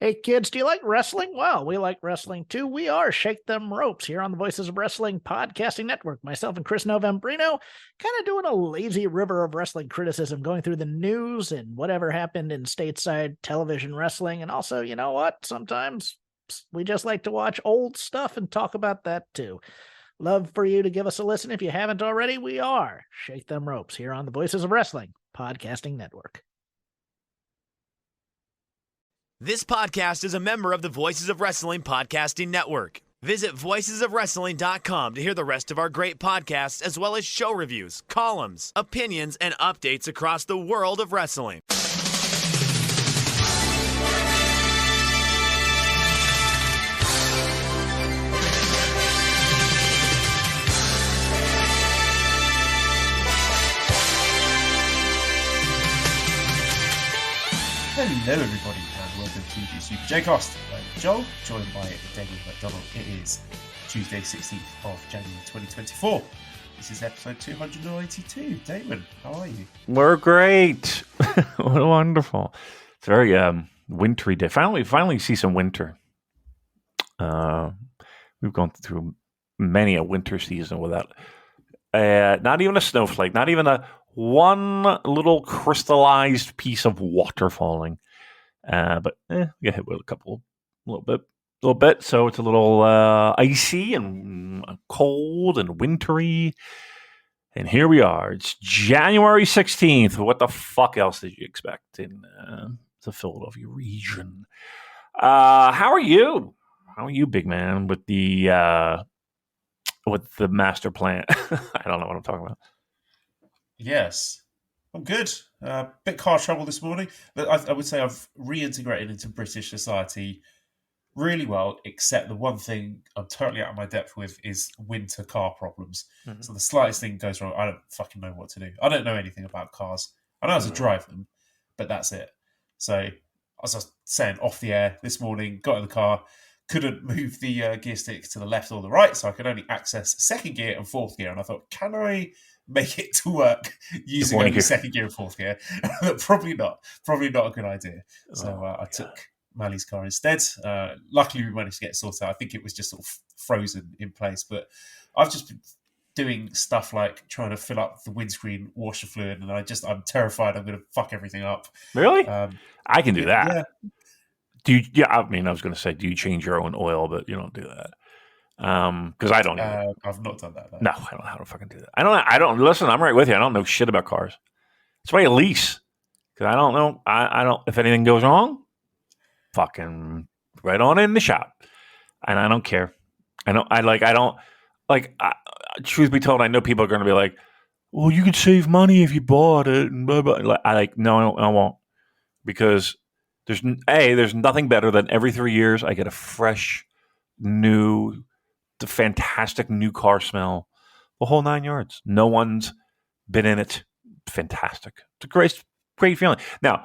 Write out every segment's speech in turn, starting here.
Hey kids, do you like wrestling? Well, we like wrestling too. We are Shake Them Ropes here on the Voices of Wrestling Podcasting Network. Myself and Chris Novembrino kind of doing a lazy river of wrestling criticism, going through the news and whatever happened in stateside television wrestling. And also, you know what? Sometimes we just like to watch old stuff and talk about that too. Love for you to give us a listen. If you haven't already, we are Shake Them Ropes here on the Voices of Wrestling Podcasting Network. This podcast is a member of the Voices of Wrestling Podcasting Network. Visit voicesofwrestling.com to hear the rest of our great podcasts, as well as show reviews, columns, opinions, and updates across the world of wrestling. Hello everybody and welcome to the Super J-Cast. I'm Joel, joined by Damon McDonald. It is Tuesday 16th of January 2024. This is episode 282. Damon, how are you? We're great. Wonderful. It's a very wintry day. Finally see some winter. We've gone through many a winter season without not even a snowflake, not even one little crystallized piece of water falling. But we got hit with a little bit. So it's a little icy and cold and wintry. And here we are. It's January 16th. What the fuck else did you expect in the Philadelphia region? How are you? How are you, big man, with the master plan? I don't know what I'm talking about. Yes, I'm good. Bit car trouble this morning, but I would say I've reintegrated into British society really well, except the one thing I'm totally out of my depth with is winter car problems. Mm-hmm. So the slightest thing goes wrong, I don't fucking know what to do. I don't know anything about cars. I know how to drive them, but that's it. So as I was saying off the air this morning, got in the car, couldn't move the gear stick to the left or the right, so I could only access second gear and fourth gear. And I thought, can I make it to work using only second gear and fourth gear? Probably not a good idea. So I took Mally's car instead. Luckily we managed to get it sorted out. I think it was just sort of frozen in place, but I've just been doing stuff like trying to fill up the windscreen washer fluid, and I'm terrified I'm going to fuck everything up. Really? I can do that. Yeah. I was going to say, do you change your own oil? But you don't do that. Because I don't. I've not done that. No, I don't know how to fucking do that. I don't. Listen, I'm right with you. I don't know shit about cars. That's why I lease. Because I don't know. I don't. If anything goes wrong, fucking right on in the shop, and I don't care. Truth be told, I know people are going to be like, "Well, you could save money if you bought it." And blah, blah. No, I won't, because there's nothing better than every 3 years I get a fresh, new, the fantastic new car smell, the whole 9 yards. No one's been in it. Fantastic. It's a great feeling. Now,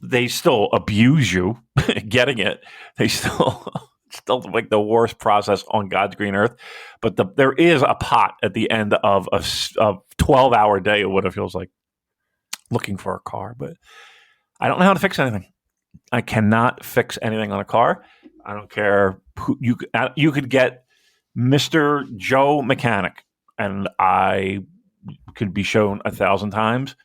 they still abuse you getting it. They still like the worst process on God's green earth. But there is a pot at the end of a 12-hour day, or what it feels like, looking for a car. But I don't know how to fix anything. I cannot fix anything on a car. I don't care who you could get Mr. Joe Mechanic, and I could be shown 1,000 times.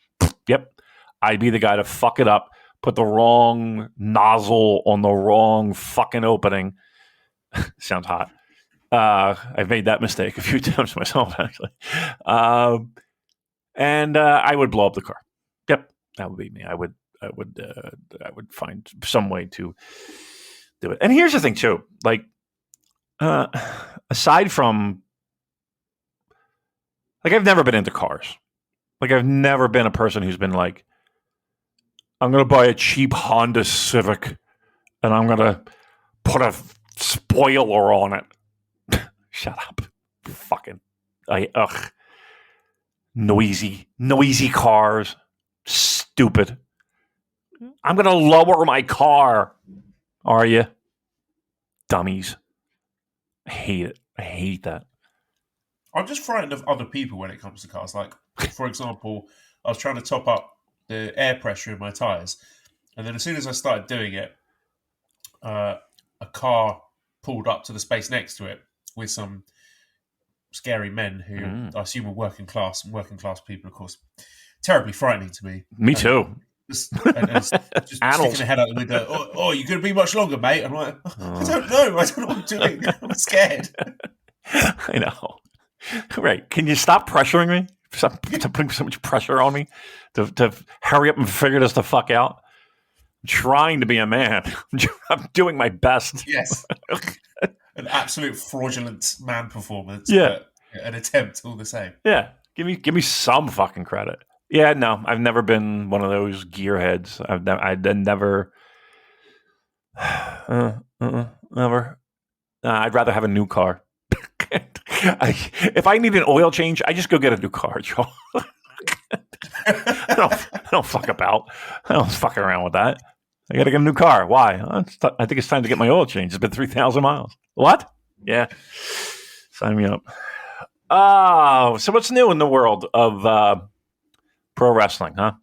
Yep. I'd be the guy to fuck it up, put the wrong nozzle on the wrong fucking opening. Sounds hot. I've made that mistake a few times myself, actually. And I would blow up the car. Yep. That would be me. I would find some way to do it. And here's the thing too, like, aside from, like, I've never been into cars. Like, I've never been a person who's been like, I'm going to buy a cheap Honda Civic and I'm going to put a spoiler on it. Shut up. Fucking, noisy cars. Stupid. I'm going to lower my car. Are you? Dummies. I hate it. I hate that. I'm just frightened of other people when it comes to cars. Like, for example, I was trying to top up the air pressure in my tyres, and then as soon as I started doing it, a car pulled up to the space next to it with some scary men who I assume are working class, and working class people, of course, terribly frightening to me. Me too. Just sticking their head out the window. Oh, you're going to be much longer, mate. I'm like, I don't know what I'm doing. I'm scared. I know. Right. Can you stop pressuring me? Stop putting so much pressure on me to hurry up and figure this the fuck out. I'm trying to be a man. I'm doing my best. Yes. An absolute fraudulent man performance. Yeah. But an attempt all the same. Yeah. Give me some fucking credit. Yeah, no, I've never been one of those gearheads. I've never, never. I'd rather have a new car. If I need an oil change, I just go get a new car, Joe. I don't fuck about. I don't fuck around with that. I got to get a new car. Why? I think it's time to get my oil changed. It's been 3,000 miles. What? Yeah. Sign me up. Oh, so what's new in the world of pro wrestling, huh?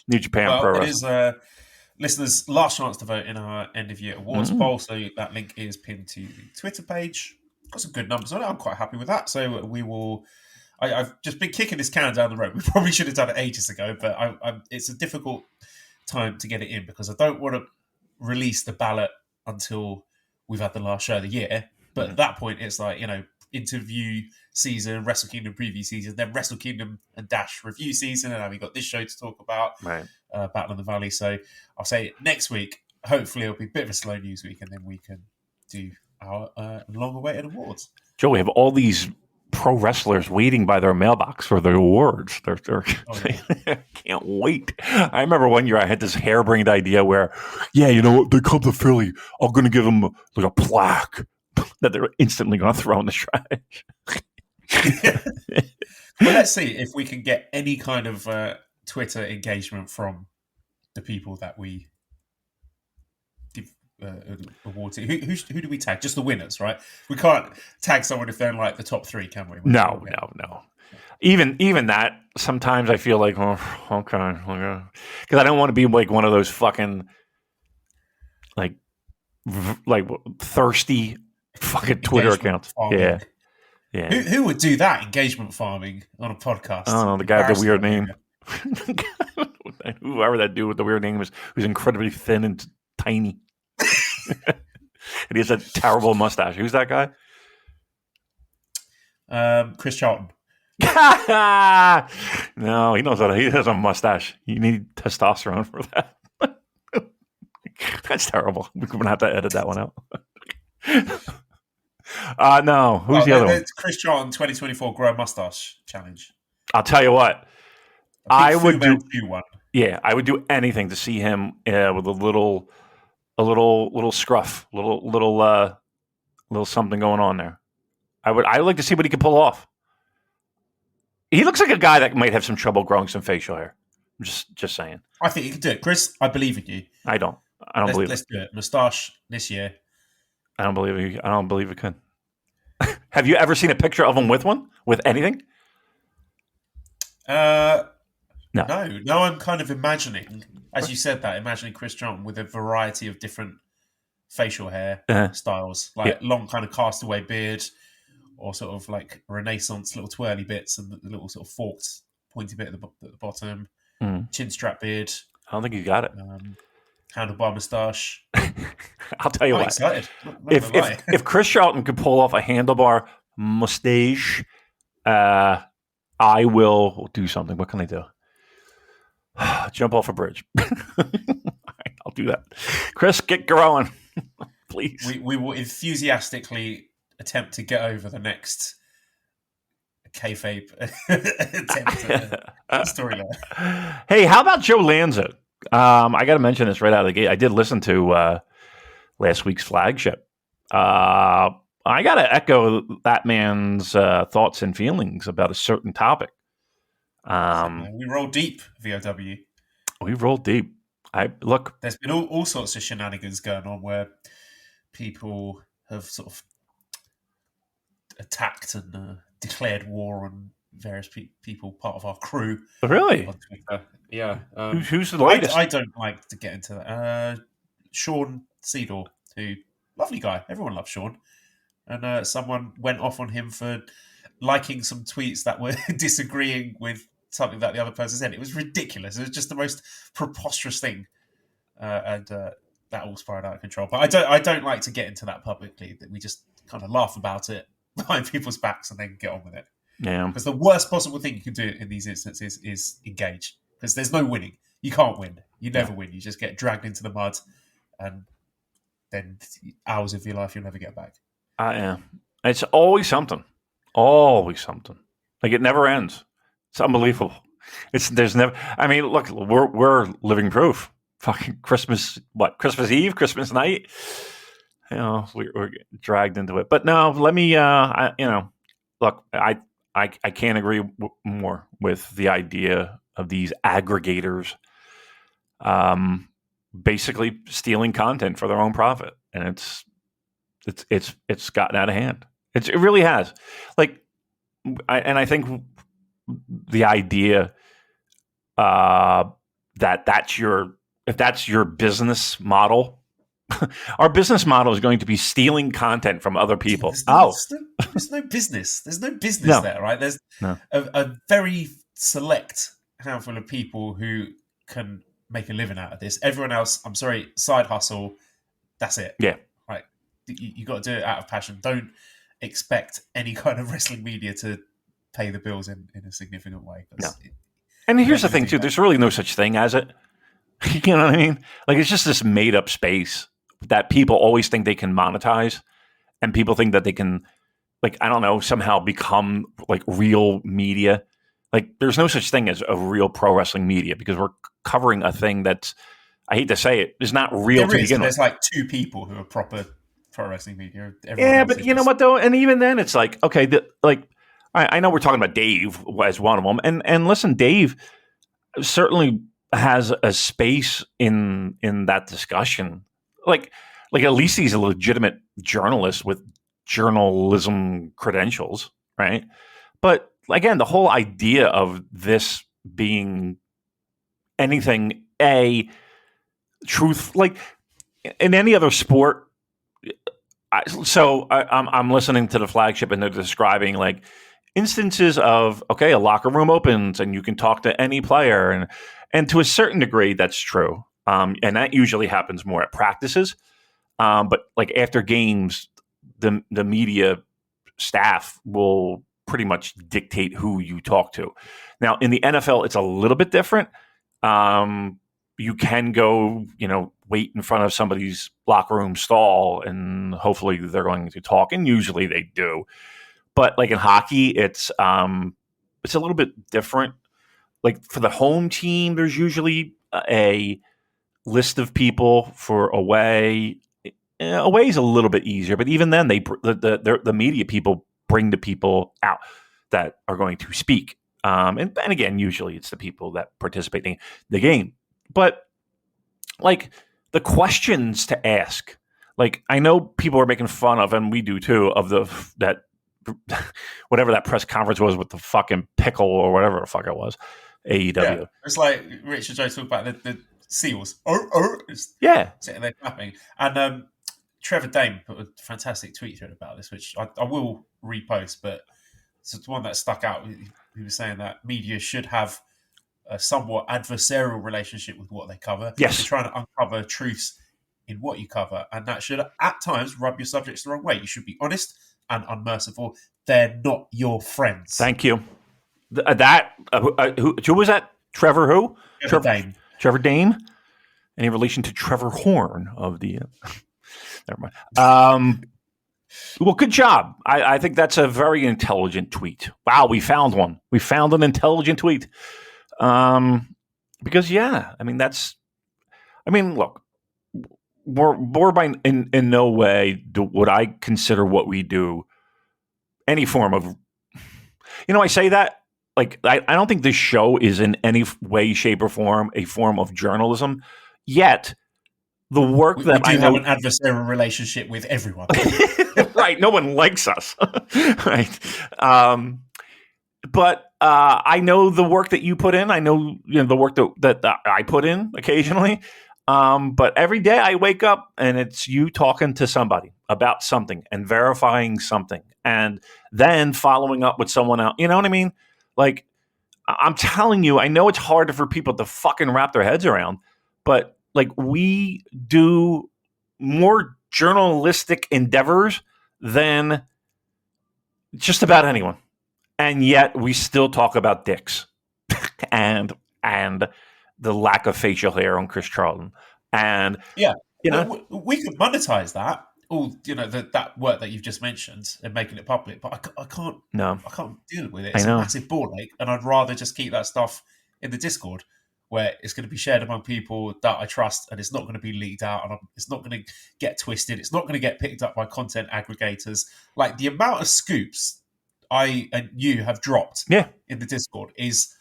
New Japan Pro Wrestling. It is listeners' last chance to vote in our end of year awards poll. So that link is pinned to the Twitter page. Got some good numbers on it. I'm quite happy with that. So we will. I've just been kicking this can down the road. We probably should have done it ages ago, but it's a difficult time to get it in because I don't want to release the ballot until we've had the last show of the year. But at that point, it's like, interview season, Wrestle Kingdom preview season, then Wrestle Kingdom and Dash review season, and now we've got this show to talk about, Battle in the Valley. So I'll say next week, hopefully it'll be a bit of a slow news week, and then we can do our long-awaited awards. Joe, we have all these pro wrestlers waiting by their mailbox for their awards. I can't wait. I remember one year I had this harebrained idea where, you know what, they come to Philly, I'm going to give them like a plaque that they're instantly going to throw in the trash. Well, let's see if we can get any kind of Twitter engagement from the people that we give award to. Who do we tag? Just the winners, right? We can't tag someone if they're in like the top 3, can we? No. Even that, sometimes I feel like, okay. Because I don't want to be like one of those fucking like thirsty fucking Twitter accounts. Farming. Yeah. Who would do that, engagement farming, on a podcast? I don't know, the guy with the weird name. Whoever that dude with the weird name is, who's incredibly thin and tiny. And he has a terrible mustache. Who's that guy? Chris Charlton. No, he knows that. He has a mustache. You need testosterone for that. That's terrible. We're going to have to edit that one out. No. Who's the other one? Chris Charlton 2024 Grow Mustache Challenge. I'll tell you what. I would do one. Yeah, I would do anything to see him with a little scruff, little something going on there. I'd like to see what he could pull off. He looks like a guy that might have some trouble growing some facial hair. I'm just saying. I think you can do it, Chris. I believe in you. I don't believe it. Let's do it. Moustache this year. I don't believe it could. Have you ever seen a picture of him with one? With anything? No. I'm kind of imagining, as you said that, imagining Chris Charlton with a variety of different facial hair styles, like long kind of castaway beard, or sort of like Renaissance little twirly bits and the little sort of forked pointy bit at the bottom, chin strap beard. I don't think you got it. Handlebar moustache. I'll tell you I'm what. Excited. If Chris Charlton could pull off a handlebar mustache, I will do something. What can I do? Jump off a bridge. I'll do that. Chris, get growing, please. We will enthusiastically attempt to get over the next kayfabe storyline. Hey, how about Joe Lanza? I got to mention this right out of the gate. I did listen to last week's flagship. I got to echo that man's thoughts and feelings about a certain topic. We roll deep, VOW. We roll deep. There's been all sorts of shenanigans going on where people have sort of attacked and declared war on various people, part of our crew. Really? On Twitter. Yeah. Who's the latest? I don't like to get into that. Sean Cedar, who lovely guy. Everyone loves Sean, and someone went off on him for liking some tweets that were disagreeing with something that the other person said. It was ridiculous. It was just the most preposterous thing, and that all spiraled out of control. But I don't like to get into that publicly. That we just kind of laugh about it behind people's backs and then get on with it. Yeah. Because the worst possible thing you can do in these instances is engage. Because there's no winning. You can't win. You never win. You just get dragged into the mud, and then hours of your life you'll never get back. Yeah. It's always something. Always something. Like it never ends. It's unbelievable. There's never. I mean, look, we're living proof. Fucking Christmas Eve, Christmas night. You know, we're dragged into it. But no, let me. Look, I can't agree more with the idea of these aggregators, basically stealing content for their own profit, and it's gotten out of hand. It really has. Like, I think the idea that if that's your business model, our business model is going to be stealing content from other people. There's no business. There's no business there, right? There's a very select handful of people who can make a living out of this. Everyone else, I'm sorry, side hustle. That's it. Yeah. Right. You got to do it out of passion. Don't expect any kind of wrestling media to pay the bills in a significant way. No. And here's the thing, too. There's really no such thing as it. You know what I mean? Like, it's just this made-up space that people always think they can monetize, and people think that they can, like, I don't know, somehow become, like, real media. Like, there's no such thing as a real pro wrestling media because we're covering a thing that's, I hate to say it, is not real to begin with. There's, like, 2 people who are proper pro wrestling media. Yeah, but you know what, though? And even then, it's like, okay, I know we're talking about Dave as one of them. And listen, Dave certainly has a space in that discussion. Like at least he's a legitimate journalist with journalism credentials, right? But again, the whole idea of this being anything truth, like in any other sport. I'm listening to the flagship and they're describing like instances of, okay, a locker room opens and you can talk to any player. And to a certain degree, that's true. And that usually happens more at practices. But like after games, the media staff will pretty much dictate who you talk to. Now, in the NFL, it's a little bit different. You can go, wait in front of somebody's locker room stall and hopefully they're going to talk. And usually they do. But like in hockey, it's a little bit different. Like for the home team, there's usually a list of people. For away. Away is a little bit easier, but even then, the media people bring the people out that are going to speak. And again, usually it's the people that participate in the game. But like the questions to ask, like I know people are making fun of, and we do too, of that whatever that press conference was with the fucking pickle or whatever the fuck it was. AEW. Yeah, it's like Richard Joe talked about the seals. Yeah, sitting there clapping. And Trevor Dame put a fantastic tweet thread about this, which I will repost. But it's the one that stuck out. He was saying that media should have a somewhat adversarial relationship with what they cover. Yes, they're trying to uncover truths in what you cover, and that should at times rub your subjects the wrong way. You should be honest and unmerciful. They're not your friends. Thank you. Who was that? Trevor who? Trevor Dame. Trevor Dame? Any relation to Trevor Horn of the... never mind. Well, good job. I think that's a very intelligent tweet. Wow, we found one. We found an intelligent tweet. Because, yeah, I mean, look, we're by in no way would I consider what we do any form of... I say that, like, I don't think this show is in any way, shape, or form a form of journalism. Yet, the work that I know... have an adversarial relationship with everyone. Right. No one likes us. Right. But I know the work that you put in. I know the work that I put in occasionally. But every day I wake up and it's you talking to somebody about something and verifying something and then following up with someone else. You know what I mean? Like, I'm telling you, I know it's hard for people to fucking wrap their heads around, but like we do more journalistic endeavors than just about anyone. And yet we still talk about dicks and the lack of facial hair on Chris Charlton. And yeah, you know, we could monetize that. All that work that you've just mentioned and making it public, but I can't. No, I can't deal with it. It's a know. massive ball ache, and I'd rather just keep that stuff in the Discord where it's going to be shared among people that I trust, and it's not going to be leaked out, and it's not going to get twisted. It's not going to get picked up by content aggregators. Like the amount of scoops I and you have dropped in the Discord is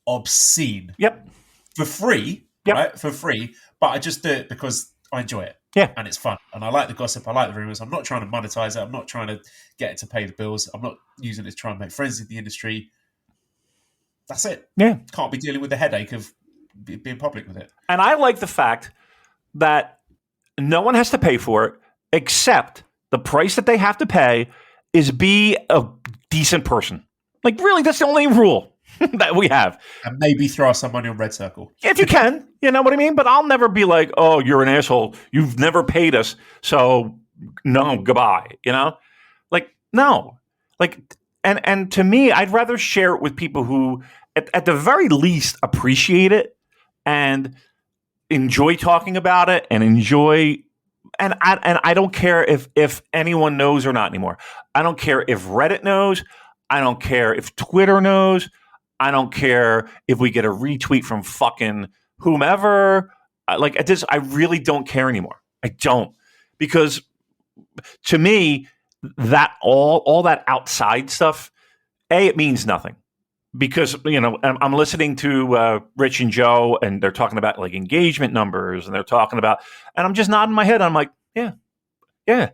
obscene. Yep. For free, right? For free, but I just do it because I enjoy it. Yeah. And it's fun. And I like the gossip. I like the rumors. I'm not trying to monetize it. I'm not trying to get it to pay the bills. I'm not using it to try and make friends in the industry. That's it. Yeah. Can't be dealing with the headache of being public with it. And I like the fact that no one has to pay for it, except the price that they have to pay is be a decent person. Like, really, that's the only rule that we have. And maybe throw some money on Red Circle. If you can, you know what I mean? But I'll never be like, oh, you're an asshole. You've never paid us. So no, goodbye. You know? Like, no. Like, and to me, I'd rather share it with people who at the very least appreciate it and enjoy talking about it and enjoy and I don't care if anyone knows or not anymore. I don't care if Reddit knows. I don't care if Twitter knows. I don't care if we get a retweet from fucking whomever. Like at this, I really don't care anymore. I don't, because to me, that all that outside stuff, it means nothing. Because, you know, I'm listening to Rich and Joe, and they're talking about like engagement numbers, and they're talking about, and I'm just nodding my head. I'm like, yeah.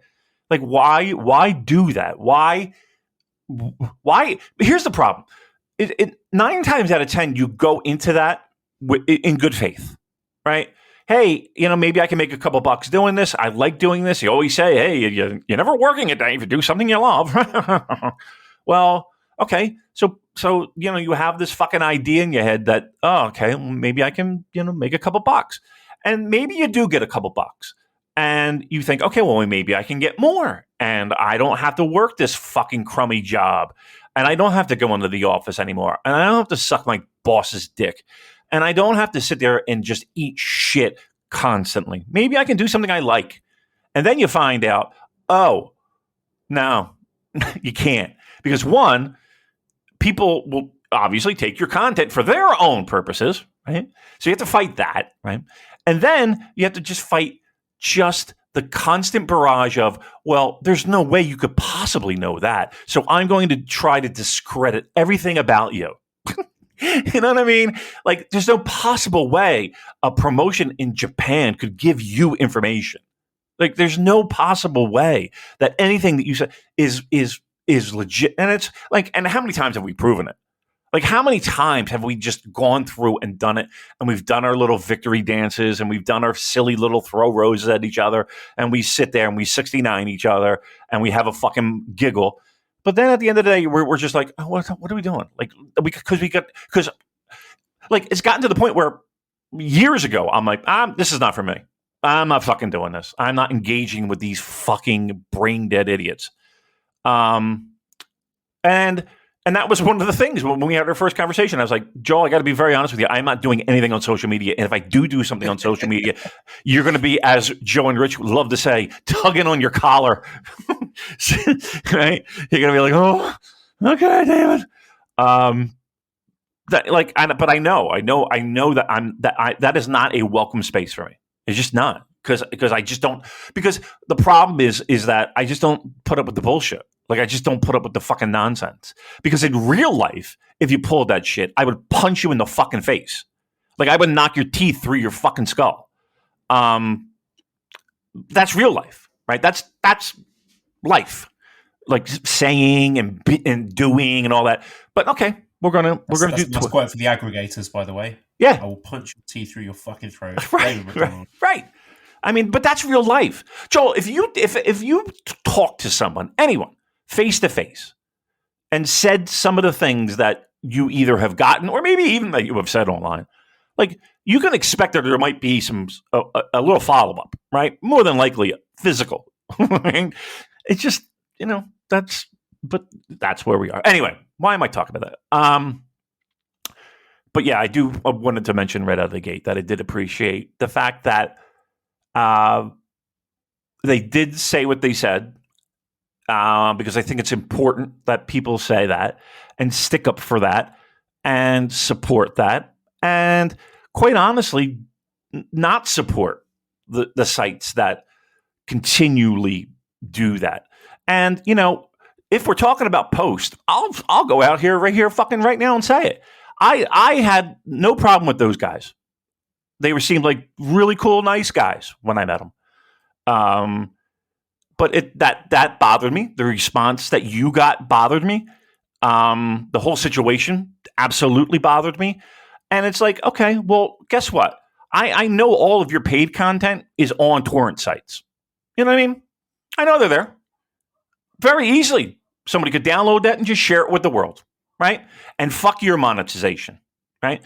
Like, why do that? Why? Here's the problem. 9 times out of 10, you go into that in good faith, right? Hey, you know, maybe I can make a couple bucks doing this. I like doing this. You always say, hey, you're never working a day if you do something you love. Well, okay. So, you know, you have this fucking idea in your head that, oh, okay, well, maybe I can, you know, make a couple bucks. And maybe you do get a couple bucks. And you think, okay, well, maybe I can get more. And I don't have to work this fucking crummy job. And I don't have to go into the office anymore. And I don't have to suck my boss's dick. And I don't have to sit there and just eat shit constantly. Maybe I can do something I like. And then you find out, oh, no, you can't. Because one, people will obviously take your content for their own purposes, right? So you have to fight that, right? And then you have to just fight just the constant barrage of, well, there's no way you could possibly know that. So I'm going to try to discredit everything about you. You know what I mean? Like, there's no possible way a promotion in Japan could give you information. Like, there's no possible way that anything that you say is legit. And it's like, and how many times have we proven it? Like, how many times have we just gone through and done it, and we've done our little victory dances, and we've done our silly little throw roses at each other, and we sit there and we 69 each other, and we have a fucking giggle. But then at the end of the day, we're just like, oh, what are we doing? Like, because like, it's gotten to the point where years ago, I'm like, this is not for me. I'm not fucking doing this. I'm not engaging with these fucking brain dead idiots. And that was one of the things when we had our first conversation. I was like, Joel, I got to be very honest with you. I'm not doing anything on social media. And if I do something on social media, you're going to be, as Joe and Rich would love to say, tugging on your collar. Right? You're going to be like, oh, okay, Damon. But I know that is not a welcome space for me. It's just not. Because I just don't, because the problem is that I just don't put up with the bullshit. Like, I just don't put up with the fucking nonsense. Because in real life, if you pulled that shit, I would punch you in the fucking face. Like, I would knock your teeth through your fucking skull. That's real life, right? That's life. Like, saying and doing and all that. But okay, we're gonna do. That's quite for the aggregators, by the way. Yeah. I will punch your teeth through your fucking throat. Right. I mean, but that's real life. Joel, if you talk to someone, anyone, face to face, and said some of the things that you either have gotten or maybe even that you have said online, like you can expect that there might be a little follow up, right? More than likely physical. It's just that's where we are. Anyway, why am I talking about that? But yeah, I wanted to mention right out of the gate that I did appreciate the fact that they did say what they said. Because I think it's important that people say that and stick up for that and support that. And quite honestly, not support the sites that continually do that. And, if we're talking about Post, I'll go out here fucking right now and say it. I had no problem with those guys. They seemed like really cool, nice guys when I met them. But that bothered me. The response that you got bothered me. The whole situation absolutely bothered me. And it's like, okay, well, guess what? I know all of your paid content is on torrent sites. You know what I mean? I know they're there. Very easily, somebody could download that and just share it with the world, right? And fuck your monetization, right?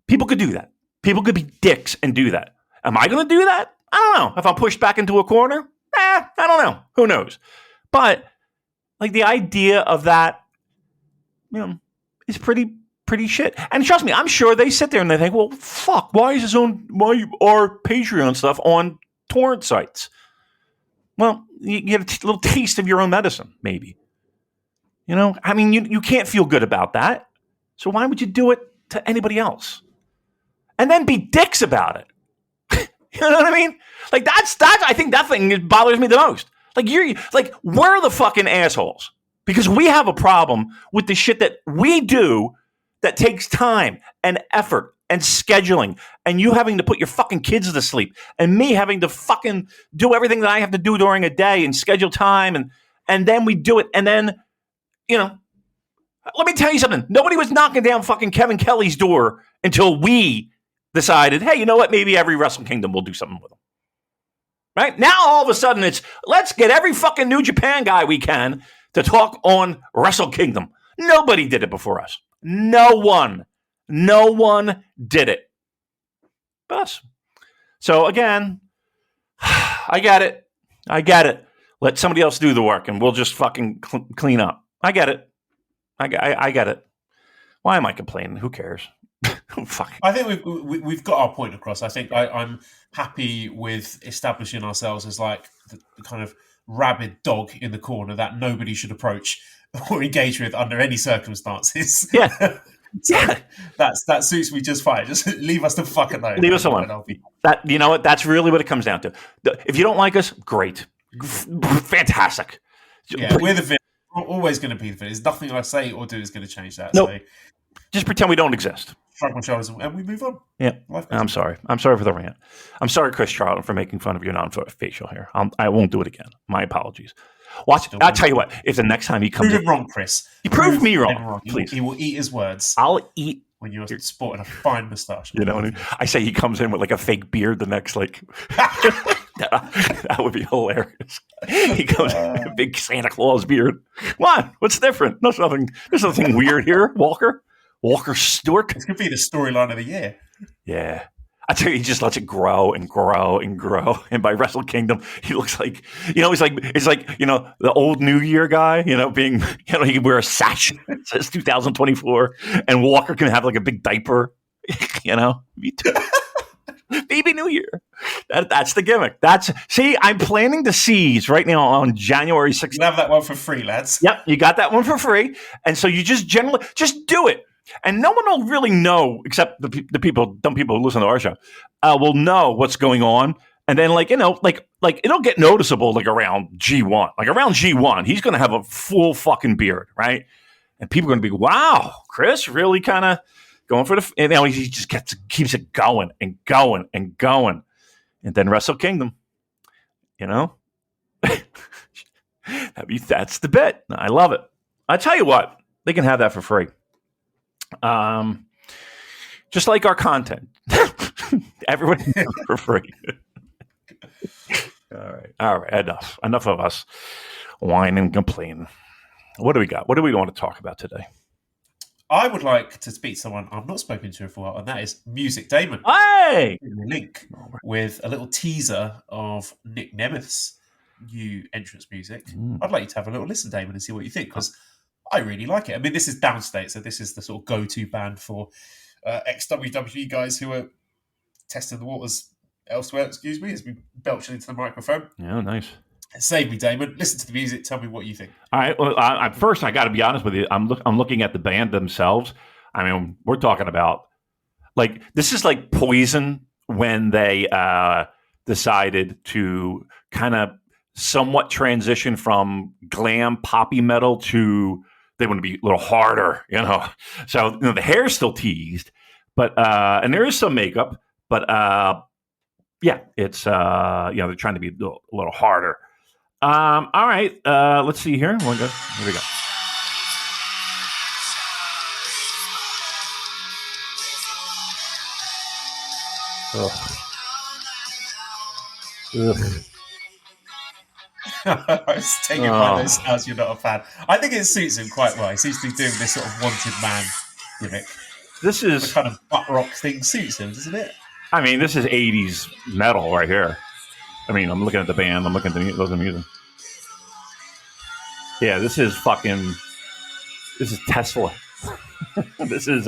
People could do that. People could be dicks and do that. Am I going to do that? I don't know. If I'm pushed back into a corner, I don't know. Who knows? But like the idea of that, is pretty shit. And trust me, I'm sure they sit there and they think, well, fuck, why our Patreon stuff on torrent sites? Well, you get a little taste of your own medicine, maybe. I mean, you can't feel good about that. So why would you do it to anybody else? And then be dicks about it. You know what I mean? Like that's I think that thing bothers me the most. Like we're the fucking assholes because we have a problem with the shit that we do that takes time and effort and scheduling, and you having to put your fucking kids to sleep, and me having to fucking do everything that I have to do during a day and schedule time, and then we do it, and then let me tell you something. Nobody was knocking down fucking Kevin Kelly's door until we decided, hey, you know what? Maybe every Wrestle Kingdom will do something with them. Right? Now, all of a sudden, it's let's get every fucking New Japan guy we can to talk on Wrestle Kingdom. Nobody did it before us. No one did it but us. So, again, I get it. Let somebody else do the work, and we'll just fucking clean up. I get it. I get it. Why am I complaining? Who cares? Fuck. I think we've got our point across. I think I'm happy with establishing ourselves as like the kind of rabid dog in the corner that nobody should approach or engage with under any circumstances. Yeah. So that suits me just fine. Just leave us the fuck alone. Leave us alone. That, you know what? That's really what it comes down to. If you don't like us, great. Fantastic. Yeah, we're the villain. We're always going to be the villain. There's nothing I say or do is going to change that. Nope. So just pretend we don't exist. Shrug my shoulders and we move on. Yeah. I'm sorry. I'm sorry for the rant. I'm sorry, Chris Charlton, for making fun of your non-facial hair. I won't do it again. My apologies. Watch. I'll tell you what. If the next time he comes, prove him wrong, Chris. You prove me wrong, please. He will eat his words. I'll eat when you're sporting a fine moustache. You know what I mean? I say he comes in with like a fake beard the next that would be hilarious. He comes in with a big Santa Claus beard. What? What's different? There's nothing weird here. Walker Stewart. This could be the storyline of the year. Yeah. I tell you, he just lets it grow and grow and grow. And by Wrestle Kingdom, he looks like, it's like, the old New Year guy, being, he can wear a sash. It says 2024. And Walker can have like a big diaper, Baby New Year. That's the gimmick. I'm planning to seize right now on January 16th. You have that one for free, lads. Yep, you got that one for free. And so you just do it. And no one will really know, except the dumb people who listen to our show, will know what's going on. And then, it'll get noticeable, around G1. Around G1, he's going to have a full fucking beard, right? And people are going to be, wow, Chris really kind of going for he just keeps it going and going and going. And then Wrestle Kingdom, that's the bit. I love it. I tell you what, they can have that for free. Just like our content. Everyone for free. All right. Enough of us whine and complain. What do we got? What do we want to talk about today? I would like to speak to someone I've not spoken to for a while, and that is Music Damon. Hey! Link with a little teaser of Nick Nemeth's new entrance music. I'd like you to have a little listen, Damon, and see what you think, because I really like it. I mean, this is Downstate, so this is the sort of go-to band for ex-WWE guys who are testing the waters elsewhere. Excuse me, as we belch into the microphone. Yeah, nice. Save me, Damon. Listen to the music. Tell me what you think. All right. Well, first, I got to be honest with you. I'm looking at the band themselves. I mean, we're talking about like this is like Poison when they decided to kind of somewhat transition from glam poppy metal to they want to be a little harder, you know. So the hair's still teased, but and there is some makeup, but yeah, it's they're trying to be a little harder. All right, let's see here. Here we go. Ugh. I was taking by those sounds you're not a fan. I think it suits him quite well. He seems to be doing this sort of wanted man gimmick. This is the kind of butt rock thing suits him, doesn't it? I mean, this is 80s metal right here. I mean, I'm looking at the band. I'm looking at the music. Yeah, this is Tesla. This is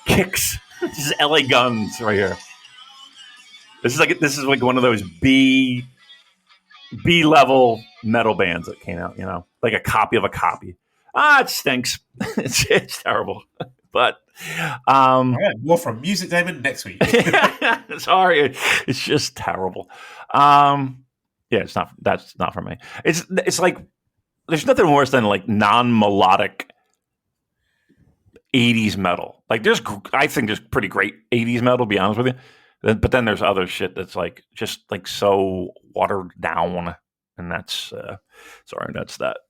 Kicks. This is LA Guns right here. This is like one of those B level metal bands that came out, you know, like a copy of a copy. It stinks. It's terrible. But all right, more from Music Damon next week. Sorry, it's just terrible. Yeah, that's not for me. It's like there's nothing worse than like non-melodic 80s metal. Like I think there's pretty great 80s metal, to be honest with you. But then there's other shit that's like just like so watered down, and that's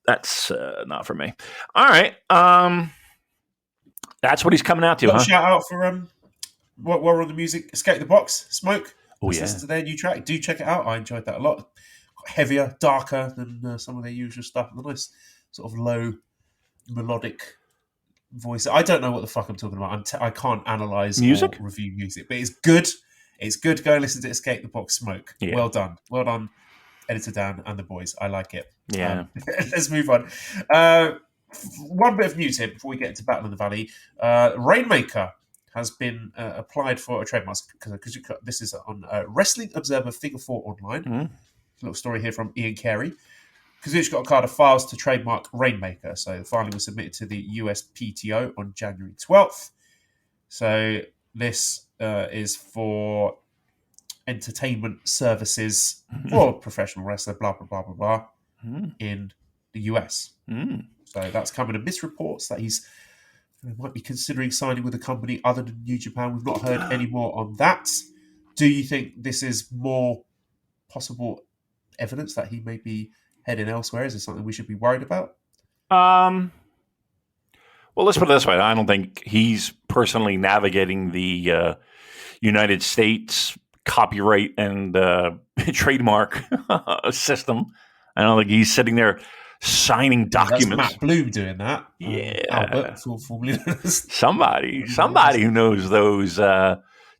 that's not for me. All right, that's what he's coming out to. Shout out for what we're on the music. Escape the Box, Smoke. Oh yeah, listen to their new track. Do check it out. I enjoyed that a lot. Heavier, darker than some of their usual stuff. A nice sort of low melodic voice. I don't know what the fuck I'm talking about. I can't analyze music or review music, but it's good. It's good. Go and listen to Escape the Box, Smoke. Yeah. Well done, Editor Dan and the boys. I like it. Yeah. Let's move on. One bit of news here before we get into Battle in the Valley. Rainmaker has been applied for a trademark because this is on Wrestling Observer Figure 4 Online. Mm-hmm. A little story here from Ian Carey. Kazuch got a card of files to trademark Rainmaker. So the filing was submitted to the USPTO on January 12th. So this is for entertainment services for professional wrestler, blah, blah, blah, blah, blah, in the US. So that's coming amidst reports that he might be considering signing with a company other than New Japan. We've not heard any more on that. Do you think this is more possible evidence that he may be heading elsewhere? Is this something we should be worried about? Well, let's put it this way. I don't think he's personally navigating the United States copyright and trademark system. I don't think he's sitting there signing documents. That's Matt Bloom doing that. Yeah. Albert, somebody who knows those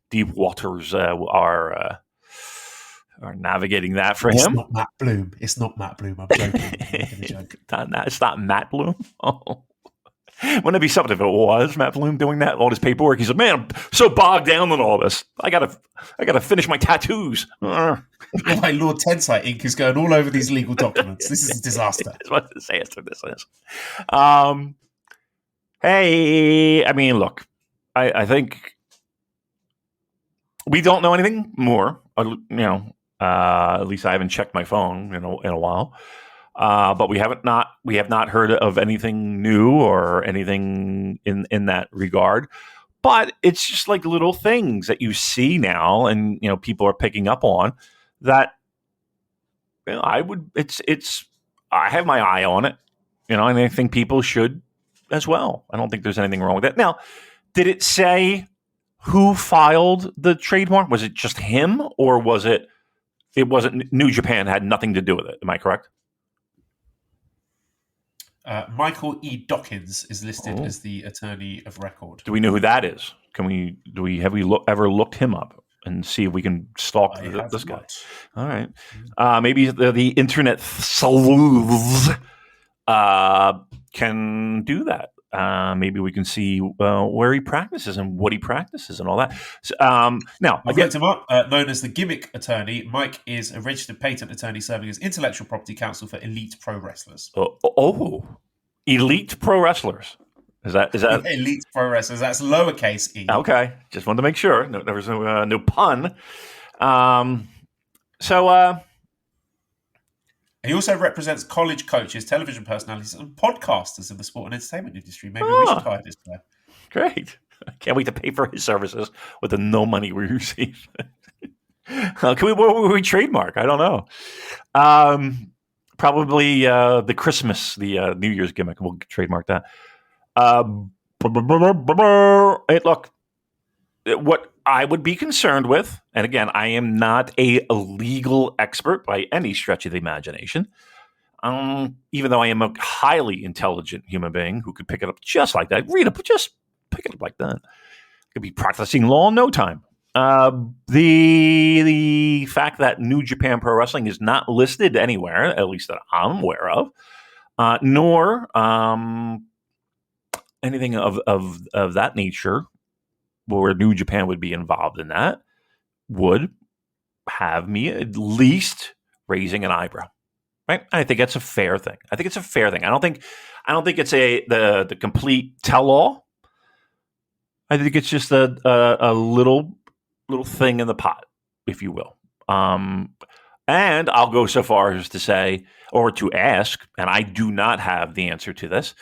deep waters are navigating that for him. It's not Matt Bloom. I'm joking. I'm making a joke. It's not Matt Bloom. Oh. Wouldn't it be something if it was Matt Bloom doing that? All this paperwork. He said, "Man, I'm so bogged down in all this. I gotta finish my tattoos." My Lord Tensite ink is going all over these legal documents. This is a disaster. That's what the disaster this is. Hey, I mean, look, I think we don't know anything more. At least I haven't checked my phone in a while. But we have not heard of anything new or anything in that regard. But it's just like little things that you see now, and people are picking up on that. I have my eye on it, and I think people should as well. I don't think there's anything wrong with that. Now, Did it say who filed the trademark? Was it just him, or was it? It wasn't. New Japan had nothing to do with it. Am I correct? Michael E. Dawkins is listed as the attorney of record. Do we know who that is? Have we ever looked him up and see if we can stalk this guy? All right. Maybe the internet sleuths can do that. Maybe we can see where he practices and what he practices and all that. So, now, I've looked him up. Known as the gimmick attorney, Mike is a registered patent attorney serving as intellectual property counsel for elite pro wrestlers. Elite pro wrestlers. Is that elite pro wrestlers? That's lowercase e. Okay, just wanted to make sure. No, there was no pun. He also represents college coaches, television personalities, and podcasters in the sport and entertainment industry. Maybe we should hire this guy. Great. I can't wait to pay for his services with the no money we receive. What would we trademark? I don't know. Probably the Christmas, the New Year's gimmick. We'll trademark that. Hey, look, what I would be concerned with, and again, I am not a legal expert by any stretch of the imagination, even though I am a highly intelligent human being who could pick it up just like that. Just pick it up like that. Could be practicing law in no time. The fact that New Japan Pro Wrestling is not listed anywhere, at least that I'm aware of, nor anything of that nature, where New Japan would be involved in that, would have me at least raising an eyebrow. Right? I think that's a fair thing. I think don't think it's the complete tell-all. I think it's just a little thing in the pot, if you will. And I'll go so far as to say, or to ask, and I do not have the answer to this,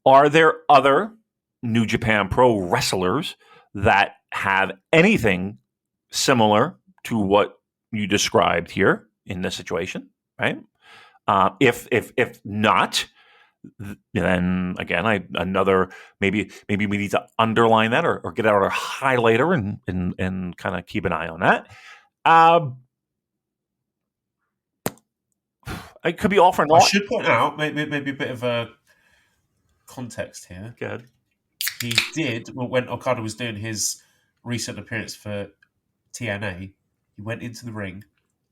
are there other New Japan Pro wrestlers that have anything similar to what you described here in this situation, right? If not, then again, maybe we need to underline that or get out our highlighter and kind of keep an eye on that. I could be offering. I should point out maybe a bit of a context here. Good. He did when Okada was doing his recent appearance for TNA. He went into the ring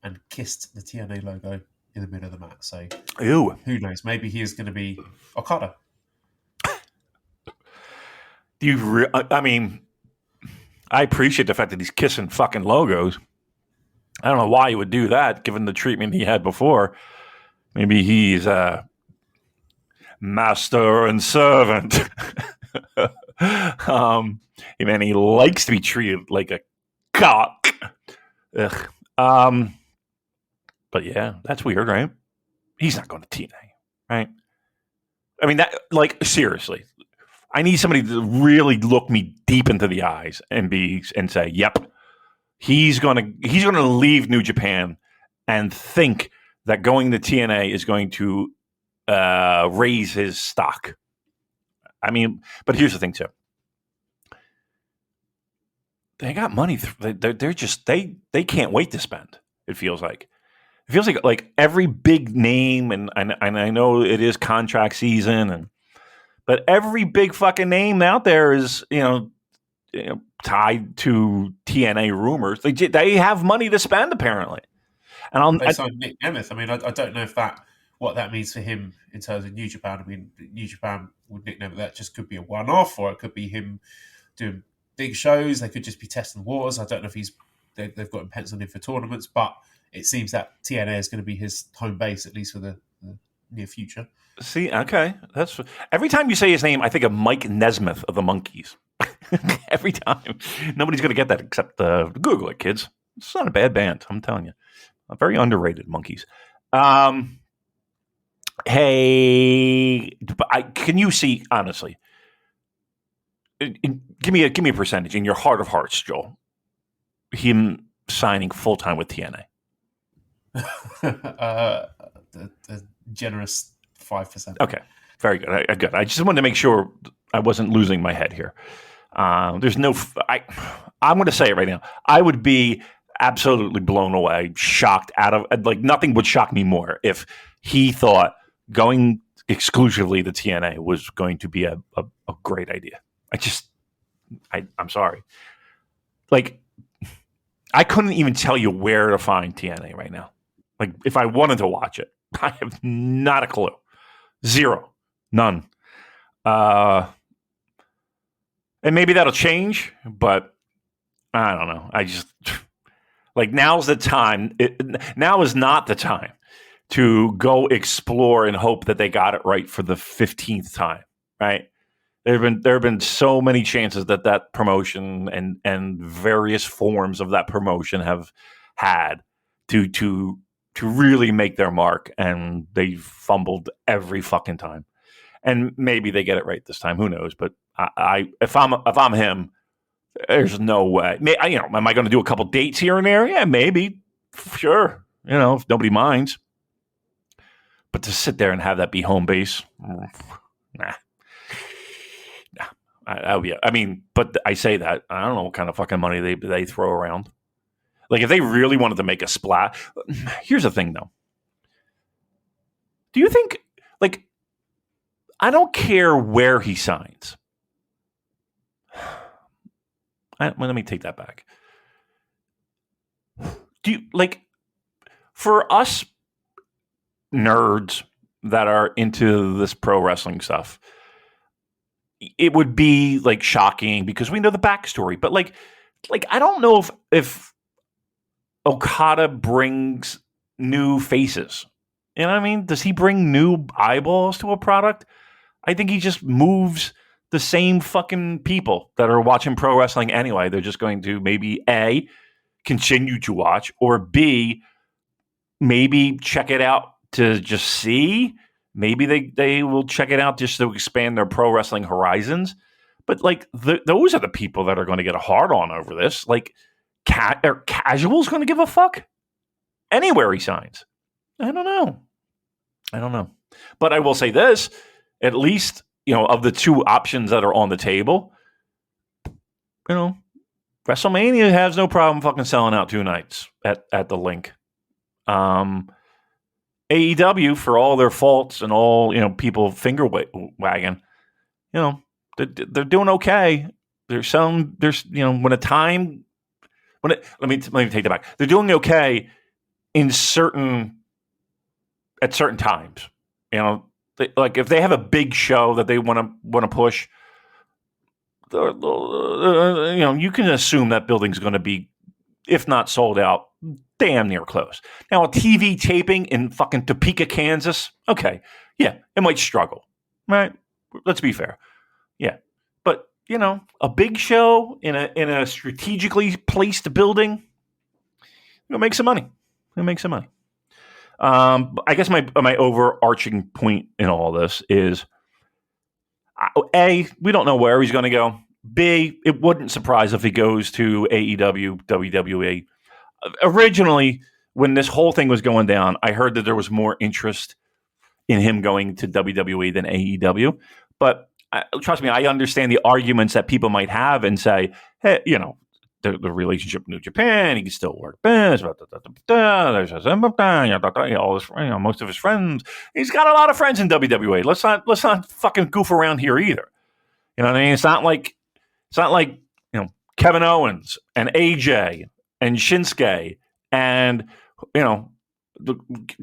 and kissed the TNA logo in the middle of the mat. So, ew. Who knows? Maybe he is going to be Okada. I mean, I appreciate the fact that he's kissing fucking logos. I don't know why he would do that, given the treatment he had before. Maybe he's master and servant. And he likes to be treated like a cock. Ugh. But yeah, that's weird, right? He's not going to TNA, right? I mean, that, like, seriously, I need somebody to really look me deep into the eyes and say, "Yep, he's gonna leave New Japan and think that going to TNA is going to raise his stock." I mean, but here's the thing too. They got money. They're just they can't wait to spend. It feels like every big name, and I know it is contract season, but every big fucking name out there is tied to TNA rumors. They have money to spend apparently. And they signed Nick Nemeth. I mean, I don't know if what that means for him in terms of New Japan. I mean, New Japan with Nick Nemeth, that just could be a one-off, or it could be him doing big shows. They could just be testing waters. I don't know if they've got him penciled in for tournaments, but it seems that TNA is going to be his home base, at least for the near future. See, okay. That's every time you say his name, I think of Mike Nesmith of the Monkees. Every time. Nobody's going to get that except Google it, kids. It's not a bad band, I'm telling you. Very underrated Monkees. Hey, can you see, honestly, give me a percentage in your heart of hearts, Joel, him signing full-time with TNA? A generous 5%. Okay, very good. Good. I just wanted to make sure I wasn't losing my head here. There's no. I'm going to say it right now. I would be absolutely blown away, shocked out of like nothing would shock me more if he thought going exclusively to TNA was going to be a great idea. I'm sorry. Like, I couldn't even tell you where to find TNA right now. Like, if I wanted to watch it, I have not a clue. Zero. None. And maybe that'll change, but I don't know. I just, like, now's the time. Now is not the time to go explore and hope that they got it right for the 15th time, right? There have been so many chances that promotion and various forms of that promotion have had to really make their mark, and they fumbled every fucking time. And maybe they get it right this time. Who knows? But if I'm him, there's no way. Am I going to do a couple dates here and there? Yeah, maybe, sure. If nobody minds. But to sit there and have that be home base, nah. But I say that I don't know what kind of fucking money they throw around. Like, if they really wanted to make a splash, here's the thing, though. Do you think, like, I don't care where he signs. Let me take that back. Do you, like, for us nerds that are into this pro wrestling stuff, it would be like shocking because we know the backstory, but like I don't know if Okada brings new faces. You know what I mean? Does he bring new eyeballs to a product? I think he just moves the same fucking people that are watching pro wrestling anyway. They're just going to maybe A, continue to watch, or B, maybe check it out to just see. Maybe they will check it out just to expand their pro wrestling horizons. But like those are the people that are going to get a hard on over this. Like, are casuals going to give a fuck anywhere he signs? I don't know. But I will say this: at least of the two options that are on the table, WrestleMania has no problem fucking selling out 2 nights at the Link. AEW, for all their faults and all people finger wagging, they're doing okay. Let me take that back. They're doing okay at certain times. Like if they have a big show that they want to push, you can assume that building's going to be, if not sold out, damn near close. Now, a TV taping in fucking Topeka, Kansas, okay, yeah, it might struggle, right? Let's be fair, yeah. But a big show in a strategically placed building, it'll make some money. I guess my overarching point in all this is, A, we don't know where he's going to go. B, it wouldn't surprise if he goes to AEW, WWE. Originally, when this whole thing was going down, I heard that there was more interest in him going to WWE than AEW. But trust me, I understand the arguments that people might have and say, hey, the relationship with New Japan, he can still work this, most of his friends. He's got a lot of friends in WWE. Let's not fucking goof around here either. You know what I mean? It's not like Kevin Owens and AJ and Shinsuke and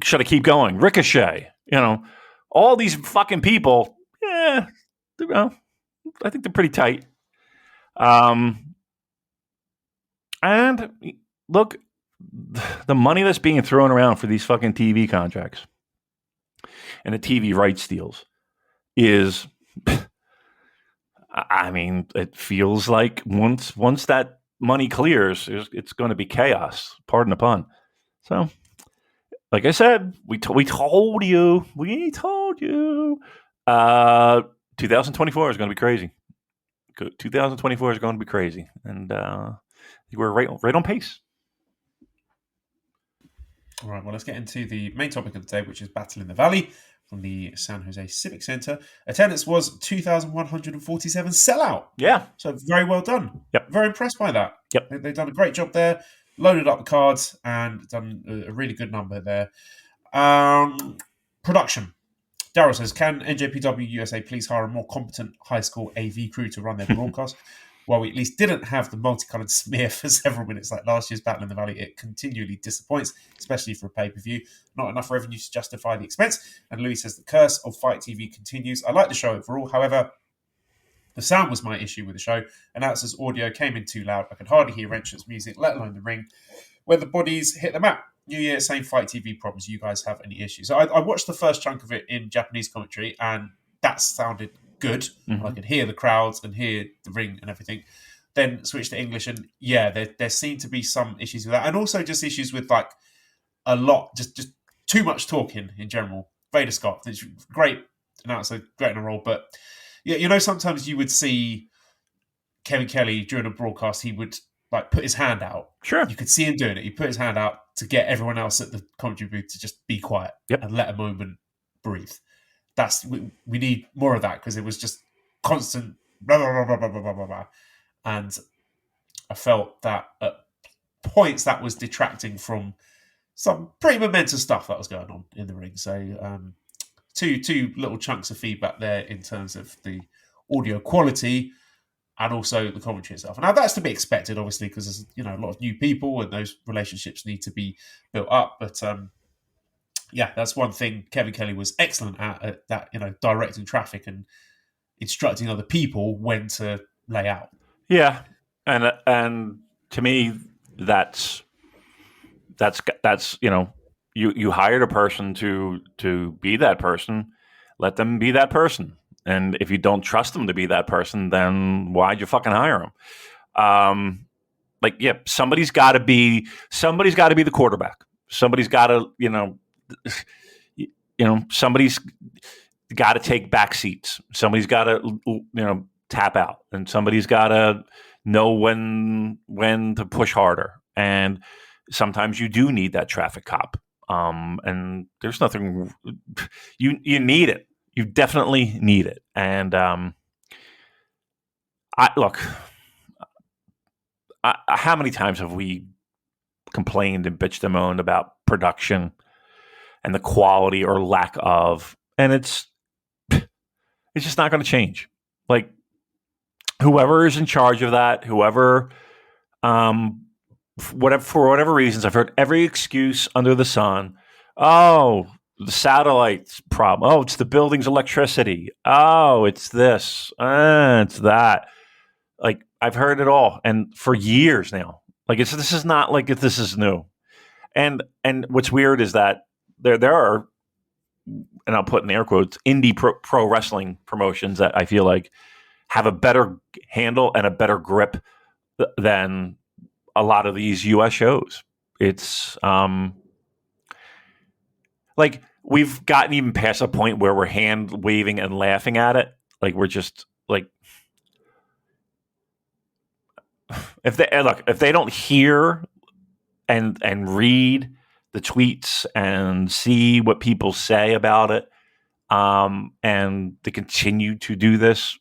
should I keep going? Ricochet, all these fucking people. Yeah, I think they're pretty tight. And look, the money that's being thrown around for these fucking TV contracts and the TV rights deals is, I mean, it feels like once that money clears, it's going to be chaos. Pardon the pun. So, like I said, we told you. 2024 is going to be crazy. 2024 is going to be crazy, and we're right on pace. All right, well, let's get into the main topic of the day, which is Battle in the Valley from the San Jose Civic Center. Attendance was 2,147 sellout. Yeah. So very well done. Yep. Very impressed by that. Yep. They've done a great job there, loaded up the cards and done a really good number there. Production. Daryl says, can NJPW USA please hire a more competent high school AV crew to run their broadcast? While we at least didn't have the multicolored smear for several minutes like last year's Battle in the Valley, it continually disappoints, especially for a pay-per-view. Not enough revenue to justify the expense. And Louis says, the curse of Fight TV continues. I like the show overall. However, the sound was my issue with the show. Announcers' audio came in too loud. I could hardly hear entrance music, let alone the ring, where the bodies hit the mat. New Year, same Fight TV problems. You guys have any issues? So I watched the first chunk of it in Japanese commentary, and that sounded good. Mm-hmm. I could hear the crowds and hear the ring and everything. Then switched to English, and yeah, there seemed to be some issues with that, and also just issues with like a lot, just too much talking in general. Vader Scott, it's great announcer, great in a role, but yeah, you know, sometimes you would see Kevin Kelly during a broadcast, he would like put his hand out. Sure. You could see him doing it. He put his hand out to get everyone else at the commentary booth to just be quiet and let a moment breathe. We need more of that, because it was just constant blah, blah, blah, blah, blah, blah, blah, blah. And I felt that at points that was detracting from some pretty momentous stuff that was going on in the ring. So two little chunks of feedback there in terms of the audio quality and also the commentary itself. Now that's to be expected, obviously, because there's a lot of new people and those relationships need to be built up. But yeah, that's one thing Kevin Kelly was excellent at that, directing traffic and instructing other people when to lay out. Yeah, and to me, that's you hired a person to be that person. Let them be that person. And if you don't trust them to be that person, then why'd you fucking hire them? Somebody's got to be the quarterback. Somebody's got to, somebody's got to take back seats. Somebody's got to, tap out, and somebody's got to know when to push harder. And sometimes you do need that traffic cop. And there's nothing you need it. You definitely need it. And how many times have we complained and bitched and moaned about production and the quality or lack of, and it's just not going to change. Like, whoever is in charge of that, whoever, for whatever reasons, I've heard every excuse under the sun. Oh, the satellite's problem. Oh, it's the building's electricity. Oh, it's this. It's that. Like, I've heard it all, and for years now. Like, this is not like this is new. And what's weird is that there are, and I'll put in air quotes, indie pro wrestling promotions that I feel like have a better handle and a better grip than a lot of these U.S. shows. It's like we've gotten even past a point where we're hand waving and laughing at it. Like, we're just like, if they don't hear and read the tweets and see what people say about it, and they continue to do this.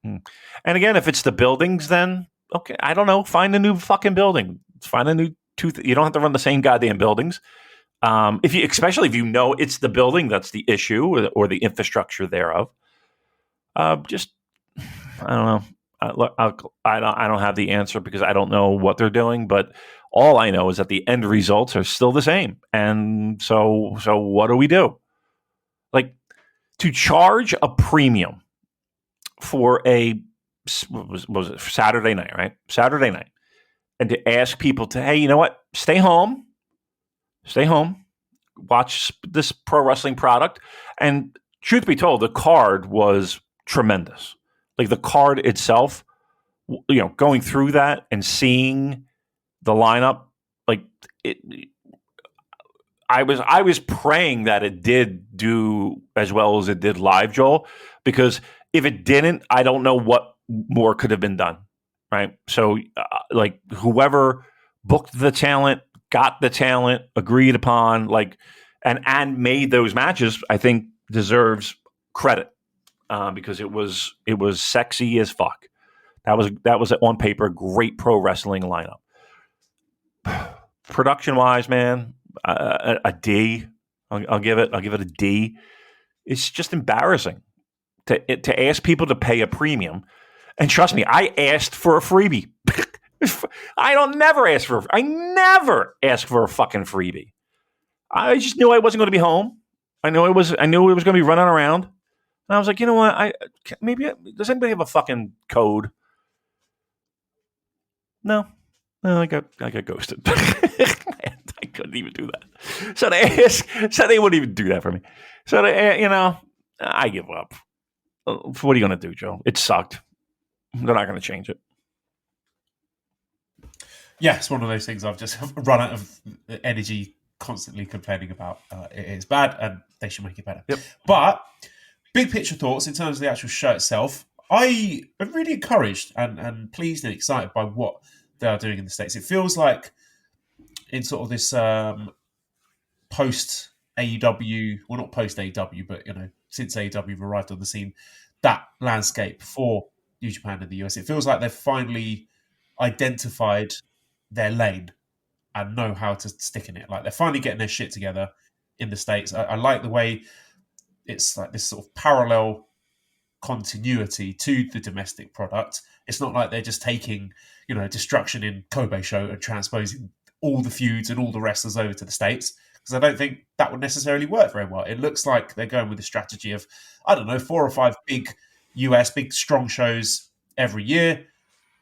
And again, if it's the buildings, then okay, I don't know. Find a new fucking building. Find a new you don't have to run the same goddamn buildings. Especially if you know it's the building that's the issue or the infrastructure thereof. Just I don't know. I don't have the answer because I don't know what they're doing. But all I know is that the end results are still the same. And so what do we do? Like, to charge a premium for what was it, Saturday night, right? Saturday night. And to ask people to, hey, you know what? Stay home, watch this pro wrestling product. And truth be told, the card was tremendous. Like, the card itself, going through that and seeing the lineup, like I was praying that it did do as well as it did live, Joel, because if it didn't, I don't know what more could have been done, right? So, whoever booked the talent, got the talent agreed upon, like, and made those matches, I think deserves credit because it was sexy as fuck. That was on paper a great pro wrestling lineup. Production wise, man, a D. I'll give it a D. It's just embarrassing to ask people to pay a premium. And trust me, I asked for a freebie. I never ask for a fucking freebie. I just knew I wasn't going to be home. I knew it was going to be running around. And I was like, you know what? Does anybody have a fucking code? No, I got ghosted. I couldn't even do that. So they wouldn't even do that for me. So I give up. What are you going to do, Joe? It sucked. They're not going to change it. Yeah, it's one of those things I've just run out of energy constantly complaining about. It is bad and they should make it better. Yep. But big picture thoughts in terms of the actual show itself, I am really encouraged and pleased and excited by what they are doing in the States. It feels like in sort of this post AEW, well, not post AEW, but since AEW arrived on the scene, that landscape for New Japan in the US, it feels like they've finally identified their lane and know how to stick in it. Like they're finally getting their shit together in the States. I like the way it's like this sort of parallel continuity to the domestic product. It's not like they're just taking, Destruction in Kobe show and transposing all the feuds and all the wrestlers over to the States, because I don't think that would necessarily work very well. It looks like they're going with the strategy of, 4 or 5 big strong shows every year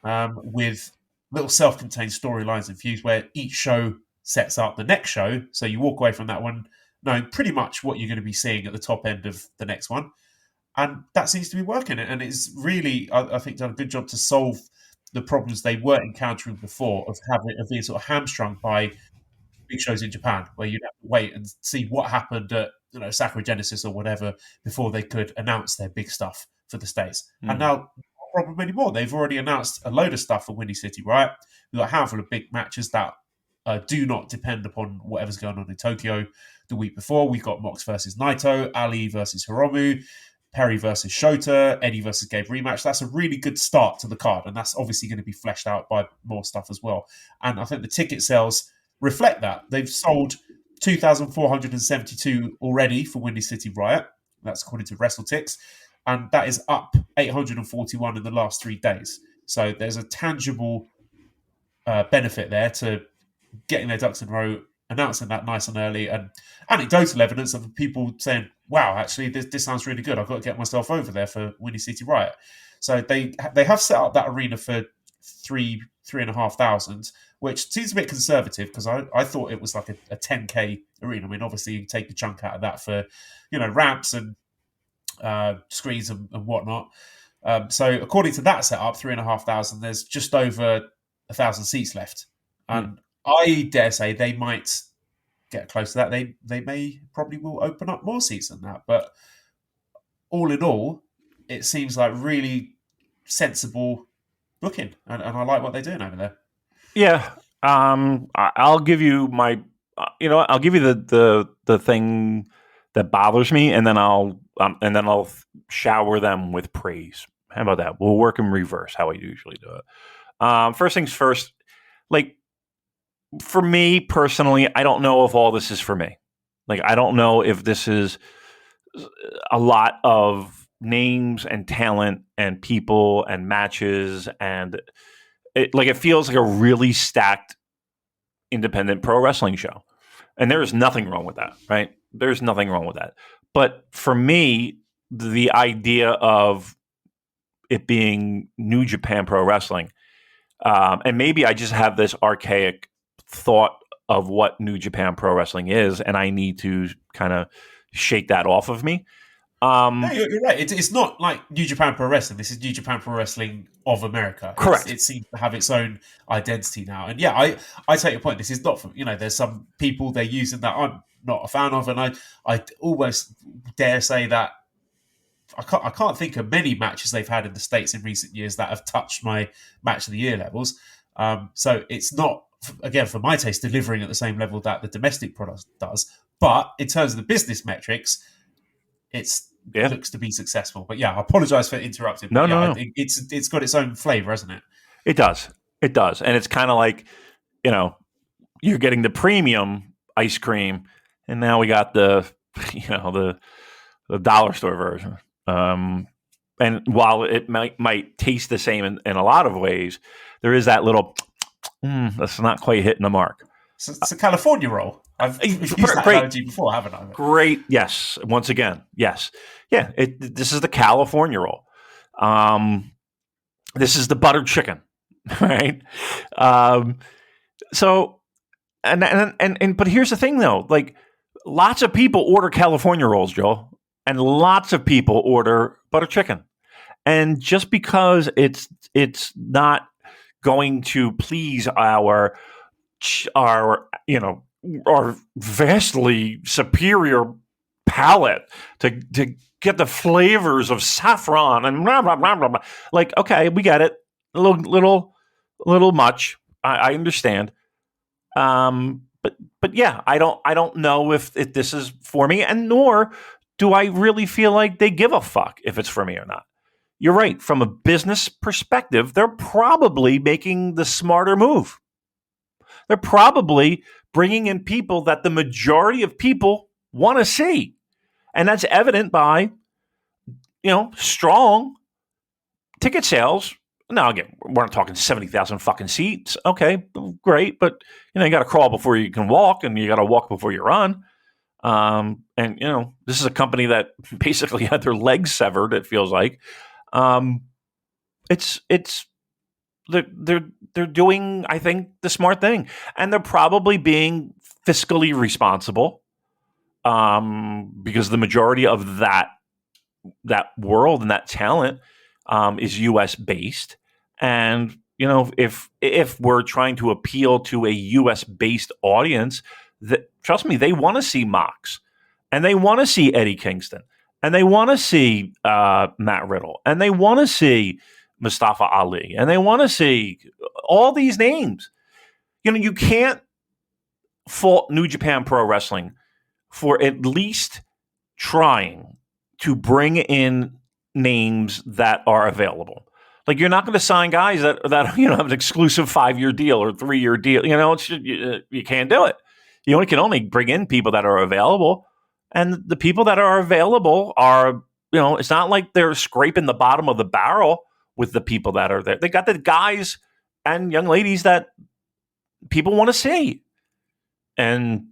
with little self-contained storylines and feuds where each show sets up the next show. So you walk away from that one knowing pretty much what you're going to be seeing at the top end of the next one. And that seems to be working. And it's really, I think, done a good job to solve the problems they were encountering before of being sort of hamstrung by big shows in Japan, where you'd have to wait and see what happened at Sakura Genesis or whatever before they could announce their big stuff for the States. And now, no problem anymore. They've already announced a load of stuff for Windy City, right? We've got a handful of big matches that do not depend upon whatever's going on in Tokyo the week before. We've got Mox versus Naito, Ali versus Hiromu, Perry versus Shota, Eddie versus Gabe rematch. That's a really good start to the card, and that's obviously going to be fleshed out by more stuff as well. And I think the ticket sales reflect that. They've sold 2,472 already for Windy City Riot. That's according to WrestleTix. And that is up 841 in the last 3 days. So there's a tangible benefit there to getting their ducks in a row, announcing that nice and early, and anecdotal evidence of people saying, wow, actually, this sounds really good. I've got to get myself over there for Windy City Riot. So they have set up that arena for 3,500, which seems a bit conservative because I thought it was like a 10K arena. I mean, obviously, you take a chunk out of that for, ramps and screens and whatnot. So according to that setup, 3,500, there's just over 1,000 seats left. And I dare say they might get close to that. They probably will open up more seats than that. But all in all, it seems like really sensible booking. And I like what they're doing over there. Yeah. I'll give you my, I'll give you the thing that bothers me, and then I'll shower them with praise. How about that? We'll work in reverse, how I usually do it. First things first, like, for me personally, I don't know if all this is for me. Like, I don't know if this is a lot of names and talent and people and matches, and it feels like a really stacked independent pro wrestling show. And there is nothing wrong with that, right? There's nothing wrong with that. But for me, the idea of it being New Japan Pro Wrestling, and maybe I just have this archaic thought of what New Japan Pro Wrestling is, and I need to kind of shake that off of me. No, you're right. It's not like New Japan Pro Wrestling. This is New Japan Pro Wrestling of America. Correct. It seems to have its own identity now. And yeah, I take your point. This is not for, there's some people they're using that I'm not a fan of, and I almost dare say that I can't think of many matches they've had in the States in recent years that have touched my match of the year levels. So it's not again, for my taste, delivering at the same level that the domestic product does. But in terms of the business metrics, it looks to be successful. But yeah, I apologize for interrupting. No. It's got its own flavor, hasn't it? It does. It does. And it's kind of like, you're getting the premium ice cream, and now we got the dollar store version. And while it might taste the same in a lot of ways, there is that little, that's not quite hitting the mark. So it's a California roll. I've used that analogy before, haven't I? Great. Yes. Once again. Yes. Yeah. This is the California roll. This is the buttered chicken, right? So, but here's the thing though, like lots of people order California rolls, Joel, and lots of people order butter chicken. And just because it's not going to please our vastly superior palate to get the flavors of saffron and blah blah blah blah blah. Like, okay, we get it. A little much. I understand. But yeah, I don't know if this is for me, and nor do I really feel like they give a fuck if it's for me or not. You're right. From a business perspective, they're probably making the smarter move. They're probably bringing in people that the majority of people want to see. And that's evident by, strong ticket sales. Now, again, we're not talking 70,000 fucking seats. Okay, great. But, you got to crawl before you can walk, and you got to walk before you run. And, this is a company that basically had their legs severed, it feels like. They're doing, I think, the smart thing, and they're probably being fiscally responsible, because the majority of that world and that talent is U.S. based, and if we're trying to appeal to a U.S. based audience, trust me, they want to see Mox, and they want to see Eddie Kingston, and they want to see Matt Riddle, and they want to see Mustafa Ali, and they want to see all these names. You can't fault New Japan Pro Wrestling for at least trying to bring in names that are available. Like, you're not going to sign guys that have an exclusive 5-year deal or 3-year deal. You can't do it. You can only bring in people that are available, and the people that are available are, it's not like they're scraping the bottom of the barrel with the people that are there. They got the guys and young ladies that people want to see. And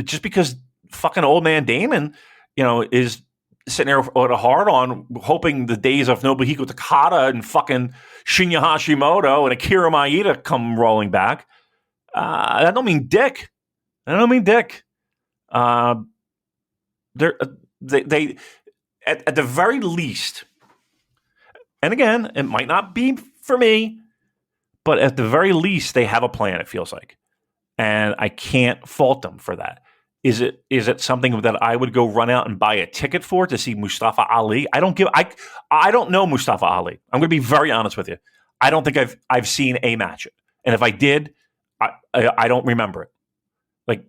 just because fucking old man Damon, is sitting there with a hard on, hoping the days of Nobuhiko Takada and fucking Shinya Hashimoto and Akira Maeda come rolling back. I don't mean dick. They at the very least, and again, it might not be for me, but at the very least, they have a plan, it feels like. And I can't fault them for that. Is it something that I would go run out and buy a ticket for to see Mustafa Ali? I don't know Mustafa Ali. I'm going to be very honest with you. I don't think I've seen a match. And if I did, I don't remember it. Like,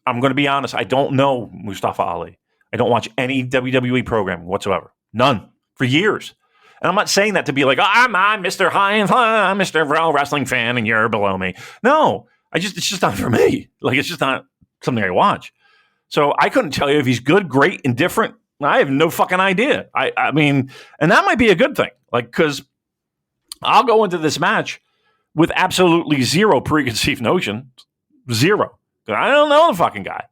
I'm going to be honest. I don't know Mustafa Ali. I don't watch any WWE programming whatsoever. None. For years. And I'm not saying that to be like, I'm Mr. High and I'm Mr. Pro Wrestling fan and you're below me. No, it's just not for me. Like, it's just not something I watch. So I couldn't tell you if he's good, great, indifferent. I have no fucking idea. I mean, and that might be a good thing. Like, because I'll go into this match with absolutely zero preconceived notion. Zero. I don't know the fucking guy.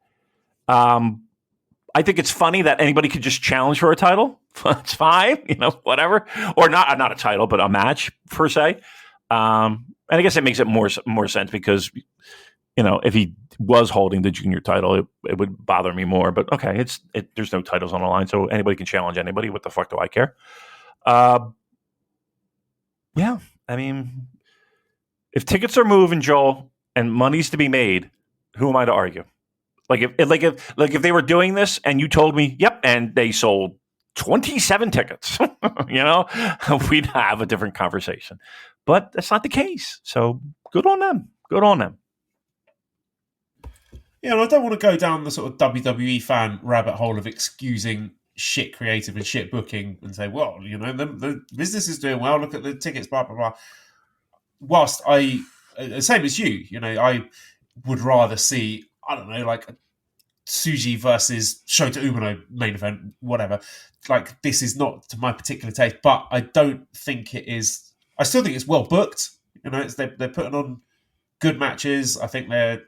I think it's funny that anybody could just challenge for a title. It's fine, whatever. Or not a title, but a match per se. And I guess it makes it more sense because, if he was holding the junior title, it would bother me more. But okay, there's no titles on the line, so anybody can challenge anybody. What the fuck do I care? Yeah, I mean, if tickets are moving, Joel, and money's to be made, who am I to argue? Like if they were doing this and you told me, yep, and they sold 27 tickets, we'd have a different conversation. But that's not the case. So good on them. Good on them. Yeah, and I don't want to go down the sort of WWE fan rabbit hole of excusing shit creative and shit booking and say, well, the business is doing well. Look at the tickets, blah blah blah. Whilst same as you, I would rather see, I don't know, like Tsuji versus Shota Umino main event, whatever. Like, this is not to my particular taste, but I don't think it is. I still think it's well booked. They're putting on good matches. I think they're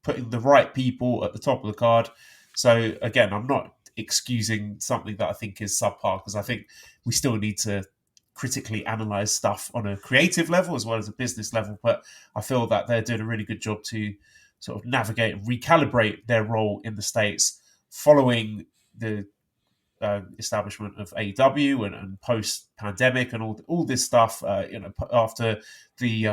putting the right people at the top of the card. So again, I'm not excusing something that I think is subpar, because I think we still need to critically analyze stuff on a creative level as well as a business level. But I feel that they're doing a really good job to sort of navigate and recalibrate their role in the States following the establishment of AEW and post pandemic and all this stuff. After the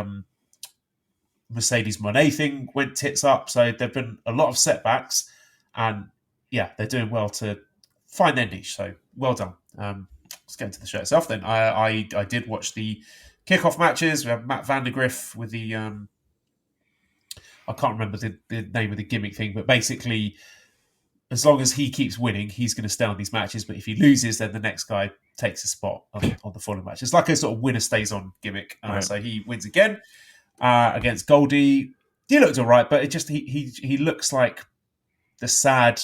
Mercedes Moné thing went tits up, so there've been a lot of setbacks, and yeah, they're doing well to find their niche. So well done. Let's get into the show itself then. I did watch the kickoff matches. We have Matt Vandergriff with the I can't remember the name of the gimmick thing, but basically, as long as he keeps winning, he's going to stay on these matches. But if he loses, then the next guy takes a spot on the following match. It's like a sort of winner stays on gimmick. Right. So he wins again against Goldie. He looked all right, but it just he looks like the sad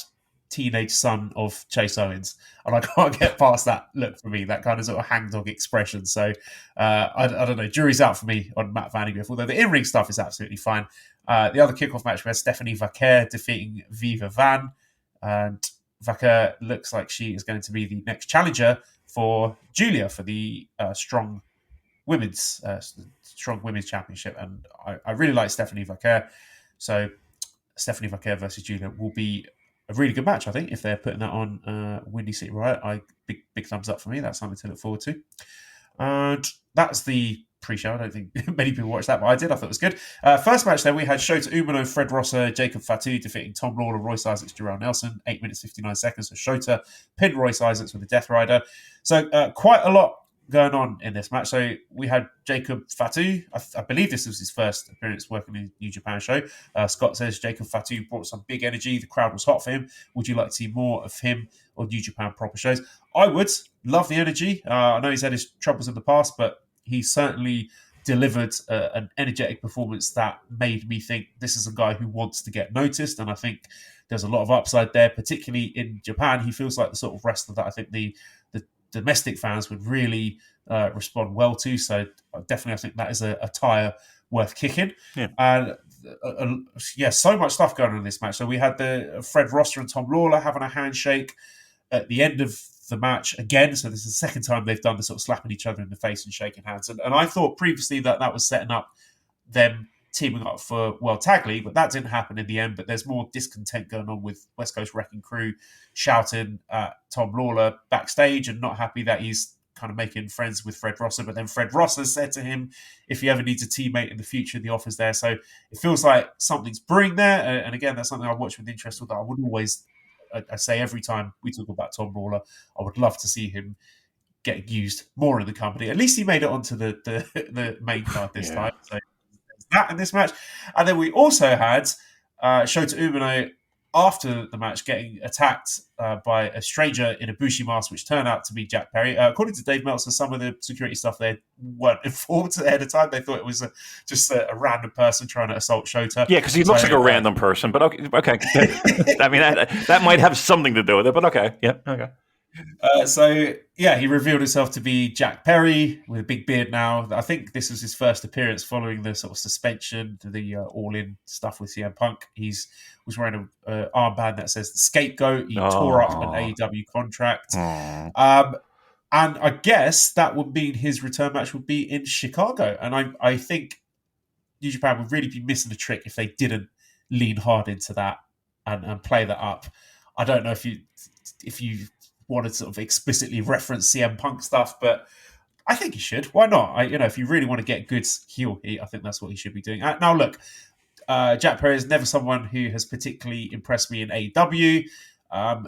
teenage son of Chase Owens, and I can't get past that look for me, that kind of sort of hangdog expression. So I don't know, jury's out for me on Matt Vandergriff, although the in-ring stuff is absolutely fine. The other kickoff match, we had Stephanie Vaquer defeating Viva Van, and Vaquer looks like she is going to be the next challenger for Julia for the strong women's championship, and I really like Stephanie Vaquer. So Stephanie Vaquer versus Julia will be a really good match, I think, if they're putting that on Windy City Riot. Big thumbs up for me. That's something to look forward to. And that's the pre-show. I don't think many people watched that, but I did. I thought it was good. First match there, we had Shota Umino, Fred Rosser, Jacob Fatu defeating Tom Lawler, Royce Isaacs, Jarrell Nelson. 8 minutes, 59 seconds. So Shota pinned Royce Isaacs with a Death Rider. So quite a lot going on in this match. So we had Jacob Fatu. I believe this was his first appearance working in New Japan show. Scott says Jacob Fatu brought some big energy. The crowd was hot for him. Would you like to see more of him on New Japan proper shows? I would. Love the energy. I know he's had his troubles in the past, but he certainly delivered an energetic performance that made me think this is a guy who wants to get noticed, and I think there's a lot of upside there, particularly in Japan. He feels like the sort of wrestler that I think the domestic fans would really respond well to. So definitely I think that is a tire worth kicking. Yeah. And so much stuff going on in this match. So we had the Fred Rosser and Tom Lawler having a handshake at the end of the match again. So this is the second time they've done the sort of slapping each other in the face and shaking hands. And I thought previously that was setting up them teaming up for World Tag League, but that didn't happen in the end. But there's more discontent going on with West Coast Wrecking Crew shouting at Tom Lawler backstage and not happy that he's kind of making friends with Fred Rosser. But then Fred Rosser said to him, if he ever needs a teammate in the future, the offer's there. So it feels like something's brewing there. And again, that's something I watch with interest, that I wouldn't always, I say every time we talk about Tom Lawler, I would love to see him get used more in the company. At least he made it onto the main card this time. So that in this match. And then we also had Shota Umino after the match getting attacked by a stranger in a Bushi mask, which turned out to be Jack Perry. According to Dave Meltzer, some of the security stuff they weren't informed ahead of time. They thought it was just a random person trying to assault Shota. Yeah, because he looks like a random person, but okay. I mean, that might have something to do with it, but okay. Yeah, okay. He revealed himself to be Jack Perry with a big beard now. I think this was his first appearance following the sort of suspension to the all-in stuff with CM Punk. Was wearing an armband that says the scapegoat. He tore up an AEW contract. And I guess that would mean his return match would be in Chicago. And I think New Japan would really be missing a trick if they didn't lean hard into that and play that up. I don't know if you want to sort of explicitly reference CM Punk stuff, but I think he should. Why not? If you really want to get good heel heat, I think that's what he should be doing. Now, look, Jack Perry is never someone who has particularly impressed me in AEW,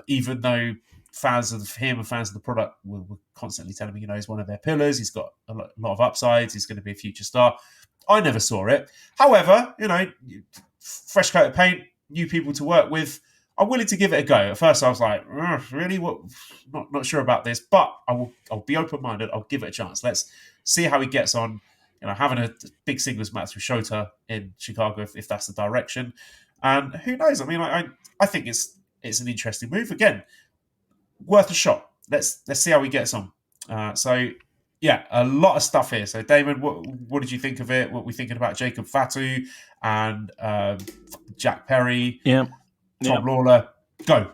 even though fans of him and fans of the product were constantly telling me, he's one of their pillars. He's got a lot of upsides. He's going to be a future star. I never saw it. However, fresh coat of paint, new people to work with, I'm willing to give it a go. At first, I was like, really? What? Not sure about this, but I'll be open minded. I'll give it a chance. Let's see how he gets on. Having a big singles match with Shota in Chicago, if that's the direction, and who knows? I mean, I think it's an interesting move. Again, worth a shot. Let's see how he gets on. So yeah, a lot of stuff here. So Damon, what did you think of it? What were we thinking about Jacob Fatu and Jack Perry? Yeah. Tom Lawler, go.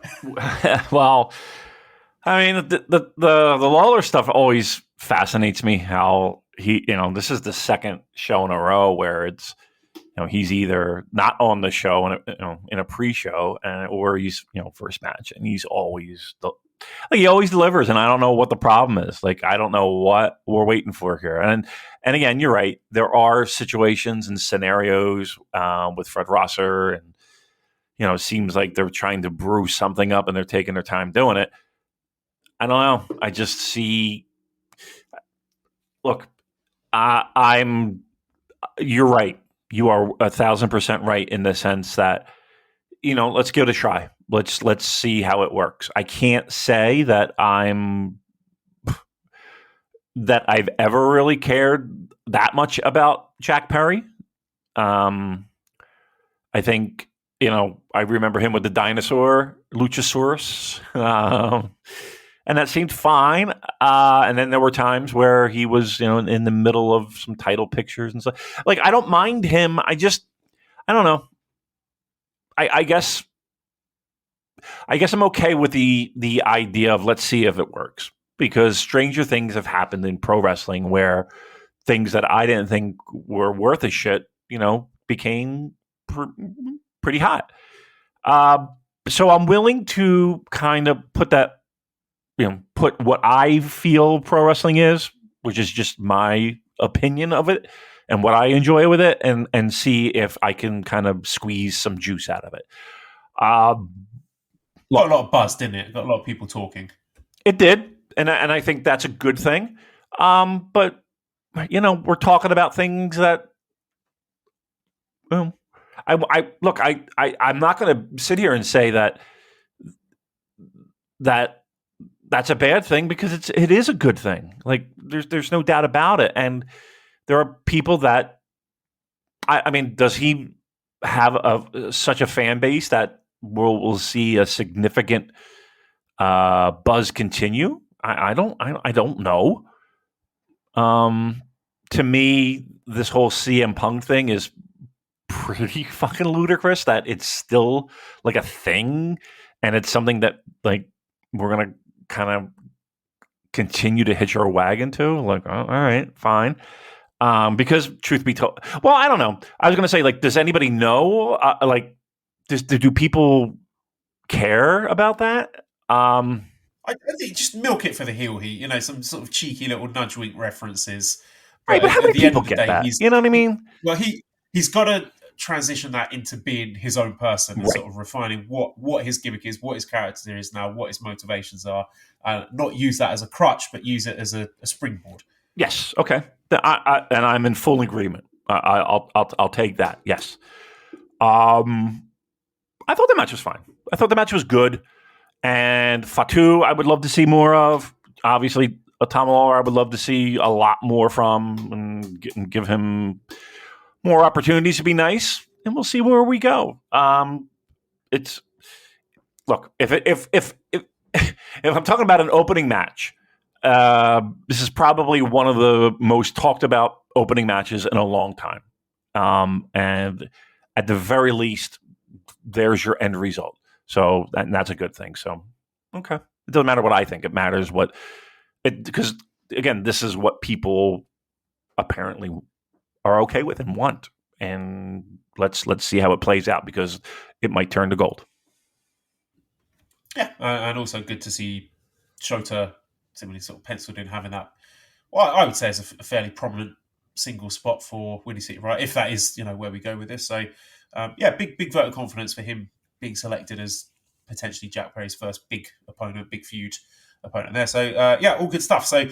Well, I mean, the Lawler stuff always fascinates me. How he, this is the second show in a row where it's, he's either not on the show in a pre-show, or he's first match, and he's always he always delivers, and I don't know what the problem is. Like, I don't know what we're waiting for here. And again, you're right. There are situations and scenarios with Fred Rosser, and it seems like they're trying to brew something up and they're taking their time doing it. I don't know. I just see. Look, you're right. You are 1,000% right in the sense that, let's give it a try. Let's see how it works. I can't say that I've ever really cared that much about Jack Perry. I think, I remember him with the dinosaur Luchasaurus, and that seemed fine. And then there were times where he was, in the middle of some title pictures and stuff. Like, I don't mind him. I don't know. I guess I'm okay with the idea of let's see if it works, because stranger things have happened in pro wrestling where things that I didn't think were worth a shit, became pretty hot. So I'm willing to kind of put what I feel pro wrestling is, which is just my opinion of it and what I enjoy with it, and see if I can kind of squeeze some juice out of it. Got a lot of buzz, didn't it? Got a lot of people talking. It did, and I think that's a good thing. But we're talking about things that, I'm not going to sit here and say that that's a bad thing, because it is a good thing. Like, there's no doubt about it. And there are people that, I mean, does he have such a fan base that we'll see a significant buzz continue? I don't know. To me, this whole CM Punk thing is pretty fucking ludicrous that it's still like a thing, and it's something that, like, we're gonna kind of continue to hitch our wagon to. Like, all right, fine. Because truth be told, well, I don't know. I was gonna say, like, does anybody know? Do people care about that? I think just milk it for the heel heat. Some sort of cheeky little nudge wink references. Right, but how many people get that? You know what I mean? Well, he's got to transition that into being his own person, and Right. sort of refining what his gimmick is, what his character is now, what his motivations are. Not use that as a crutch, but use it as a springboard. Yes. Okay. And I'm in full agreement. I'll take that. Yes. I thought the match was fine. I thought the match was good. And Fatu, I would love to see more of. Obviously, Tom Lawler, I would love to see a lot more from, and give him more opportunities to be nice. And we'll see where we go. If I'm talking about an opening match, this is probably one of the most talked about opening matches in a long time. And at the very least, there's your end result. So that's a good thing. So, okay. It doesn't matter what I think. It matters because again, this is what people apparently are okay with and want. And let's see how it plays out, because it might turn to gold. Yeah, and also good to see Shota similarly sort of penciled in, having that. Well, I would say is a fairly prominent single spot for Windy City, right? If that is where we go with this. So big vote of confidence for him being selected as potentially Jack Perry's first big opponent, big feud. opponent there. So all good stuff. So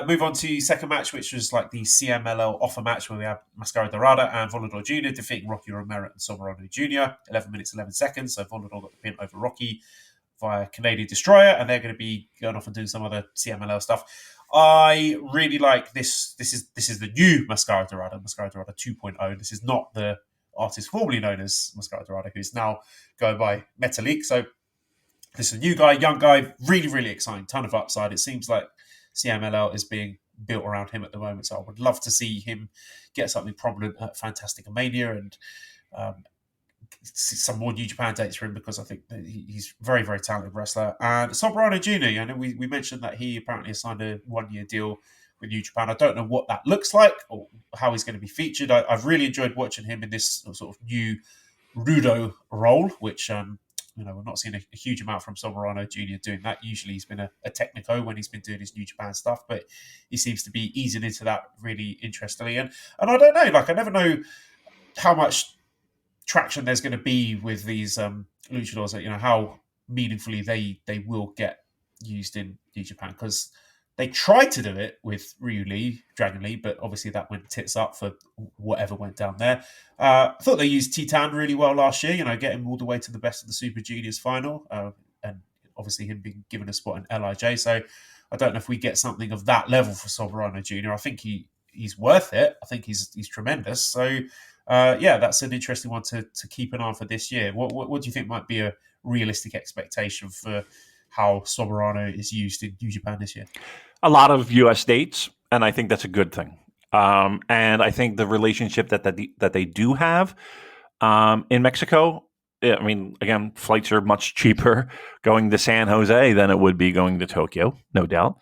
move on to second match, which was like the CMLL offer match where we have Mascara Dorada and Volador Jr. defeating Rocky Romero and Soberano Jr. 11 minutes, 11 seconds. So Volador got the pin over Rocky via Canadian Destroyer, and they're going to be going off and doing some other CMLL stuff. I really like this. This is the new Mascara Dorada 2.0. This is not the artist formerly known as Mascara Dorada, who's now going by Metalik. So this is a new guy, young guy, really, really exciting, ton of upside. It seems like CMLL is being built around him at the moment, so I would love to see him get something prominent at Fantastic Mania and some more New Japan dates for him, because I think that he's very, very talented wrestler. And Soberano Jr., I know we mentioned that he apparently signed a 1-year deal with New Japan. I don't know what that looks like or how he's going to be featured. I've really enjoyed watching him in this sort of new Rudo role, which we're not seeing a huge amount from Soberano Jr. doing that. Usually he's been a Technico when he's been doing his New Japan stuff, but he seems to be easing into that really interestingly. And I don't know, I never know how much traction there's going to be with these luchadors, how meaningfully they will get used in New Japan, because they tried to do it with Ryu Lee, Dragon Lee, but obviously that went tits up for whatever went down there. I thought they used Titan really well last year, getting all the way to the Best of the Super Juniors final, and obviously him being given a spot in LIJ. So I don't know if we get something of that level for Soberano Jr. I think he's worth it. I think he's tremendous. So that's an interesting one to keep an eye on for this year. What do you think might be a realistic expectation for how Soberano is used in New Japan this year? A lot of U.S. dates, and I think that's a good thing. And I think the relationship that they do have in Mexico, I mean, again, flights are much cheaper going to San Jose than it would be going to Tokyo, no doubt.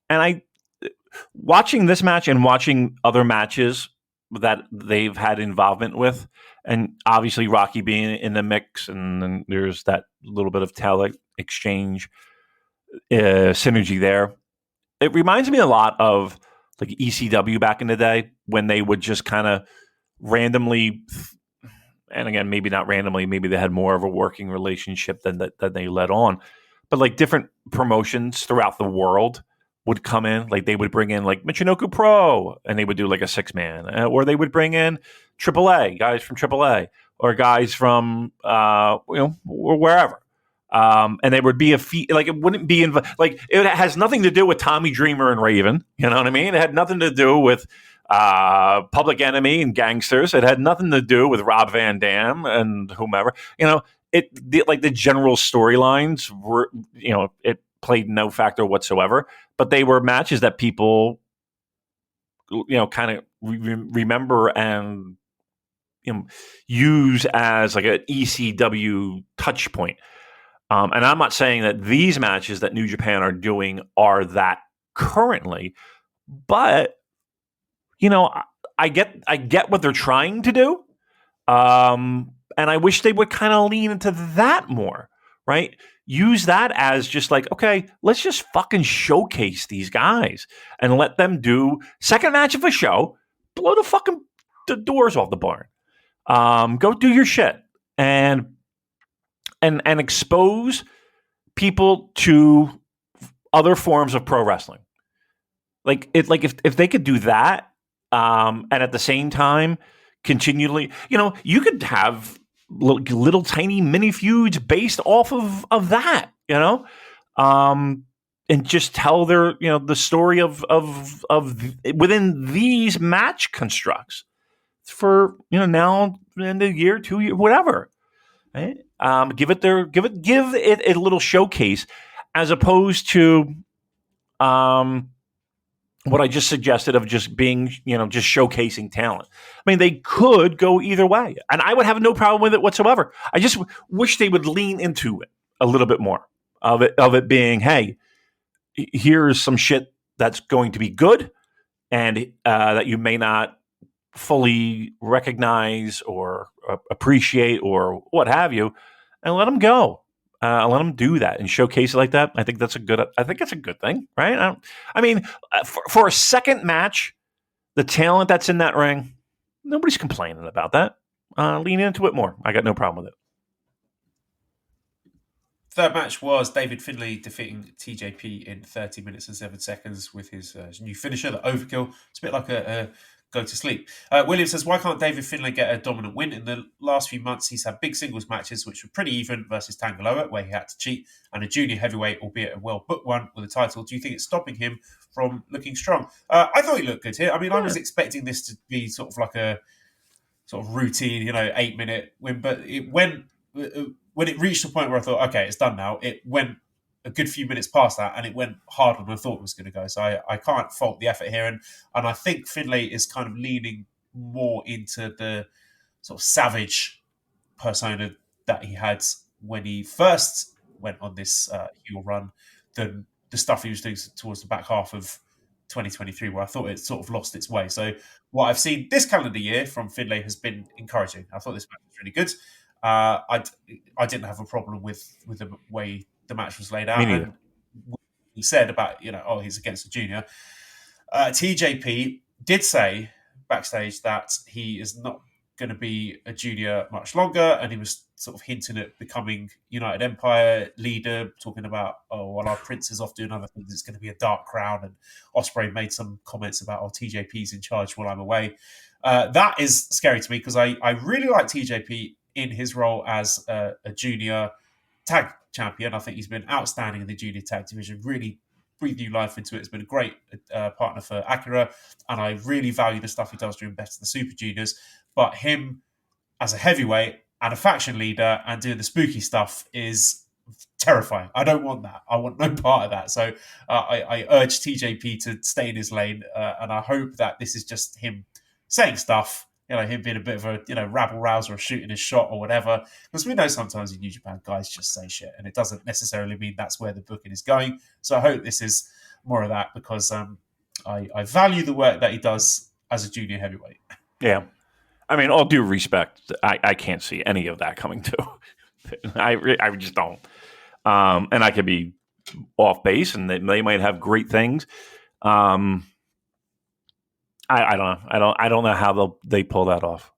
And watching this match and watching other matches that they've had involvement with, and obviously Rocky being in the mix, and then there's that little bit of talent exchange synergy there. It reminds me a lot of like ECW back in the day, when they would just kind of randomly, and again, maybe not randomly, maybe they had more of a working relationship than they let on, but like different promotions throughout the world would come in. Like they would bring in like Michinoku Pro, and they would do like a 6-man, or they would bring in AAA, guys from AAA, or guys from or wherever. And there would be a fee, like it wouldn't be like it has nothing to do with Tommy Dreamer and Raven. You know what I mean? It had nothing to do with Public Enemy and Gangsters. It had nothing to do with Rob Van Dam and whomever. The general storylines were, it played no factor whatsoever. But they were matches that people, kind of remember and use as like an ECW touch point. And I'm not saying that these matches that New Japan are doing are that currently, but I get what they're trying to do, and I wish they would kind of lean into that more, right? Use that as just like, okay, let's just fucking showcase these guys and let them do second match of a show, blow the doors off the barn, go do your shit and expose people to other forms of pro wrestling. If they could do that, and at the same time continually, you could have little tiny mini feuds based off of that, and just tell their the story of within these match constructs for now in the year, 2 year, whatever. Right? Give it a little showcase, as opposed to what I just suggested of just being, just showcasing talent. I mean, they could go either way, and I would have no problem with it whatsoever. I just wish they would lean into it a little bit more of it being, hey, here's some shit that's going to be good, and that you may not fully recognize or appreciate or what have you, and let them go. Let them do that and showcase it like that. I think that's a good thing, right? I mean, for a second match, the talent that's in that ring, nobody's complaining about that. Lean into it more. I got no problem with it. third match was David Finlay defeating TJP in 30 minutes and 7 seconds with his new finisher, the overkill. It's a bit like a go to sleep. William says, why can't David Finlay get a dominant win? In the last few months, he's had big singles matches, which were pretty even versus Tangaloa, where he had to cheat, and a junior heavyweight, albeit a well-booked one, with a title. Do you think it's stopping him from looking strong? I thought he looked good here. I mean, I was expecting this to be sort of like a sort of routine, 8-minute win, but it went... when it reached the point where I thought, okay, it's done now, it went a good few minutes past that, and it went harder than I thought it was going to go. So I can't fault the effort here. And I think Finlay is kind of leaning more into the sort of savage persona that he had when he first went on this heel run than the stuff he was doing towards the back half of 2023, where I thought it sort of lost its way. So what I've seen this calendar year from Finlay has been encouraging. I thought this match was really good. I didn't have a problem with the way the match was laid out. Me neither. And what he said about, he's against a junior. TJP did say backstage that he is not going to be a junior much longer, and he was sort of hinting at becoming United Empire leader, talking about, while our prince is off doing other things, it's going to be a dark crown. And Ospreay made some comments about, TJP's in charge while I'm away. That is scary to me, because I really like TJP in his role as a junior tag champion. I think he's been outstanding in the junior tag division, really breathed new life into it. It's been a great partner for Akira, and I really value the stuff he does during Best of the Super Juniors. But him as a heavyweight and a faction leader and doing the spooky stuff is terrifying. I don't want that. I want no part of that. So I urge TJP to stay in his lane, and I hope that this is just him saying stuff, him being a bit of a, rabble-rouser or shooting his shot or whatever. Because we know sometimes in New Japan, guys just say shit, and it doesn't necessarily mean that's where the booking is going. So I hope this is more of that, because I value the work that he does as a junior heavyweight. Yeah. I mean, all due respect, I can't see any of that coming too. I just don't. And I could be off base, and they might have great things. I don't know. I don't know how they pull that off.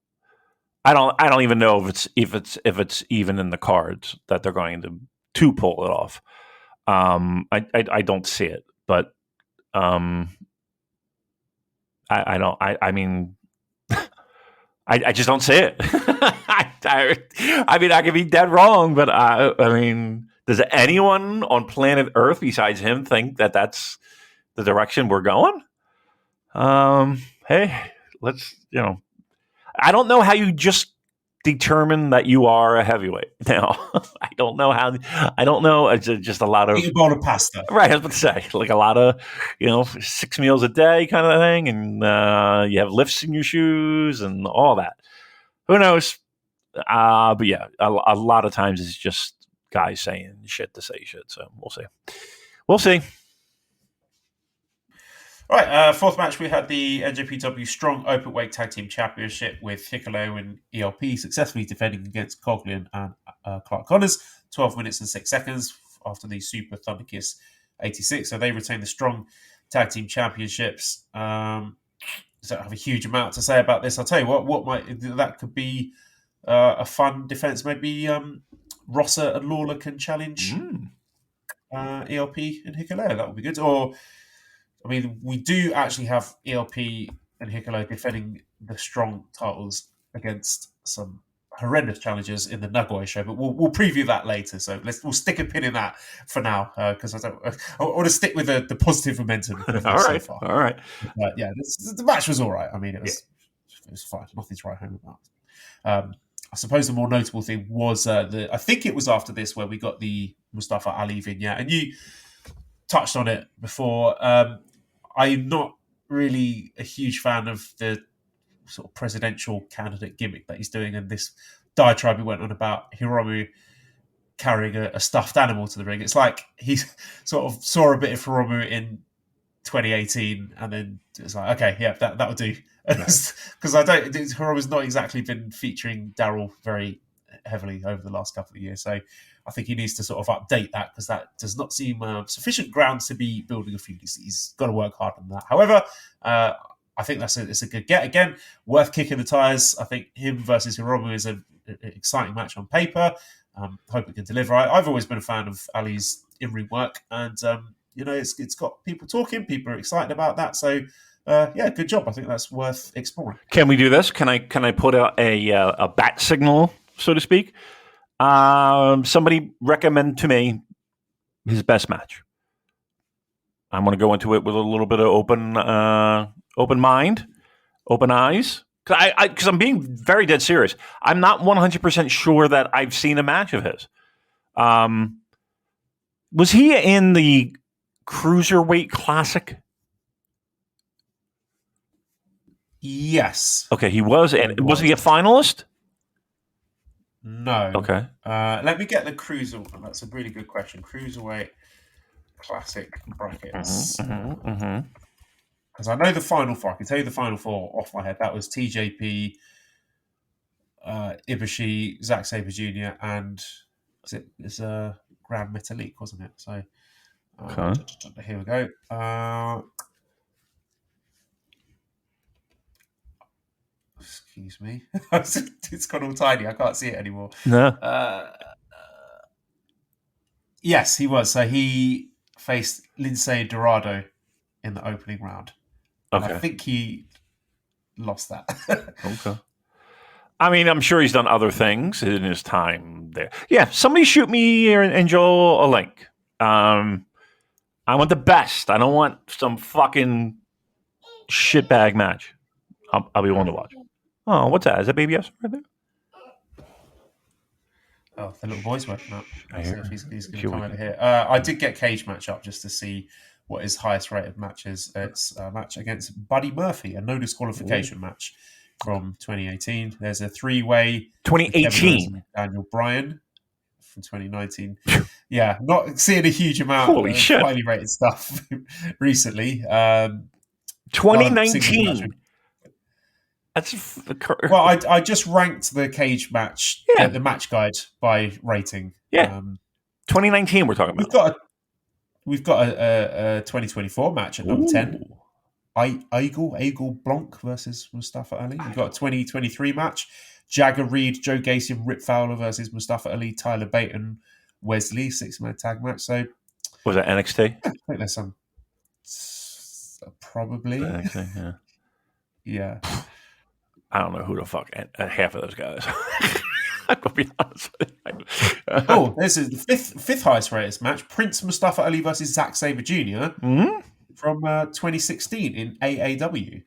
I don't even know if it's even in the cards that they're going to pull it off. I don't see it, but I don't. I mean, I just don't see it. I mean, I could be dead wrong, but I mean, does anyone on planet Earth besides him think that that's the direction we're going? Hey, let's, I don't know how you just determine that you are a heavyweight now. I don't know. It's just a lot of eat a bowl of pasta. Right. I was about to say, like a lot of, 6 meals a day kind of thing. And, you have lifts in your shoes and all that. Who knows? But yeah, a lot of times it's just guys saying shit to say shit. So we'll see. All right, fourth match, we had the NJPW Strong Openweight Tag Team Championship with Hikuleo and ELP successfully defending against Coughlin and Clark Connors, 12 minutes and 6 seconds after the Super Thunder Kiss 86. So they retain the Strong Tag Team Championships. Don't have a huge amount to say about this. I'll tell you what that could be a fun defense. Maybe Rosser and Lawler can challenge ELP and Hikuleo. That would be good. Or, I mean, we do actually have ELP and Hikuleo defending the Strong titles against some horrendous challenges in the Nagoya show, but we'll preview that later. So we'll stick a pin in that for now, because I want to stick with the positive momentum so far. All right. But yeah, the match was all right. I mean, it was fine. Nothing to write home about. I suppose the more notable thing was I think it was after this where we got the Mustafa Ali vignette, and you touched on it before. I'm not really a huge fan of the sort of presidential candidate gimmick that he's doing, and this diatribe he went on about Hiromu carrying a stuffed animal to the ring. It's like he sort of saw a bit of Hiromu in 2018, and then it's like, okay, yeah, that would do. Because Hiromu's not exactly been featuring Daryl very heavily over the last couple of years, so I think he needs to sort of update that, because that does not seem sufficient grounds to be building a feud. He's got to work hard on that. However, I think it's a good get. Again, worth kicking the tires. I think him versus Hiromu is an exciting match on paper. Hope it can deliver. I've always been a fan of Ali's in-ring work, and it's got people talking. People are excited about that. So good job. I think that's worth exploring. Can we do this? Can I put out a bat signal, so to speak? Somebody recommend to me his best match. I'm going to go into it with a little bit of open mind, open eyes. Because I'm being very dead serious. I'm not 100% sure that I've seen a match of his. Was he in the Cruiserweight Classic? Yes. Okay, he was. And was he a finalist? No. Okay. Let me get the That's a really good question. Cruiserweight Classic brackets. Because I know the final four. I can tell you the final four off my head. That was TJP, Ibushi, Zack Sabre Jr., and it's Grand Metalik, wasn't it? So here we go. Excuse me. It's gone all tiny. I can't see it anymore. No. Yes, he was. So he faced Lindsay Dorado in the opening round. Okay. And I think he lost that. Okay. I mean, I'm sure he's done other things in his time there. Yeah, somebody shoot me and Joel a link. I want the best. I don't want some fucking shitbag match. I'll be one to watch. Oh, what's that? Is that Baby S right there? Oh, the little boy's working up. I See hear. if he's going to come over here. I did get Cage match up just to see what his highest rated match is. It's a match against Buddy Murphy, a no disqualification match from 2018. There's a 3-way 2018. Daniel Bryan from 2019. Yeah, not seeing a huge amount Holy of shit. highly rated stuff recently. 2019. That's well, I just ranked the Cage match, the match guide by rating. Yeah, 2019. We're talking about. We've got a 2024 match at number 10. Aigle Blanc versus Mustafa Ali. We've got a 2023 match. Jagger Reed, Joe Gacy, and Rip Fowler versus Mustafa Ali, Tyler Bate, and Wesley, 6-man tag match. So was that NXT? I think there's some probably. NXT, yeah. I don't know who the fuck half of those guys. I'm gonna be honest with you. There's a fifth highest rated match: Prince Mustafa Ali versus Zack Sabre Jr. From 2016 in AAW.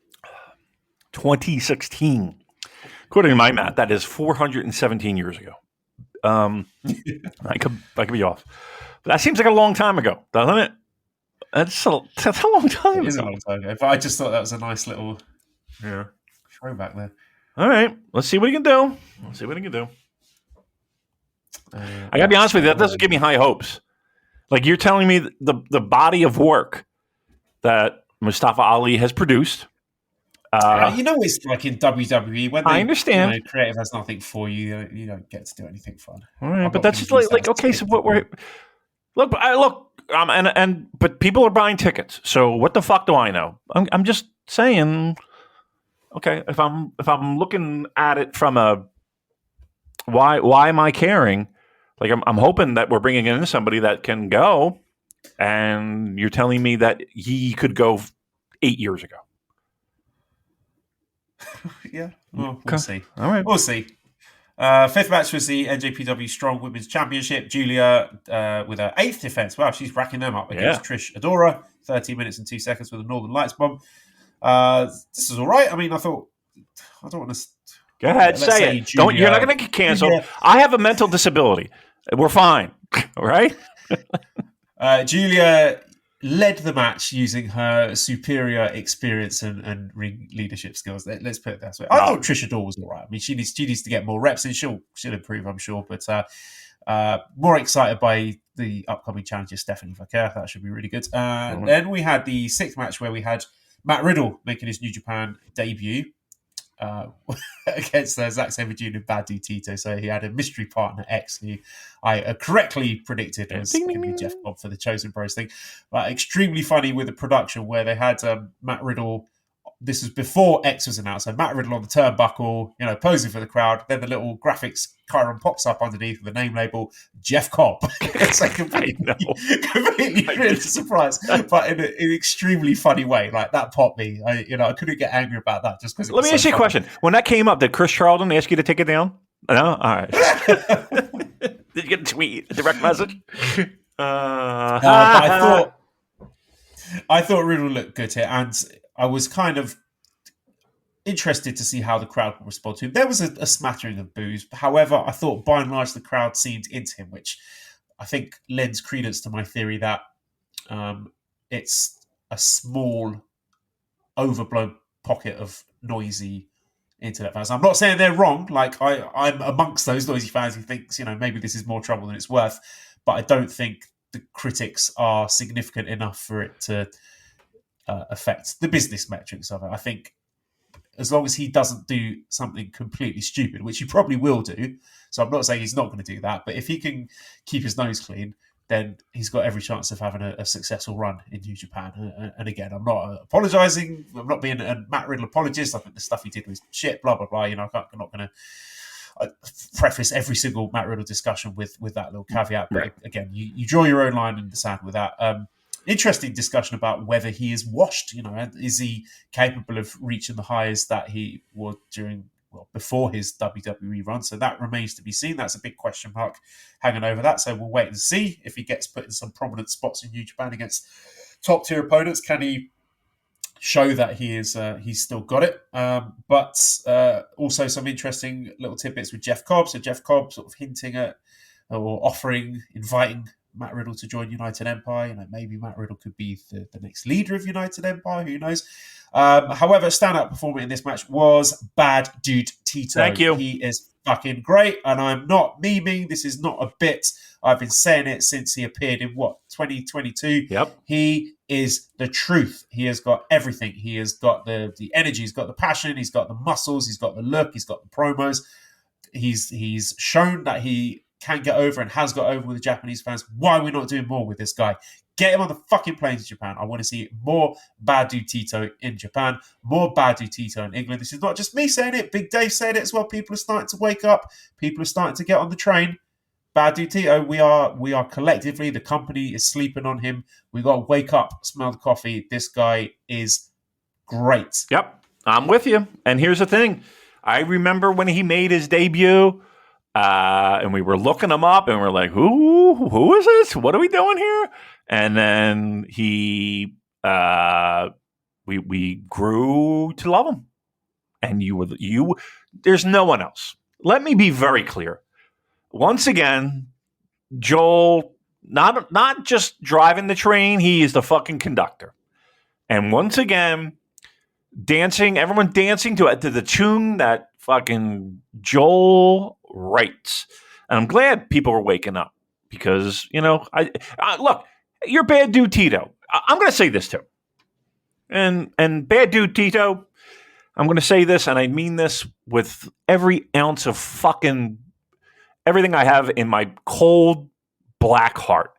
2016. According to my math, that is 417 years ago. I could be off, but that seems like a long time ago, doesn't it? That's a long time. It is a long time ago, but I just thought that was a nice little throwback there. All right, let's see what he can do. I gotta be honest with you, that doesn't give me high hopes. Like, you're telling me the body of work that Mustafa Ali has produced. It's like in WWE when I understand creative has nothing for you. You don't get to do anything fun. All right, but that's just like okay. So what we're look. But people are buying tickets. So what the fuck do I know? I'm just saying. Okay, if I'm looking at it from a why am I caring? Like I'm hoping that we're bringing in somebody that can go, and you're telling me that he could go 8 years ago. Yeah, well, we'll see. All right, we'll see. Fifth match was the NJPW Strong Women's Championship. Julia with her 8th defense. Wow, she's racking them up against Trish Adora. 13 minutes and 2 seconds with a Northern Lights bomb. This is all right. I mean, I don't want to. Go ahead, say it. Julia, you're not going to get canceled. Julia. I have a mental disability. We're fine. All right. Julia led the match using her superior experience and ring leadership skills. Let's put it that way. I thought Trish Adora was all right. I mean, she needs to get more reps, and she'll improve, I'm sure. But more excited by the upcoming challenger, Stephanie Vaquer. That should be really good. Then we had the 6th match where we had Matt Riddle making his New Japan debut against Zack Sabre Jr. and Badu Tito. So he had a mystery partner X, who I correctly predicted was going to be Jeff Cobb for the Chosen Bros thing. But extremely funny with the production where they had Matt Riddle this was before X was announced. So Matt Riddle on the turnbuckle, posing for the crowd. Then the little graphics Chiron pops up underneath with the name label Jeff Cobb. So completely really surprised, but in an extremely funny way. Like that popped me. I couldn't get angry about that just because. Let me ask you a question. When that came up, did Chris Charlton ask you to take it down? No, all right. Did you get a tweet, a direct message? But I thought Riddle looked good here, and I was kind of interested to see how the crowd would respond to him. There was a smattering of boos. However, I thought by and large the crowd seemed into him, which I think lends credence to my theory that it's a small, overblown pocket of noisy internet fans. I'm not saying they're wrong. Like I'm amongst those noisy fans who thinks, maybe this is more trouble than it's worth. But I don't think the critics are significant enough for it to affect the business metrics of it. I think as long as he doesn't do something completely stupid, which he probably will do, so I'm not saying he's not going to do that, but if he can keep his nose clean, then he's got every chance of having a successful run in New Japan. And again, I'm not apologising. I'm not being a Matt Riddle apologist. I think the stuff he did was shit, blah, blah, blah. I'm not going to preface every single Matt Riddle discussion with that little caveat. But again, you draw your own line in the sand with that. Interesting discussion about whether he is washed. Is he capable of reaching the highs that he was before his WWE run? So that remains to be seen. That's a big question mark hanging over that. So we'll wait and see if he gets put in some prominent spots in New Japan against top tier opponents. Can he show that he's still got it? But also some interesting little tidbits with Jeff Cobb. So Jeff Cobb sort of hinting at or inviting Matt Riddle to join United Empire. Maybe Matt Riddle could be the next leader of United Empire. Who knows? However, standout performer in this match was Bad Dude Tito. Thank you. He is fucking great, and I'm not memeing. This is not a bit. I've been saying it since he appeared in 2022. Yep. He is the truth. He has got everything. He has got the energy. He's got the passion. He's got the muscles. He's got the look. He's got the promos. He's shown that he can get over and has got over with the Japanese fans. Why are we not doing more with this guy? Get him on the fucking planes to Japan. I want to see more Bad Dude Tito in Japan, more Bad Dude Tito in England. This is not just me saying it. Big Dave said it as well. People are starting to wake up. People are starting to get on the train. Bad Dude Tito, we are collectively, the company is sleeping on him. We got to wake up, smell the coffee. This guy is great. Yep, I'm with you. And here's the thing. I remember when he made his debut, and we were looking him up, and we're like, who is this? What are we doing here? And then we grew to love him. And there's no one else. Let me be very clear. Once again, Joel, not just driving the train, he is the fucking conductor. And once again, everyone dancing to the tune that fucking Joel writes. And I'm glad people were waking up because, look, you're Bad Dude Tito. I'm going to say this too. And Bad Dude Tito, I'm going to say this, and I mean this with every ounce of fucking everything I have in my cold, black heart.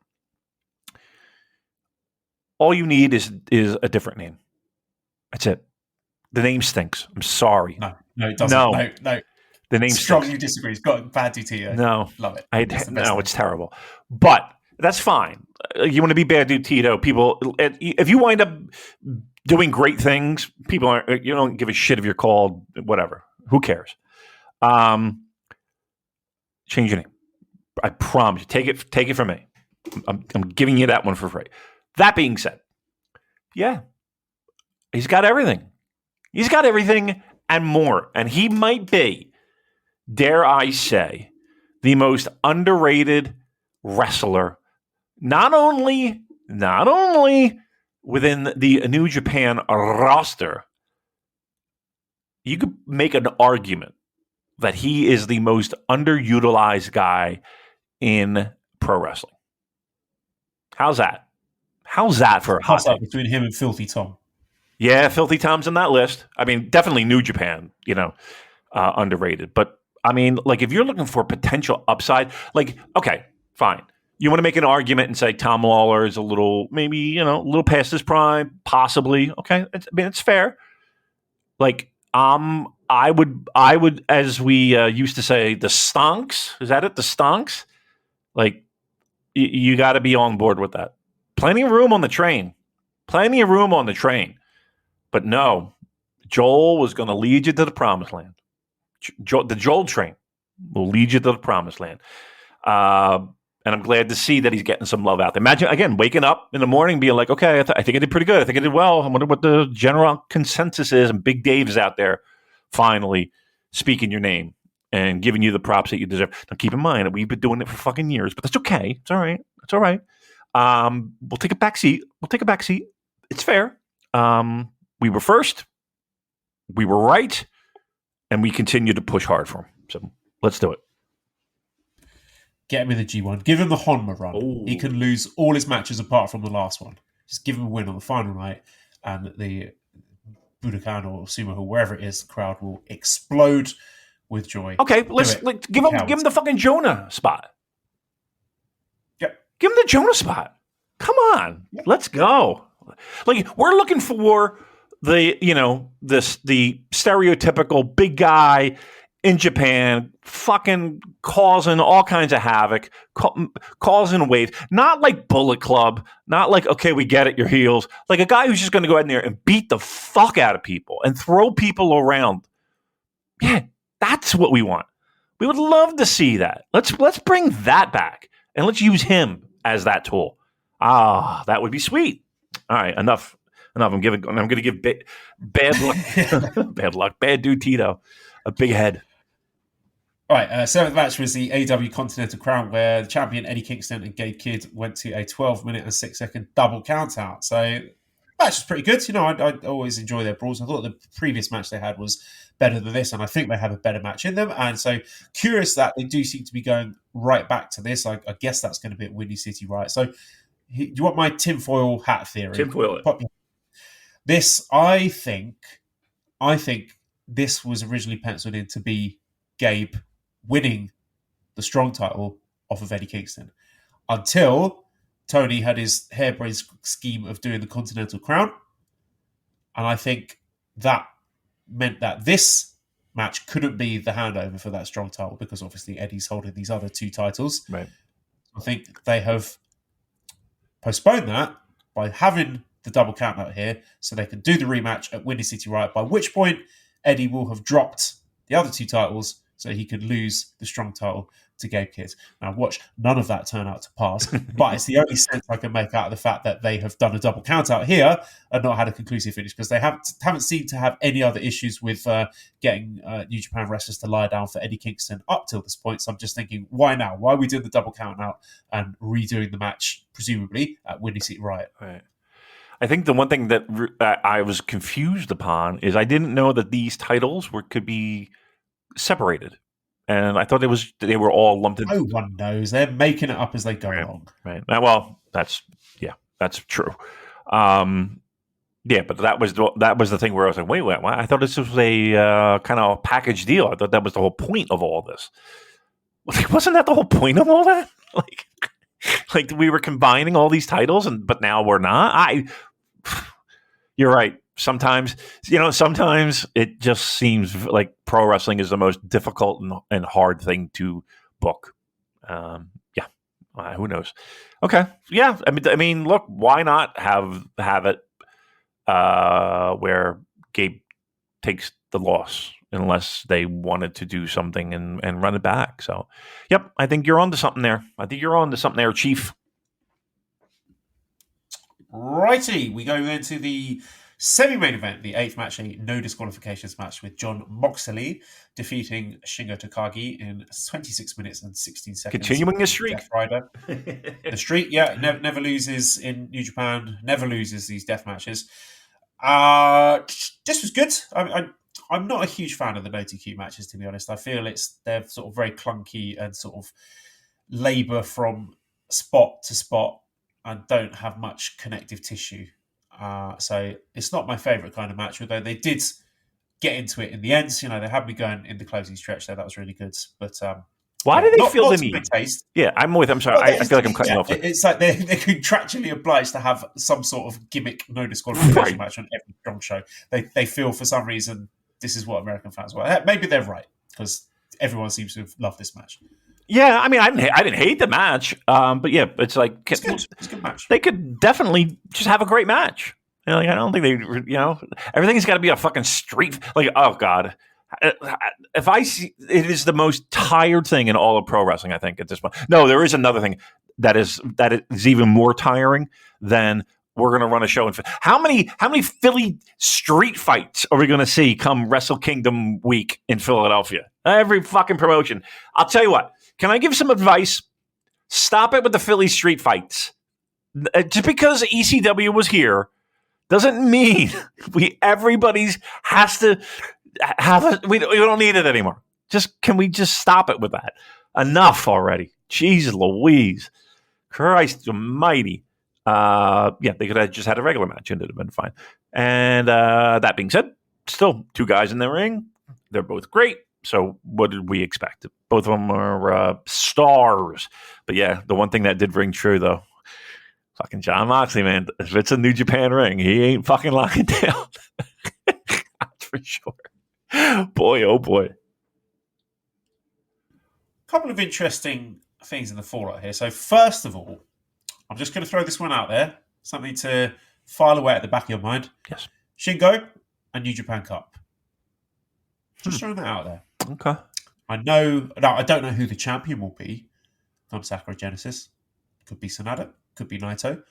All you need is a different name. That's it. The name stinks. I'm sorry. No, it doesn't. No. The name strongly stinks. disagree. It's got Bad Dude Tito. No. Love it. It's terrible. But that's fine. You want to be Bad Dude Tito. People, if you wind up doing great things, you don't give a shit if you're called whatever. Who cares? Change your name. I promise you. Take it from me. I'm giving you that one for free. That being said, yeah, he's got everything. He's got everything and more. And he might be, dare I say, the most underrated wrestler, not only within the New Japan roster. You could make an argument that he is the most underutilized guy in pro wrestling. How's that? How's that for a hot take? Between him and Filthy Tom? Yeah, Filthy Tom's on that list. I mean, definitely New Japan, underrated. But, I mean, like, if you're looking for potential upside, like, okay, fine. You want to make an argument and say Tom Lawler is a little, maybe, a little past his prime, possibly. Okay, it's fair. Like, I would, as we used to say, the stonks. Is that it? The stonks? Like, you got to be on board with that. Plenty of room on the train. Plenty of room on the train. But no, Joel was going to lead you to the promised land. The Joel train will lead you to the promised land. And I'm glad to see that he's getting some love out there. Imagine, again, waking up in the morning being like, okay, I think I did pretty good. I think I did well. I wonder what the general consensus is. And Big Dave is out there finally speaking your name and giving you the props that you deserve. Now, keep in mind that we've been doing it for fucking years, but that's okay. It's all right. It's all right. We'll take a back seat. It's fair. We were first. We were right. And we continue to push hard for him. So let's do it. Get him in the G1. Give him the Honma run. Ooh. He can lose all his matches apart from the last one. Just give him a win on the final night, and the Budokan or Sumo Hall, wherever it is, the crowd will explode with joy. Okay, let's give him the fucking Jonah spot. Yep. Give him the Jonah spot. Come on, let's go. Like, we're looking for the stereotypical big guy in Japan, fucking causing all kinds of havoc, causing waves. Not like Bullet Club, not like, okay, we get it, your heels. Like a guy who's just going to go out in there and beat the fuck out of people and throw people around. Yeah, that's what we want. We would love to see that. Let's bring that back and let's use him as that tool. That would be sweet. All right, enough. I'm going to give bad luck, bad dude Tito a big head. All right, seventh match was the AEW Continental Crown, where the champion Eddie Kingston and Gabe Kidd went to a 12-minute and 6-second double countout. So match was pretty good. I always enjoy their brawls. I thought the previous match they had was better than this, and I think they have a better match in them. And so curious that they do seem to be going right back to this. I guess that's going to be at Windy City, right? So do you want my tinfoil hat theory? Tinfoil it. This, I think this was originally penciled in to be Gabe winning the strong title off of Eddie Kingston until Tony had his harebrained scheme of doing the Continental Crown. And I think that meant that this match couldn't be the handover for that strong title because obviously Eddie's holding these other two titles. Right. I think they have postponed that by having the double count out here so they can do the rematch at Windy City Riot, by which point Eddie will have dropped the other two titles so he could lose the strong title to Gabe Kidd. Now, watch none of that turn out to pass, but it's the only sense I can make out of the fact that they have done a double count out here and not had a conclusive finish, because they haven't seemed to have any other issues with getting New Japan wrestlers to lie down for Eddie Kingston up till this point. So I'm just thinking, why now? Why are we doing the double count out and redoing the match, presumably, at Windy City Riot? Right. I think the one thing that I was confused upon is I didn't know that these titles could be separated, and I thought they were all lumped in. No one knows. They're making it up as they go along. Right. Well, that's true. But that was the thing where I was like, wait, I thought this was a kind of package deal. I thought that was the whole point of all this. Wasn't that the whole point of all that? Like we were combining all these titles, but now we're not. You're right. Sometimes it just seems like pro wrestling is the most difficult and hard thing to book. Who knows? Okay. Yeah. I mean, look, why not have it where Gabe takes the loss unless they wanted to do something and run it back. So, yep, I think you're on to something there. Chief. Righty, we go into the semi-main event, the 8th match, a no disqualifications match with Jon Moxley defeating Shingo Takagi in 26 minutes and 16 seconds. Continuing the streak. Death Rider. The streak, yeah, never loses in New Japan, never loses these death matches. This was good. I'm not a huge fan of the no DQ matches, to be honest. I feel they're sort of very clunky and sort of labour from spot to spot and don't have much connective tissue. So it's not my favourite kind of match, although they did get into it in the end. They had me going in the closing stretch there. That was really good. But Why do they feel not the to need? big taste. Yeah, I'm with. I'm sorry. Well, I feel like I'm cutting you off. It's like they're contractually obliged to have some sort of gimmick no disqualification match on every strong show. They feel for some reason this is what American fans want. Maybe they're right because everyone seems to have loved this match. Yeah, I mean, I didn't hate the match, but yeah, it's like It's good. It's a good match. They could definitely just have a great match. You know, like, I don't think everything's got to be a fucking street. Like, oh god, if I see, it is the most tired thing in all of pro wrestling. I think at this point. No, there is another thing that is even more tiring than we're going to run a show in. How many Philly street fights are we going to see come Wrestle Kingdom week in Philadelphia? Every fucking promotion. I'll tell you what. Can I give some advice? Stop it with the Philly street fights. Just because ECW was here doesn't mean everybody's has to have we don't need it anymore. Can we just stop it with that? Enough already. Jeez Louise. Christ almighty. They could have just had a regular match and it would have been fine. And that being said, still 2 guys in the ring. They're both great. So what did we expect? Both of them are stars. But yeah, the one thing that did ring true, though, fucking Jon Moxley, man. If it's a New Japan ring, he ain't fucking locking down. That's for sure. Boy, oh boy. A couple of interesting things in the fallout here. So first of all, I'm just going to throw this one out there. Something to file away at the back of your mind. Yes. Shingo and New Japan Cup. Just throwing that out there. Okay. I don't know who the champion will be from Sakura Genesis. Could be Sonata. Could be Naito.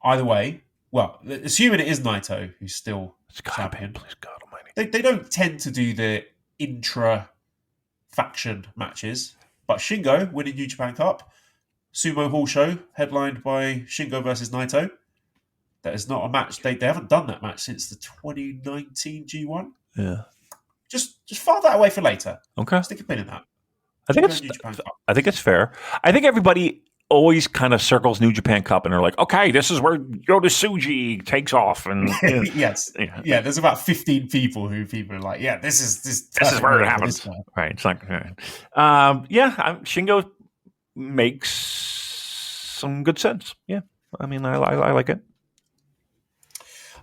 Either way, well, assuming it is Naito who's still champion. Please God almighty. They don't tend to do the intra-faction matches. But Shingo winning New Japan Cup. Sumo Hall show headlined by Shingo versus Naito. That is not a match. They haven't done that match since the 2019 G1. Yeah. Just file that away for later. Okay. Stick a pin in that. I think it's fair. I think everybody always kind of circles New Japan Cup and they're like, okay, this is where Yota Tsuji takes off. And yes. Yeah, there's about 15 people who people are like, yeah, this is where it happens. Right. It's like, Shingo makes some good sense. Yeah. I mean, I like it.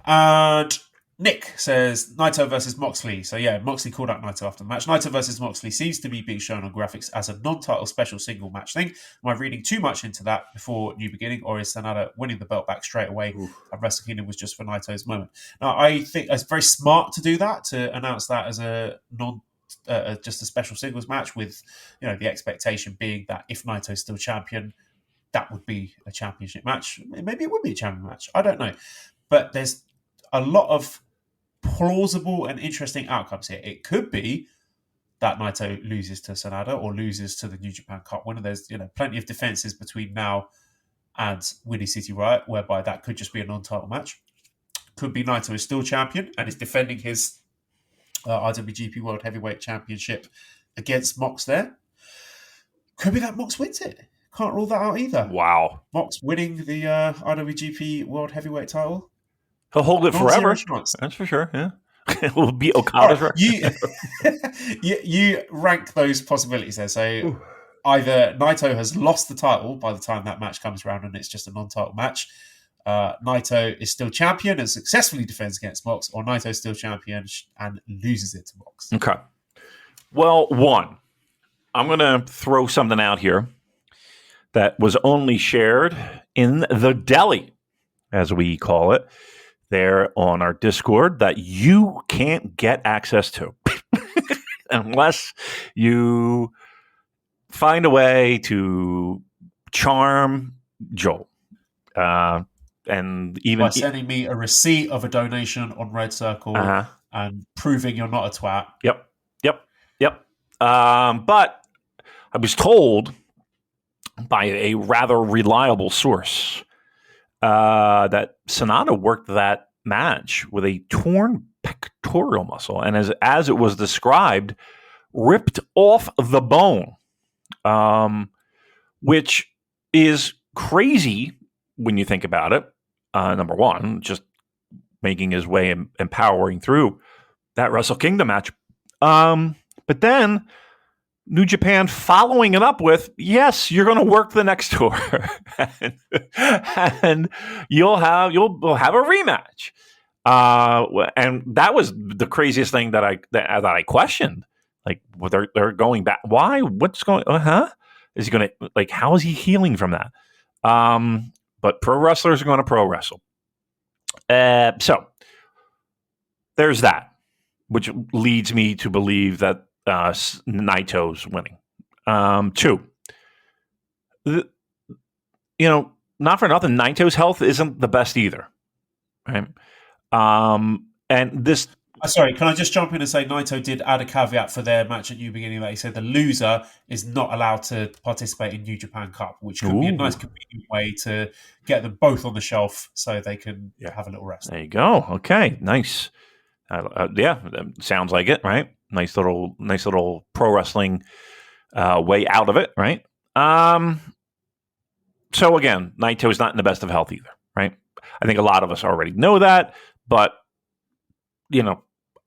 And Nick says Naito versus Moxley. So yeah, Moxley called out Naito after the match. Naito versus Moxley seems to be being shown on graphics as a non-title special single match thing. Am I reading too much into that before New Beginning, or is Sanada winning the belt back straight away? And Wrestle Kingdom was just for Naito's moment. Now, I think it's very smart to do that, to announce that as a just a special singles match, with the expectation being that if Naito's still champion, that would be a championship match. Maybe it would be a champion match. I don't know, but there's a lot of plausible and interesting outcomes here. It could be that Naito loses to Sanada or loses to the New Japan Cup winner. There's plenty of defenses between now and Windy City Riot, whereby that could just be a non-title match. Could be Naito is still champion and is defending his IWGP World Heavyweight Championship against Mox there. Could be that Mox wins it. Can't rule that out either. Wow. Mox winning the IWGP World Heavyweight title. He'll hold it forever. That's for sure. Yeah, it will be Okada's record. You rank those possibilities there. So either Naito has lost the title by the time that match comes around, and it's just a non-title match. Naito is still champion and successfully defends against Mox, or Naito is still champion and loses it to Mox. Okay. Well, I'm going to throw something out here that was only shared in the deli, as we call it, there on our Discord, that you can't get access to unless you find a way to charm Joel. And even by sending me a receipt of a donation on Red Circle and proving you're not a twat. Yep. But I was told by a rather reliable source that Sonata worked that match with a torn pectoral muscle, and as it was described, ripped off the bone, which is crazy when you think about it. Number one, just making his way and powering through that Wrestle Kingdom match. But then New Japan following it up with, yes, you're going to work the next tour, and you'll have a rematch. And that was the craziest thing that I questioned. Like, well, they're going back. Why? What's going? Is he going to, like? How is he healing from that? But pro wrestlers are going to pro wrestle. So there's that, which leads me to believe that Naito's winning. 2, not for nothing, Naito's health isn't the best either, right? And this. Sorry, can I just jump in and say Naito did add a caveat for their match at New Beginning that he said the loser is not allowed to participate in New Japan Cup, which could be a nice convenient way to get them both on the shelf so they can have a little rest. There you go. Okay, nice. Sounds like it, right? Nice little pro wrestling way out of it, right? So again, Naito is not in the best of health either, right? I think a lot of us already know that, but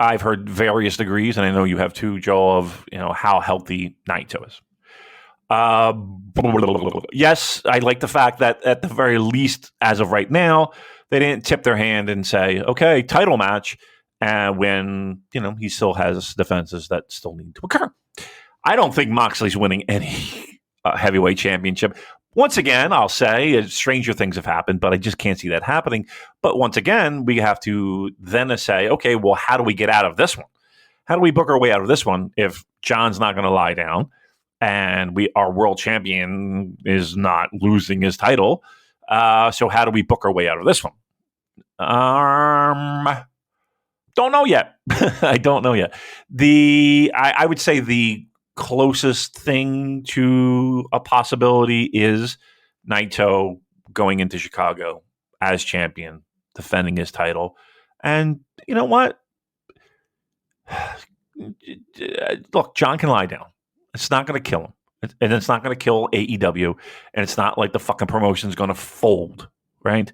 I've heard various degrees, and I know you have too, Joel, of how healthy Naito is. Yes, I like the fact that at the very least, as of right now, they didn't tip their hand and say, "Okay, title match," when he still has defenses that still need to occur. I don't think Moxley's winning any heavyweight championship. Once again, I'll say stranger things have happened, but I just can't see that happening. But once again, we have to then say, okay, well, how do we get out of this one? How do we book our way out of this one if John's not going to lie down and our world champion is not losing his title? So how do we book our way out of this one? Don't know yet. I don't know yet. I would say the closest thing to a possibility is Naito going into Chicago as champion, defending his title. And you know what? Look, John can lie down. It's not going to kill him. And it's not going to kill AEW. And it's not like the fucking promotion's going to fold, right?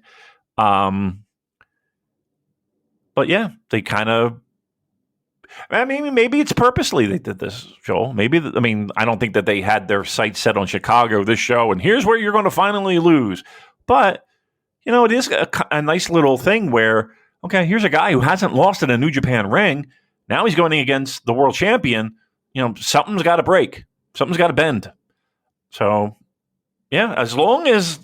But yeah, they kind of, maybe it's purposely they did this, Joel. I don't think that they had their sights set on Chicago, this show, and here's where you're going to finally lose. But, it is a nice little thing where, okay, here's a guy who hasn't lost in a New Japan ring. Now he's going against the world champion. Something's got to break. Something's got to bend. So, yeah, as long as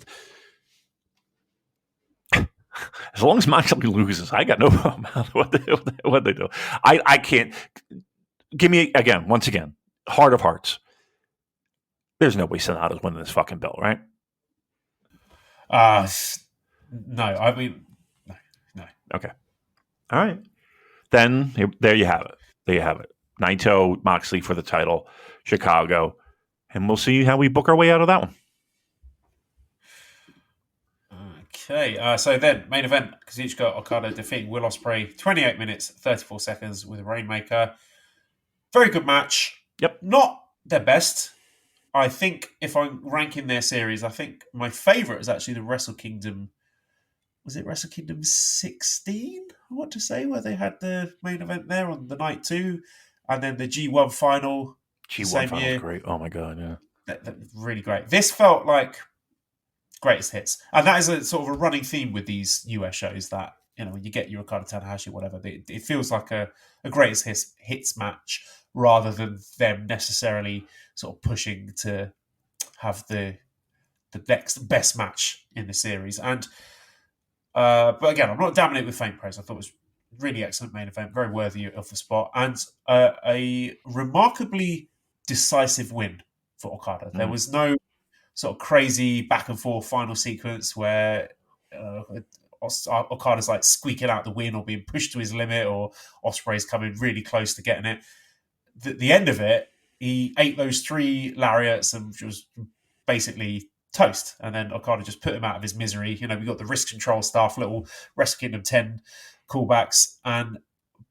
Moxley loses, I got no problem what they do. I can't. Give me, once again, heart of hearts. There's no way Sonata's winning this fucking belt, right? No. No. Okay. All right. Then there you have it. Naito, Moxley for the title, Chicago. And we'll see how we book our way out of that one. Okay, so then, main event, Kazuchika Okada defeating Will Ospreay, 28 minutes, 34 seconds with Rainmaker. Very good match. Yep. Not their best. I think if I'm ranking their series, I think my favourite is actually the Wrestle Kingdom. Was it Wrestle Kingdom 16? I want to say, where they had the main event there on the night 2, and then the G1 final. G1 final was great. Oh my God, yeah. That really great. This felt like greatest hits. And that is a sort of a running theme with these US shows that, when you get your Okada Tanahashi, whatever, it feels like a greatest hits match rather than them necessarily sort of pushing to have the next best match in the series. And but again, I'm not damning it with faint praise. I thought it was really excellent main event, very worthy of the spot, and a remarkably decisive win for Okada. There was no sort of crazy back and forth final sequence where Okada's like squeaking out the win or being pushed to his limit, or Ospreay's coming really close to getting it. The end of it, he ate those 3 lariats and was basically toast. And then Okada just put him out of his misery. We got the wrist control stuff, little Wrestle Kingdom 10 callbacks, and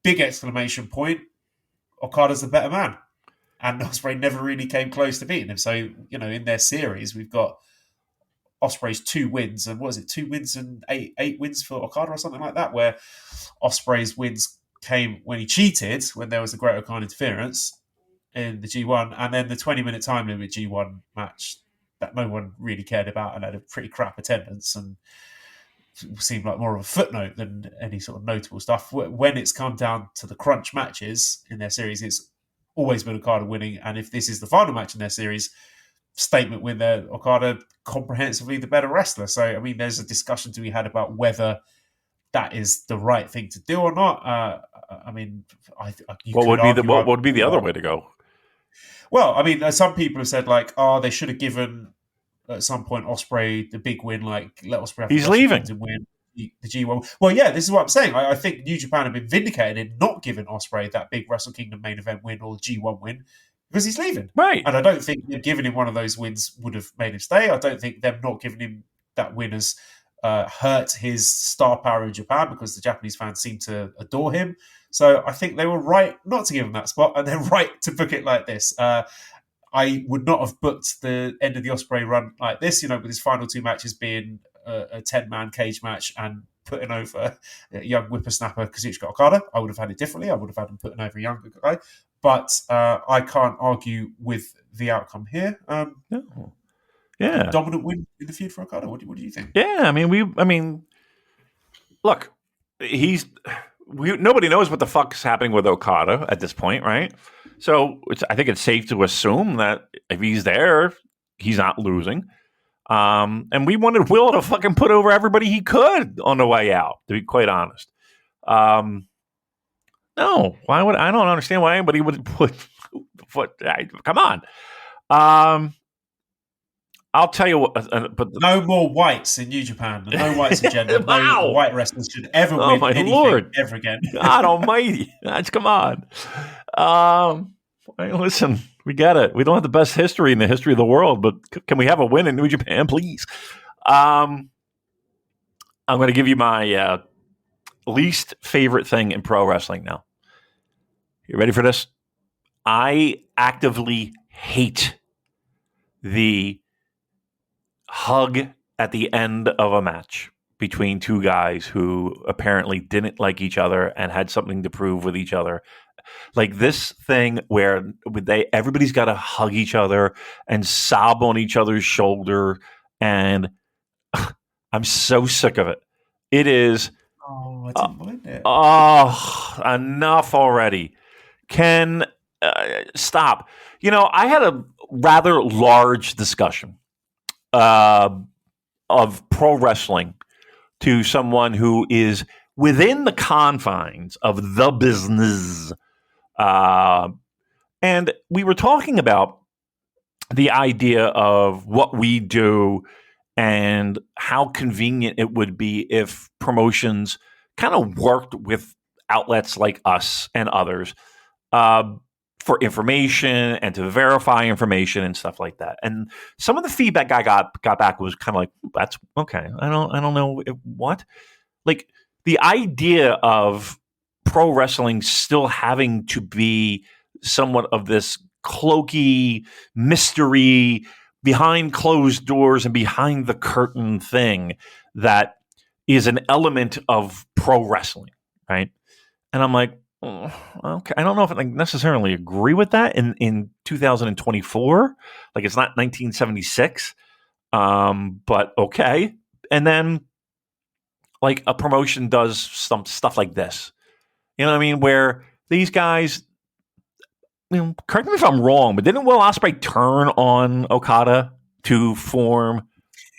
big exclamation point, Okada's the better man. And Ospreay never really came close to beating him. So, in their series, we've got Ospreay's 2 wins. And what is it? 2 wins and 8 wins for Okada or something like that, where Ospreay's wins came when he cheated, when there was a Great O'Khan interference. in the G1, and then the 20-minute time limit G1 match that no one really cared about and had a pretty crap attendance and seemed like more of a footnote than any sort of notable stuff. When it's come down to the crunch matches in their series, it's always been Okada winning, and if this is the final match in their series, statement win there, Okada comprehensively the better wrestler. So, I mean, there's a discussion to be had about whether that is the right thing to do or not. I mean, what would be the other way to go? Well, I mean, some people have said like, they should have given at some point Ospreay the big win, like let Ospreay have he's leaving to win the G1. Well, yeah, this is what I'm saying. I think New Japan have been vindicated in not giving Ospreay that big Wrestle Kingdom main event win or G1 win because he's leaving. Right. And I don't think giving him one of those wins would have made him stay. I don't think them not giving him that win has hurt his star power in Japan because the Japanese fans seem to adore him. So I think they were right not to give him that spot, and they're right to book it like this. I would not have booked the end of the Ospreay run like this, with his final two matches being a 10-man cage match and putting over a young whippersnapper Kazuchika Okada. I would have had it differently. I would have had him putting over a younger guy. But I can't argue with the outcome here. No. Yeah, dominant win in the feud for Okada. What do you think? Yeah, look, nobody knows what the fuck's happening with Okada at this point, right? So I think it's safe to assume that if he's there, he's not losing. And we wanted Will to fucking put over everybody he could on the way out, to be quite honest. No, why would I don't understand why anybody would put come on. I'll tell you what, but no more whites in New Japan. No whites agenda. Wow. No white wrestlers should ever win anything Lord. ever again. God Almighty! Come on. Listen, we get it. We don't have the best history in the history of the world, but can we have a win in New Japan, please? I'm going to give you my least favorite thing in pro wrestling now. You ready for this? I actively hate the hug at the end of a match between two guys who apparently didn't like each other and had something to prove with each other. Like this thing where everybody's got to hug each other and sob on each other's shoulder, and I'm so sick of it. It is. Oh, I didn't mind it. Oh, enough already. Can stop. I had a rather large discussion of pro wrestling to someone who is within the confines of the business. And we were talking about the idea of what we do and how convenient it would be if promotions kind of worked with outlets like us and others for information and to verify information and stuff like that. And some of the feedback I got back was kind of like, that's okay. I don't know what. Like the idea of pro wrestling still having to be somewhat of this cloaky mystery behind closed doors and behind the curtain thing that is an element of pro wrestling, right? And I'm like, okay, I don't know if I necessarily agree with that in 2024. Like it's not 1976, but okay. And then like a promotion does some stuff like this. You know what I mean? Where these guys, correct me if I'm wrong, but didn't Will Ospreay turn on Okada to form?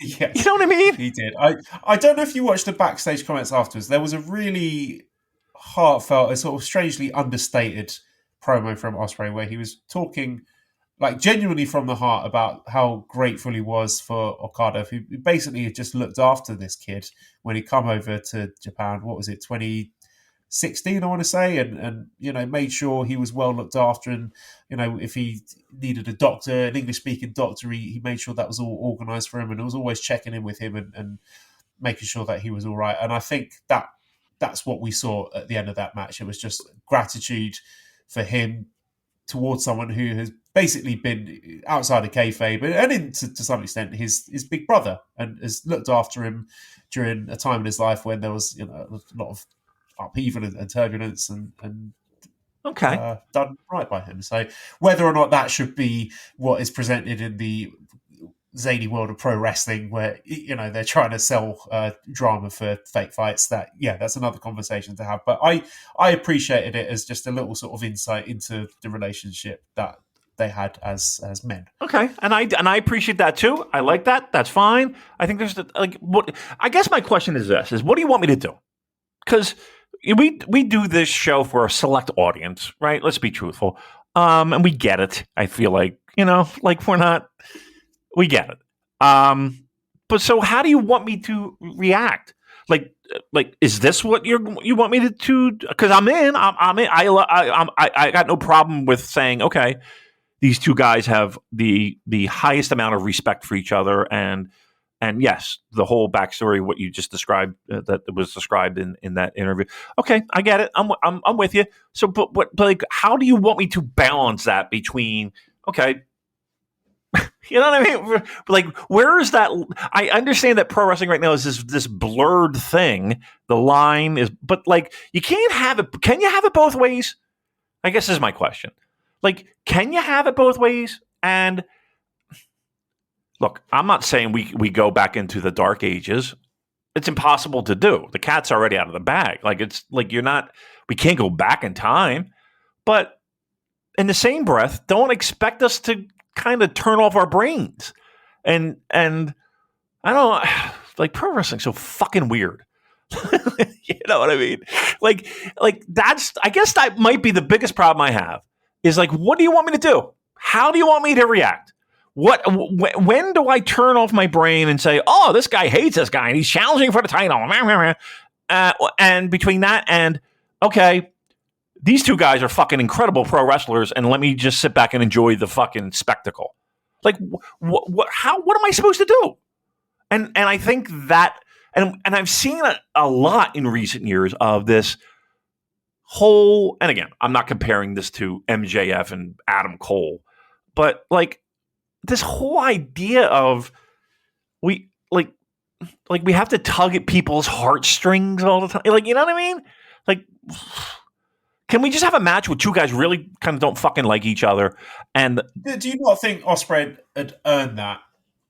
Yes, you know what I mean? He did. I don't know if you watched the backstage comments afterwards. There was a really heartfelt, a sort of strangely understated promo from Ospreay where he was talking like genuinely from the heart about how grateful he was for Okada, who basically had just looked after this kid when he come over to Japan. What was it, 2016, I want to say, and made sure he was well looked after, and if he needed a doctor, an English speaking doctor, he made sure that was all organised for him, and it was always checking in with him and making sure that he was all right. And I think that's what we saw at the end of that match. It was just gratitude for him towards someone who has basically been outside of kayfabe and to some extent his big brother, and has looked after him during a time in his life when there was a lot of upheaval and turbulence and done right by him. So whether or not that should be what is presented in the zany world of pro wrestling, where they're trying to sell drama for fake fights, that's another conversation to have. But I appreciated it as just a little sort of insight into the relationship that they had as men. Okay, and I appreciate that too. I like that. That's fine. I think there's what I guess my question is this: what do you want me to do? Because we do this show for a select audience, right? Let's be truthful, and we get it. I feel like we get it. But so how do you want me to react? Like, is this what you want me to? Because I'm in. I got no problem with saying, okay, these two guys have the highest amount of respect for each other, and yes, the whole backstory, what you just described, that was described in that interview. Okay, I get it. I'm with you. So, but like, how do you want me to balance that between? Okay. You know what I mean? Like, where is that? I understand that pro wrestling right now is this blurred thing. The line is, but like, you can't have it. Can you have it both ways? I guess is my question. Like, can you have it both ways? And look, I'm not saying we go back into the dark ages. It's impossible to do. The cat's already out of the bag. Like, it's like we can't go back in time. But in the same breath, don't expect us to kind of turn off our brains. And I don't like pro wrestling so fucking weird. You know what I mean? Like that's, I guess that might be the biggest problem I have is like, what do you want me to do? How do you want me to react? When do I turn off my brain and say, oh, this guy hates this guy and he's challenging for the title? And between that and, okay, these two guys are fucking incredible pro wrestlers, and let me just sit back and enjoy the fucking spectacle. Like, what am I supposed to do? And I think that, and I've seen a lot in recent years of this whole, and again, I'm not comparing this to MJF and Adam Cole, but like this whole idea of we have to tug at people's heartstrings all the time. Like, you know what I mean? Like, can we just have a match where two guys really kind of don't fucking like each other? And do you not think Ospreay had earned that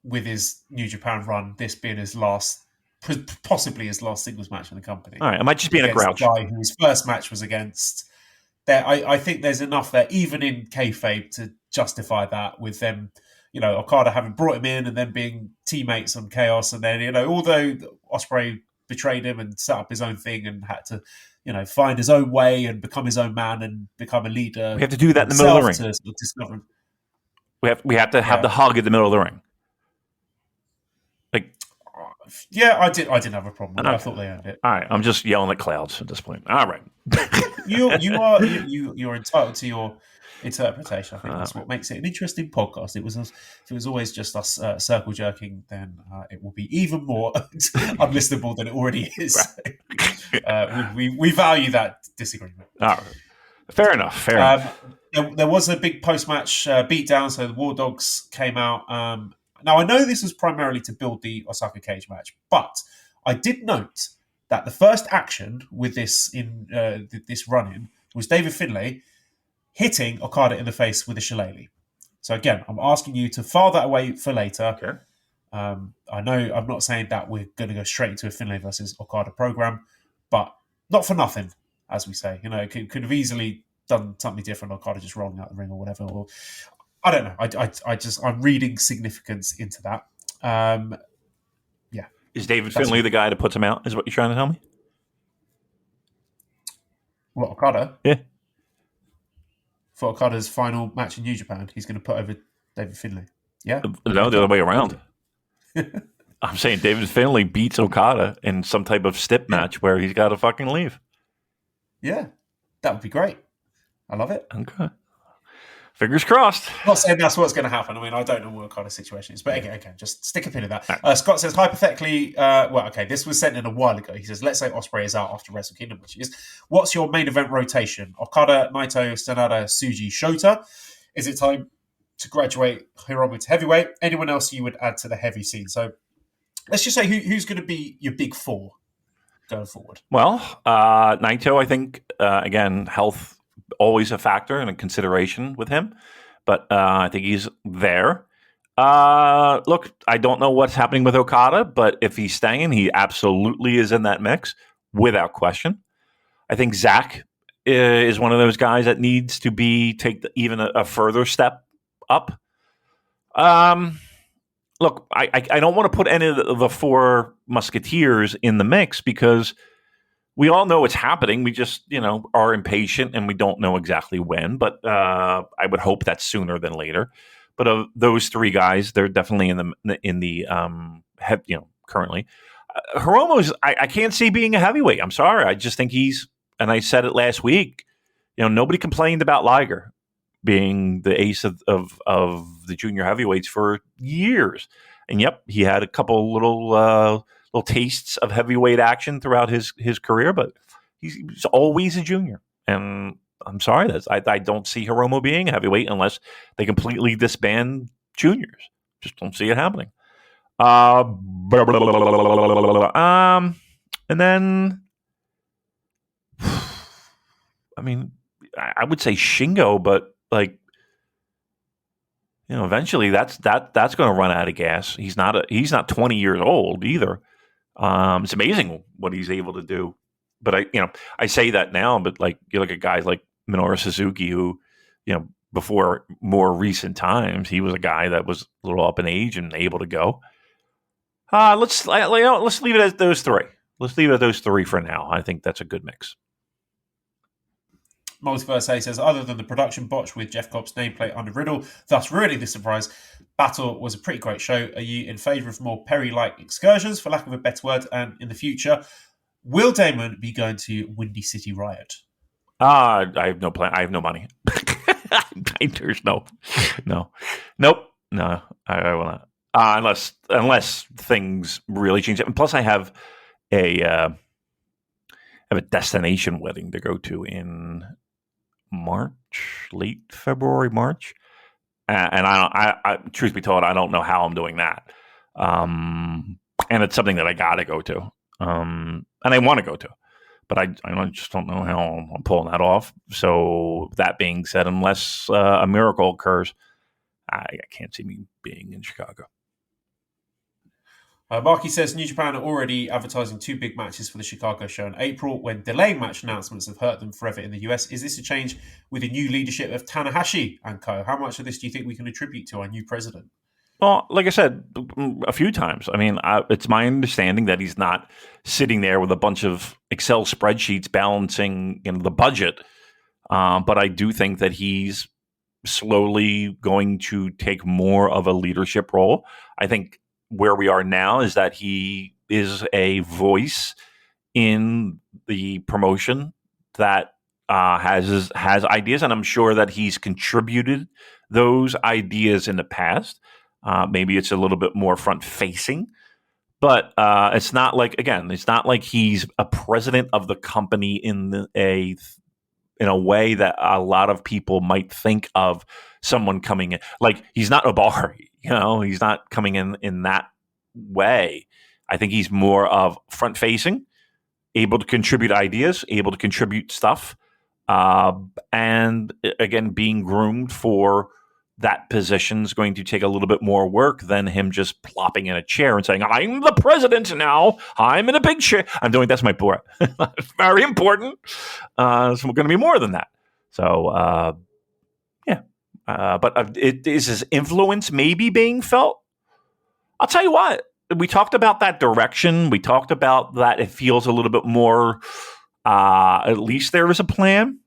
with his New Japan run, this being his last, possibly his last singles match in the company? All right, am I just being a grouch? The guy whose first match was against. I think there's enough there, even in kayfabe, to justify that with them. Okada having brought him in and then being teammates on Chaos, and then although Ospreay betrayed him and set up his own thing and had to, find his own way and become his own man and become a leader. We have to do that in the middle of the ring. To discover. We have to have the hug in the middle of the ring. Like, yeah, I didn't have a problem with it. I thought they earned it. All right, I'm just yelling at clouds at this point. All right, you're entitled to your interpretation. I think that's what makes it an interesting podcast. If it was always just us circle jerking, then it will be even more unlistenable than it already is. We value that disagreement. All right. Fair enough. There was a big post-match beatdown, so the War Dogs came out. Now, I know this was primarily to build the Osaka cage match, but I did note that the first action with this this run-in was David Finlay hitting Okada in the face with a shillelagh. So again, I'm asking you to file that away for later. Okay. I know I'm not saying that we're going to go straight into a Finlay versus Okada program, but not for nothing, as we say. Could have easily done something different. Okada just rolling out the ring or whatever. Or I don't know. I'm reading significance into that. Yeah. Is David Finlay the guy that puts him out? Is what you're trying to tell me? What, Okada? Yeah. For Okada's final match in New Japan, he's going to put over David Finlay. Yeah? No, the other way around. I'm saying David Finlay beats Okada in some type of stip match where he's got to fucking leave. Yeah, that would be great. I love it. Okay. Fingers crossed. I'm not saying that's what's going to happen. I mean, I don't know what kind of situation it is. But again, just stick a pin in that. Scott says, hypothetically, this was sent in a while ago. He says, let's say Ospreay is out after Wrestle Kingdom, which is, what's your main event rotation? Okada, Naito, Sanada, Tsuji, Shota. Is it time to graduate Hiromu to heavyweight? Anyone else you would add to the heavy scene? So let's just say who's going to be your big four going forward? Well, Naito, I think, again, health always a factor and a consideration with him. But I think he's there. Look, I don't know what's happening with Okada, but if he's staying, he absolutely is in that mix without question. I think Zach is one of those guys that needs to take even a further step up. Look, I don't want to put any of the four Musketeers in the mix because we all know it's happening. We just, are impatient and we don't know exactly when. But I would hope that's sooner than later. But of those three guys, they're definitely in the currently. Hiromu's I can't see being a heavyweight. I'm sorry. I just think and I said it last week. Nobody complained about Liger being the ace of the junior heavyweights for years. And yep, he had a couple little tastes of heavyweight action throughout his career, but he's always a junior. And I'm sorry, I don't see Hiromu being a heavyweight unless they completely disband juniors. Just don't see it happening. And then, I mean, I would say Shingo, but eventually that's going to run out of gas. He's not 20 years old either. It's amazing what he's able to do. But I say that now, but you look at guys like Minoru Suzuki, who, before more recent times, he was a guy that was a little up in age and able to go. Let's leave it at those three. Let's leave it at those three for now. I think that's a good mix. Multiverse A says, other than the production botch with Jeff Cobb's nameplate under Riddle, thus really the surprise, Battle was a pretty great show. Are you in favour of more Perry-like excursions, for lack of a better word, and in the future, will Damon be going to Windy City Riot? I have no plan. I have no money. There's nope. No, I will not. Unless things really change. And plus, I have a destination wedding to go to in March, late February, March, and I truth be told, I don't know how I'm doing that. And it's something that I got to go to, and I want to go to, but I just don't know how I'm pulling that off. So that being said, unless a miracle occurs, I can't see me being in Chicago. Marky says New Japan are already advertising 2 big matches for the Chicago show in April when delaying match announcements have hurt them forever in the US. Is this a change with the new leadership of Tanahashi and co? How much of this do you think we can attribute to our new president? Well, like I said a few times, I mean, it's my understanding that he's not sitting there with a bunch of Excel spreadsheets balancing the budget. But I do think that he's slowly going to take more of a leadership role. I think where we are now is that he is a voice in the promotion that has ideas, and I'm sure that he's contributed those ideas in the past. Maybe it's a little bit more front facing, but it's not like he's a president of the company in a way that a lot of people might think of someone coming in. Like, he's not Obari, he's not coming in that way. I think he's more of front facing, able to contribute ideas, able to contribute stuff, and again, being groomed for that position is going to take a little bit more work than him just plopping in a chair and saying, I'm the president now. I'm in a big chair. That's my board. Very important. So we're going to be more than that. So, yeah. But is his influence maybe being felt? I'll tell you what. We talked about that direction. We talked about that it feels a little bit more, at least there is a plan.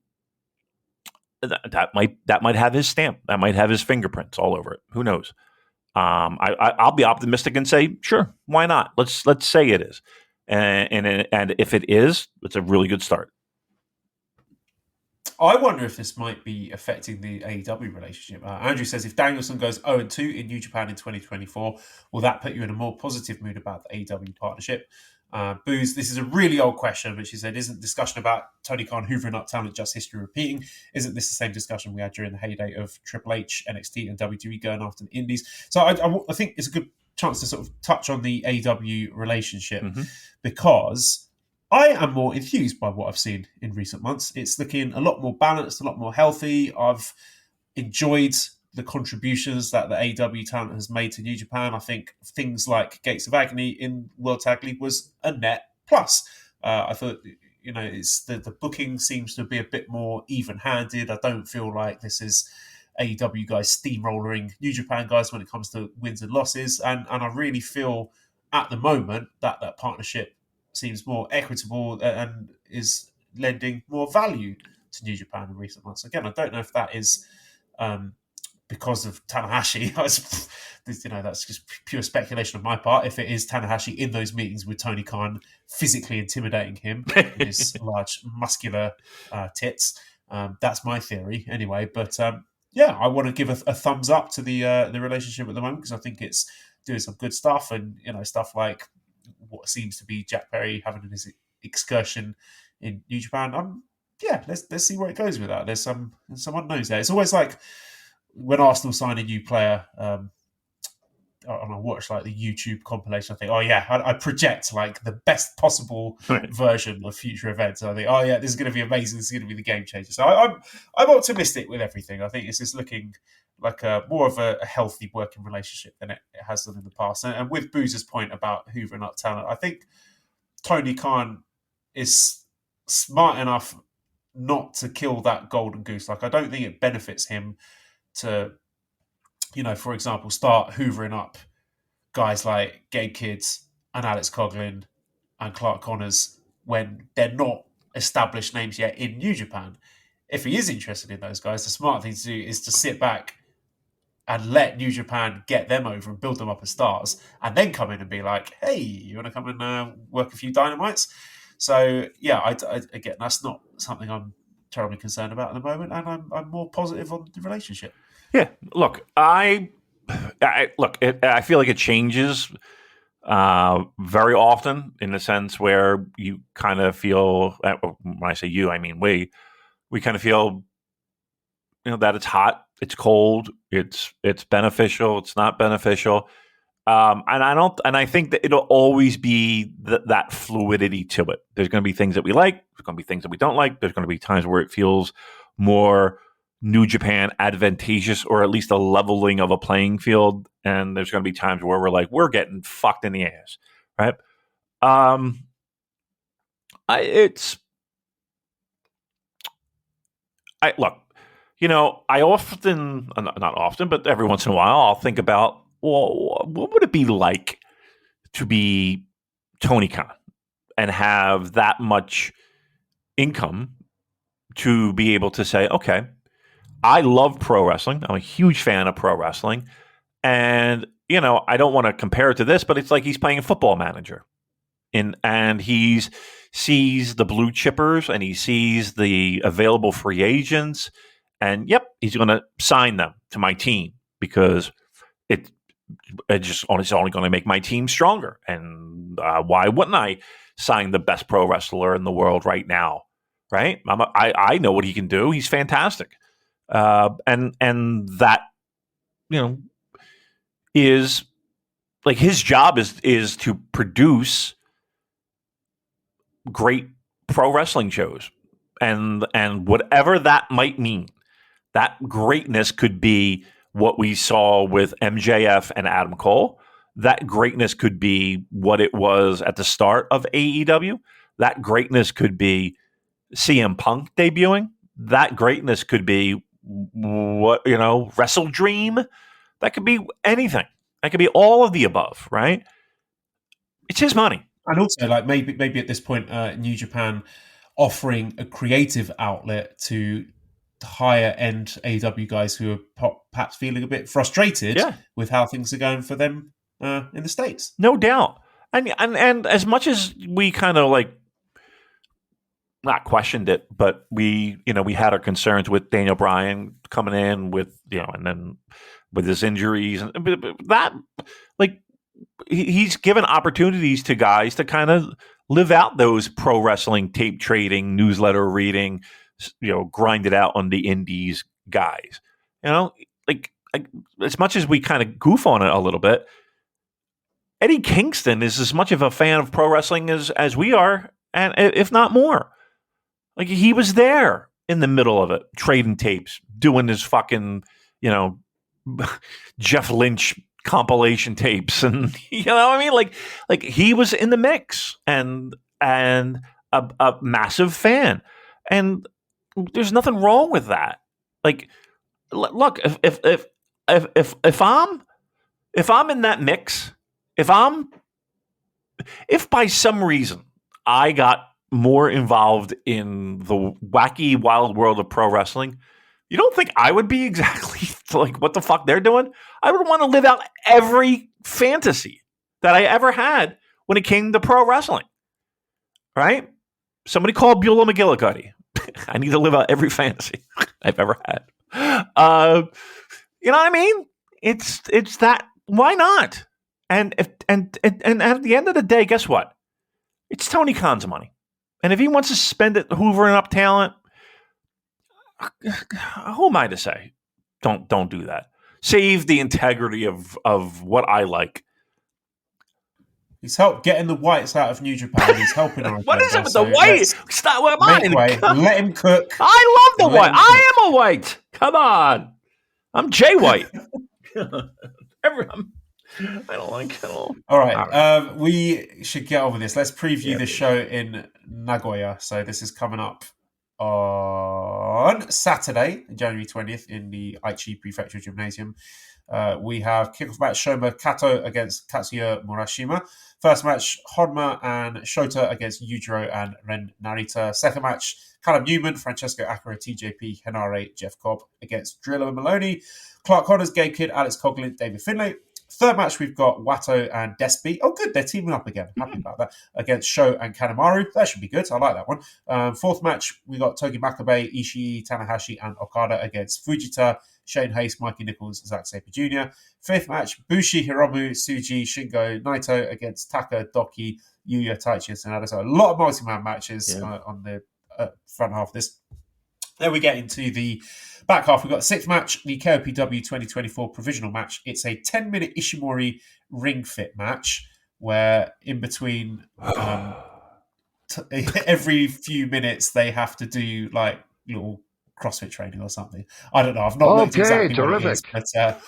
That might have his stamp. That might have his fingerprints all over it. Who knows? I'll be optimistic and say, sure, why not? Let's say it is, and if it is, it's a really good start. I wonder if this might be affecting the AEW relationship. Andrew says, if Danielson goes 0-2 in New Japan in 2024, will that put you in a more positive mood about the AEW partnership? Booze, this is a really old question, but she said, isn't discussion about Tony Khan hoovering up talent just history repeating? Isn't this the same discussion we had during the heyday of Triple H, NXT, and WWE going after the indies? So I think it's a good chance to sort of touch on the AEW relationship because I am more enthused by what I've seen in recent months. It's looking a lot more balanced, a lot more healthy. I've enjoyed the contributions that the AEW talent has made to New Japan. I think things like Gates of Agony in World Tag League was a net plus. I thought, it's the booking seems to be a bit more even-handed. I don't feel like this is AEW guys steamrolling New Japan guys when it comes to wins and losses. And I really feel at the moment that partnership seems more equitable and is lending more value to New Japan in recent months. Again, I don't know if that is because of Tanahashi. That's just pure speculation on my part. If it is Tanahashi in those meetings with Tony Khan physically intimidating him with his large muscular tits, that's my theory anyway. But I want to give a thumbs up to the relationship at the moment because I think it's doing some good stuff, and stuff like what seems to be Jack Perry having his excursion in New Japan. Let's see where it goes with that. There's some unknowns there. It's always like when Arsenal sign a new player, and I watch like the YouTube compilation, I think, I project like the best possible version of future events. I think, this is going to be amazing. This is going to be the game changer. So I'm optimistic with everything. I think it's just looking like more of a healthy working relationship than it has done in the past. And with Boozer's point about hoovering up talent, I think Tony Khan is smart enough not to kill that golden goose. Like, I don't think it benefits him to, for example, start hoovering up guys like Gabe Kidd and Alex Coughlin and Clark Connors when they're not established names yet in New Japan. If he is interested in those guys, the smart thing to do is to sit back and let New Japan get them over and build them up as stars, and then come in and be like, hey, you want to come and work a few dynamites? So, again, that's not something I'm terribly concerned about at the moment, and I'm more positive on the relationship. Yeah, look, I feel like it changes very often in the sense where you kind of feel, when I say you, I mean we kind of feel, that it's hot, it's cold, it's beneficial, it's not beneficial, and I think that it'll always be that fluidity to it. There's going to be things that we like, there's going to be things that we don't like. There's going to be times where it feels more New Japan advantageous, or at least a leveling of a playing field, and there's going to be times where we're like, we're getting fucked in the ass, right? I often, not often, but every once in a while, I'll think about, well, what would it be like to be Tony Khan and have that much income to be able to say, okay, I love pro wrestling. I'm a huge fan of pro wrestling. And, I don't want to compare it to this, but it's like he's playing a football manager. And he sees the blue chippers and he sees the available free agents. And, he's going to sign them to my team because it's only going to make my team stronger. And why wouldn't I sign the best pro wrestler in the world right now? Right? I know what he can do. He's fantastic. And that, is like his job is to produce great pro wrestling shows, and whatever that might mean. That greatness could be what we saw with MJF and Adam Cole. That greatness could be what it was at the start of AEW. That greatness could be CM Punk debuting. That greatness could be Wrestle Dream. That could be anything. That could be all of the above, right? It's his money. And also, like maybe at this point, New Japan offering a creative outlet to higher end AEW guys who are perhaps feeling a bit frustrated with how things are going for them in the States. No doubt. And as much as we kind of like not questioned it, but we had our concerns with Daniel Bryan coming in with, and then with his injuries and that, like, he's given opportunities to guys to kind of live out those pro wrestling tape trading, newsletter reading, grind it out on the indies guys. Like as much as we kind of goof on it a little bit, Eddie Kingston is as much of a fan of pro wrestling as we are, and if not more. Like, he was there in the middle of it, trading tapes, doing his fucking, Jeff Lynch compilation tapes, and you know what I mean? Like he was in the mix, and a massive fan, and there's nothing wrong with that. Like, look, if I'm in that mix, if by some reason I got more involved in the wacky wild world of pro wrestling, you don't think I would be exactly like what the fuck they're doing? I would want to live out every fantasy that I ever had when it came to pro wrestling. Right? Somebody called Beulah McGillicuddy. I need to live out every fantasy I've ever had. You know what I mean? It's that. Why not? And at the end of the day, guess what? It's Tony Khan's money, and if he wants to spend it hoovering up talent, who am I to say? Don't do that. Save the integrity of what I like. He's helped getting the whites out of New Japan. He's helping our What is it with the white? Stop. What am I? Way. Let him cook. I love the white. I am a white. Come on. I'm Jay White. I don't like it all. All right. We should get over this. Let's preview the show in Nagoya. So this is coming up on Saturday, January 20th, in the Aichi Prefecture Gymnasium. We have kickoff match Shoma Kato against Katsuya Murashima. First match, Honma and Shota against Yujiro and Ren Narita. Second match, Callum Newman, Francesco Akira, TJP, Henare, Jeff Cobb against Driller Maloney. Clark Connors, Gabe Kidd, Alex Coughlin, David Finlay. Third match, we've got Wato and Despi. Oh, good. They're teaming up again. Happy about that. Against Sho and Kanemaru. That should be good. I like that one. Fourth match, we got Togi Makabe, Ishii, Tanahashi, and Okada against Fujita, Shane Hayes, Mikey Nichols, Zack Sabre Jr. Fifth match, Bushi, Hiromu, Tsuji, Shingo, Naito against Taka, Doki, Yuya, Taichi, and Sanada. So a lot of multi-man matches on the front half of this. Then we get into the back half. We've got sixth match, the KOPW 2024 provisional match. It's a 10-minute Ishimori ring fit match where in between every few minutes they have to do like little CrossFit training or something. I don't know. I've not looked exactly terrific. What it is, but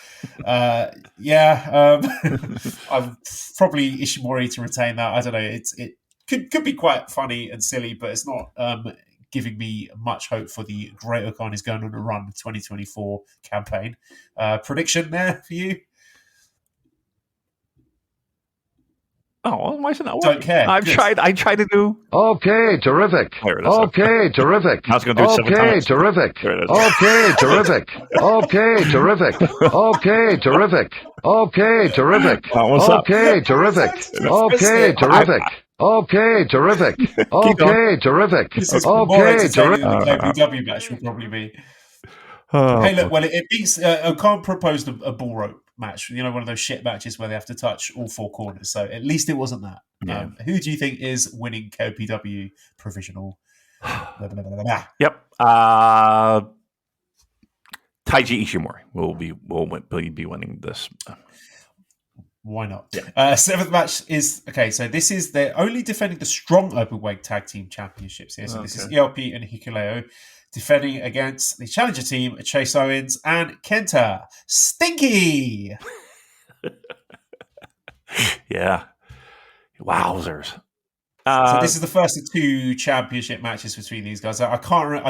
I'm probably Ishimori to retain that. I don't know. It could be quite funny and silly, but it's not giving me much hope for the Great Okan is going on a run 2024 campaign. Prediction there for you? Oh, why is it not working? Don't care. I tried to do. Okay, terrific. Okay, terrific. I was going to do it 7 times. Okay, terrific. Okay, terrific. Okay, terrific. Okay, terrific. Okay, terrific. What's up? Okay, terrific. Okay, terrific. Okay, terrific. Okay, terrific. Okay, terrific. KPW match would probably be. Hey, look, well, it beats. Okan proposed a bull rope match. You know, one of those shit matches where they have to touch all four corners. So at least it wasn't that. Yeah. Who do you think is winning KOPW provisional? Yep. Taiji Ishimori will be winning this. Why not? Yeah. Seventh match is okay. So this is they're only defending the strong openweight tag team championships here. So this is ELP and Hikuleo defending against the challenger team, Chase Owens and Kenta Stinky. Yeah. Wowzers. So this is the first of 2 championship matches between these guys. I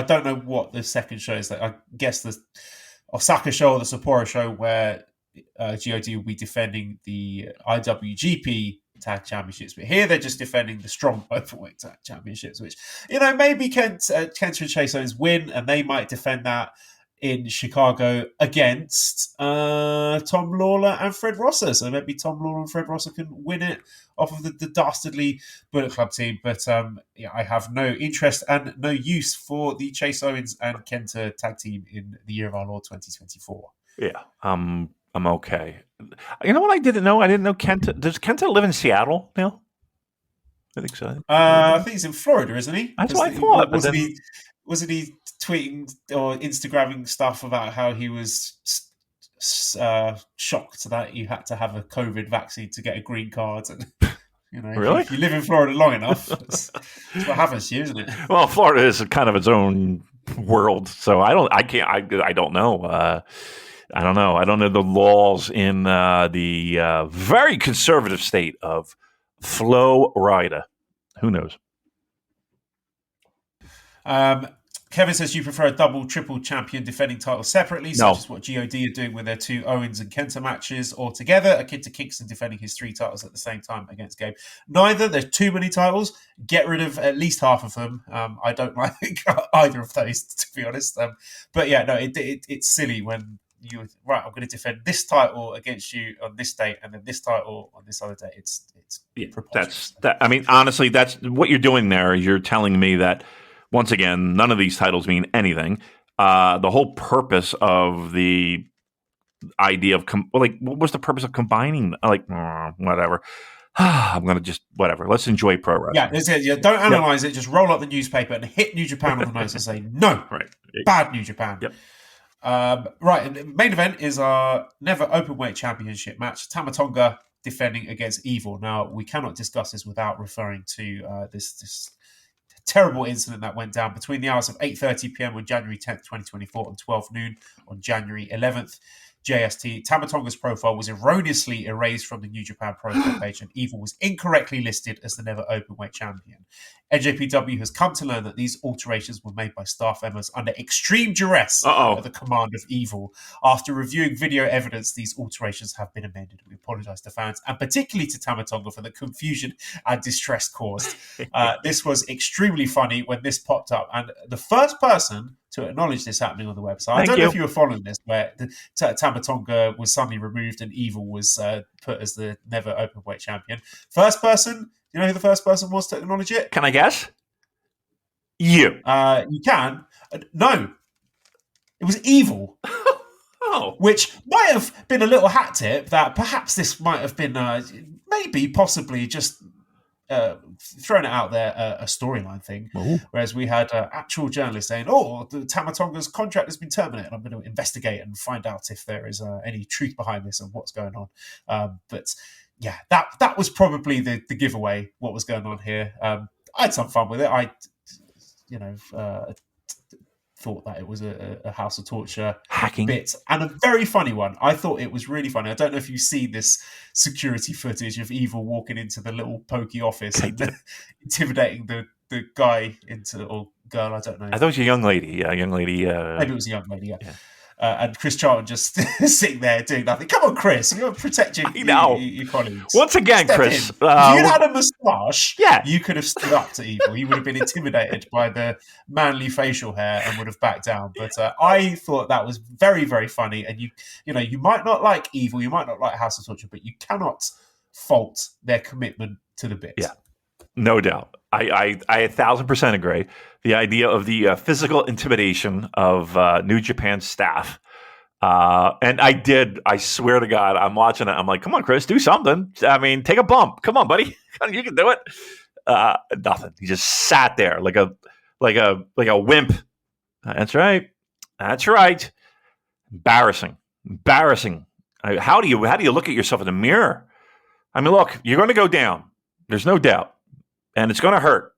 don't know what the second show is. I guess the Osaka show or the Sapporo show where GOD will be defending the IWGP tag championships, but here they're just defending the strong openweight tag championships, which, you know, maybe Kenta and Chase Owens win and they might defend that in Chicago against Tom Lawler and Fred Rosser. So maybe Tom Lawler and Fred Rosser can win it off of the dastardly Bullet Club team. But I have no interest and no use for the Chase Owens and Kenta tag team in the Year of Our Lord 2024. Yeah, I'm okay. You know what I didn't know? I didn't know Kenta. Does Kenta live in Seattle now? I think so. I think he's in Florida, isn't he? That's what I thought. Wasn't he tweeting or Instagramming stuff about how he was shocked that you had to have a COVID vaccine to get a green card? And You know, Really? if you live in Florida long enough, that's what happens to you, isn't it? Well, Florida is kind of its own world, so I don't know. I don't know. I don't know the laws in the very conservative state of Florida. Who knows? Kevin says you prefer a double, triple champion defending titles separately, such as what GOD are doing with their 2 Owens and Kenta matches, or together, akin to Kingston defending his 3 titles at the same time against Gabe. Neither. There's too many titles. Get rid of at least half of them. I don't like either of those, to be honest. But yeah, no, it's silly when I'm going to defend this title against you on this date, and then this title on this other date. It's preposterous. I mean, honestly, that's what you're doing there. You're telling me that. Once again, none of these titles mean anything. The whole purpose of the idea of what was the purpose of combining? Whatever. I'm gonna just whatever. Let's enjoy pro wrestling. Yeah, don't analyze it. Just roll up the newspaper and hit New Japan on the nose and say no. Right. Bad New Japan. Yep. Right. And the main event is our Never Openweight Championship match. Tama Tonga defending against Evil. Now we cannot discuss this without referring to this terrible incident that went down between the hours of 8:30 p.m. on January 10th, 2024 and 12 noon on January 11th. JST. Tama Tonga's profile was erroneously erased from the New Japan Pro page, and Evil was incorrectly listed as the Never Openweight Champion. NJPW has come to learn that these alterations were made by staff members under extreme duress at the command of Evil. After reviewing video evidence, these alterations have been amended. We apologise to fans, and particularly to Tama Tonga, for the confusion and distress caused. This was extremely funny when this popped up, and the first person to acknowledge this happening on the website. I don't know if you were following this, where Tama Tonga was suddenly removed and Evil was put as the Never Openweight Champion. First person, you know who the first person was to acknowledge it? Can I guess? You. You can. No. It was Evil. Which might have been a little hat tip that perhaps this might have been possibly just throwing it out there, a storyline thing. Ooh. Whereas we had actual journalists saying, the Tama Tonga's contract has been terminated. I'm going to investigate and find out if there is any truth behind this and what's going on. But yeah, that was probably the giveaway, what was going on here. I had some fun with it. I thought that it was a House of Torture hacking bit, and a very funny one. I thought it was really funny. I don't know if you've seen this security footage of Evil walking into the little pokey office and intimidating the guy or girl, I don't know. I thought it was a young lady. Yeah, a young lady. Maybe it was a young lady, yeah. And Chris Charlton just sitting there doing nothing. Come on, Chris, you're protecting your colleagues. Once again, Step Chris. if you had a moustache, you could have stood up to Evil. He would have been intimidated by the manly facial hair and would have backed down. But I thought that was very, very funny. And you might not like Evil, you might not like House of Torture, but you cannot fault their commitment to the bit. Yeah, no doubt. I 1,000% agree. The idea of the physical intimidation of New Japan staff. And I swear to God, I'm watching it. I'm like, come on, Chris, do something. I mean, take a bump. Come on, buddy. You can do it. Nothing. He just sat there like a wimp. That's right. Embarrassing. How do you look at yourself in the mirror? I mean, look, you're going to go down. There's no doubt. And it's going to hurt.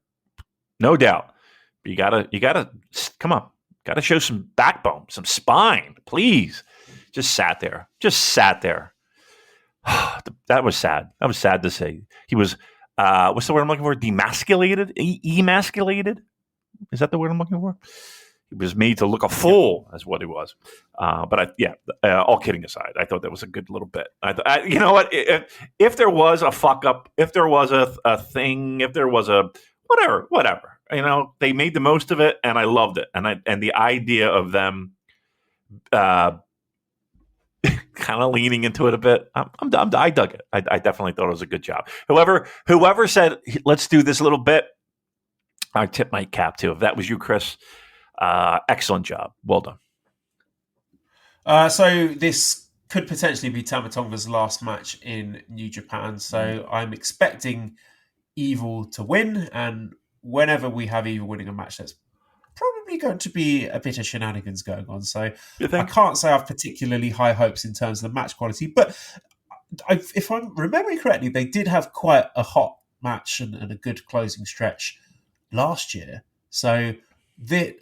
No doubt. But you gotta come on. Got to show some backbone, some spine, please. Just sat there. That was sad. That was sad to say. He was, what's the word I'm looking for? Demasculated? Emasculated? Is that the word I'm looking for? He was made to look a fool, is what he was. But all kidding aside, I thought that was a good little bit. You know what? If there was a fuck up, if there was a thing, if there was a whatever. You know, they made the most of it, and I loved it. And the idea of them kind of leaning into it a bit, I dug it. I definitely thought it was a good job. Whoever said, let's do this little bit, I tip my cap to. If that was you, Chris, excellent job. Well done. So this could potentially be Tama Tonga's last match in New Japan. So I'm expecting Evil to win, and whenever we have Evil winning a match, that's probably going to be a bit of shenanigans going on. So I can't say I have particularly high hopes in terms of the match quality, but if I'm remembering correctly, they did have quite a hot match and a good closing stretch last year. So,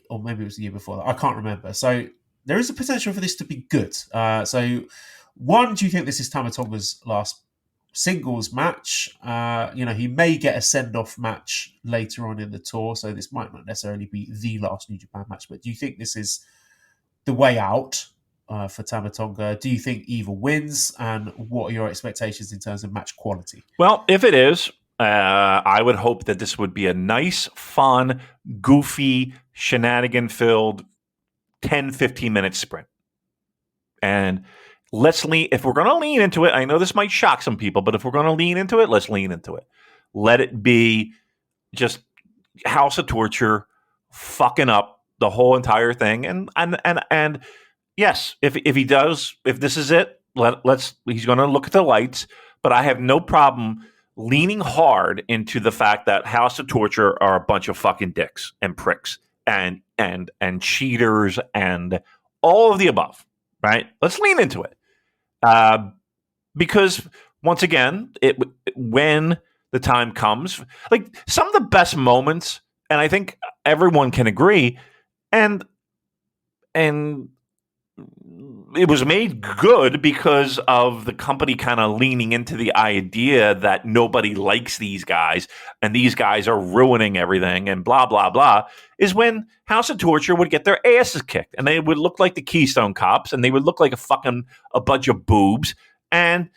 or maybe it was the year before that. I can't remember. So, there is a potential for this to be good. So, one, do you think this is Tama Tonga's last singles match? He may get a send-off match later on in the tour, so this might not necessarily be the last New Japan match. But do you think this is the way out for Tama Tonga? Do you think Evil wins? And what are your expectations in terms of match quality? Well, if it is, I would hope that this would be a nice, fun, goofy, shenanigan-filled 10, 15-minute sprint. And let's lean. If we're going to lean into it, I know this might shock some people, but if we're going to lean into it, let's lean into it. Let it be just House of Torture fucking up the whole entire thing. And yes, if he does, if this is it, he's going to look at the lights. But I have no problem leaning hard into the fact that House of Torture are a bunch of fucking dicks and pricks and cheaters and all of the above. Right? Let's lean into it. Because once again, when the time comes, like some of the best moments, and I think everyone can agree, and it was made good because of the company kind of leaning into the idea that nobody likes these guys and these guys are ruining everything and blah, blah, blah, is when House of Torture would get their asses kicked and they would look like the Keystone Cops and they would look like a bunch of boobs. And,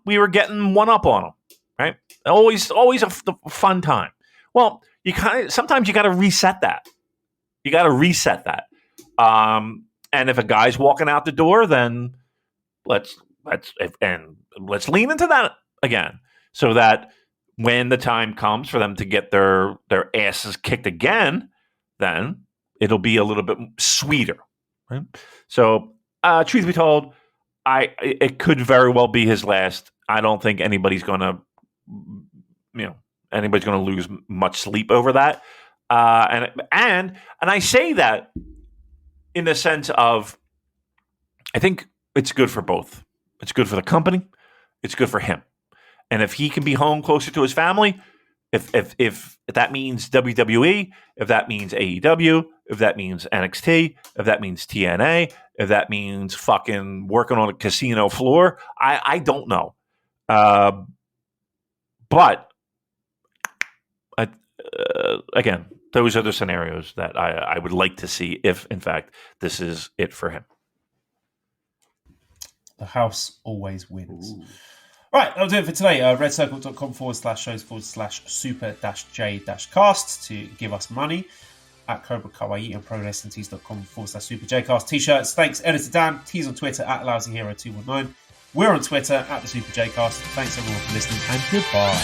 we were getting one up on them, right? Always a fun time. Well, sometimes you got to reset that. And if a guy's walking out the door, then let's lean into that again, so that when the time comes for them to get their asses kicked again, then it'll be a little bit sweeter, right? So, truth be told, it could very well be his last. I don't think anybody's going to, lose much sleep over that. And I say that in the sense of, I think it's good for both. It's good for the company. It's good for him. And if he can be home closer to his family, if that means WWE, if that means AEW, if that means NXT, if that means TNA, if that means fucking working on a casino floor, I don't know. But again, those are the scenarios that I would like to see if, in fact, this is it for him. The house always wins. Ooh. Right, that'll do it for today. redcircle.com/shows/super-j-cast to give us money. At Cobra Kawaii and ProWrestlingTees.com/superjcast t-shirts. Thanks, Editor Dan. He's on Twitter at LousyHero219. We're on Twitter at the SuperJcast. Thanks everyone for listening and goodbye.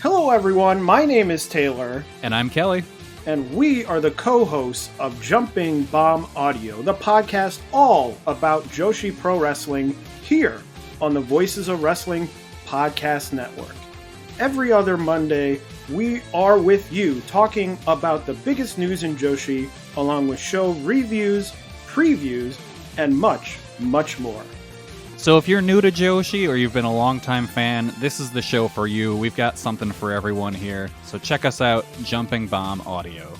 Hello everyone, my name is Taylor. And I'm Kelly. And we are the co-hosts of Jumping Bomb Audio, the podcast all about Joshi Pro Wrestling here on the Voices of Wrestling Podcast Network. Every other Monday, we are with you talking about the biggest news in Joshi, along with show reviews, previews, and much, much more. So if you're new to Joshi or you've been a longtime fan, this is the show for you. We've got something for everyone here. So check us out, Jumping Bomb Audio.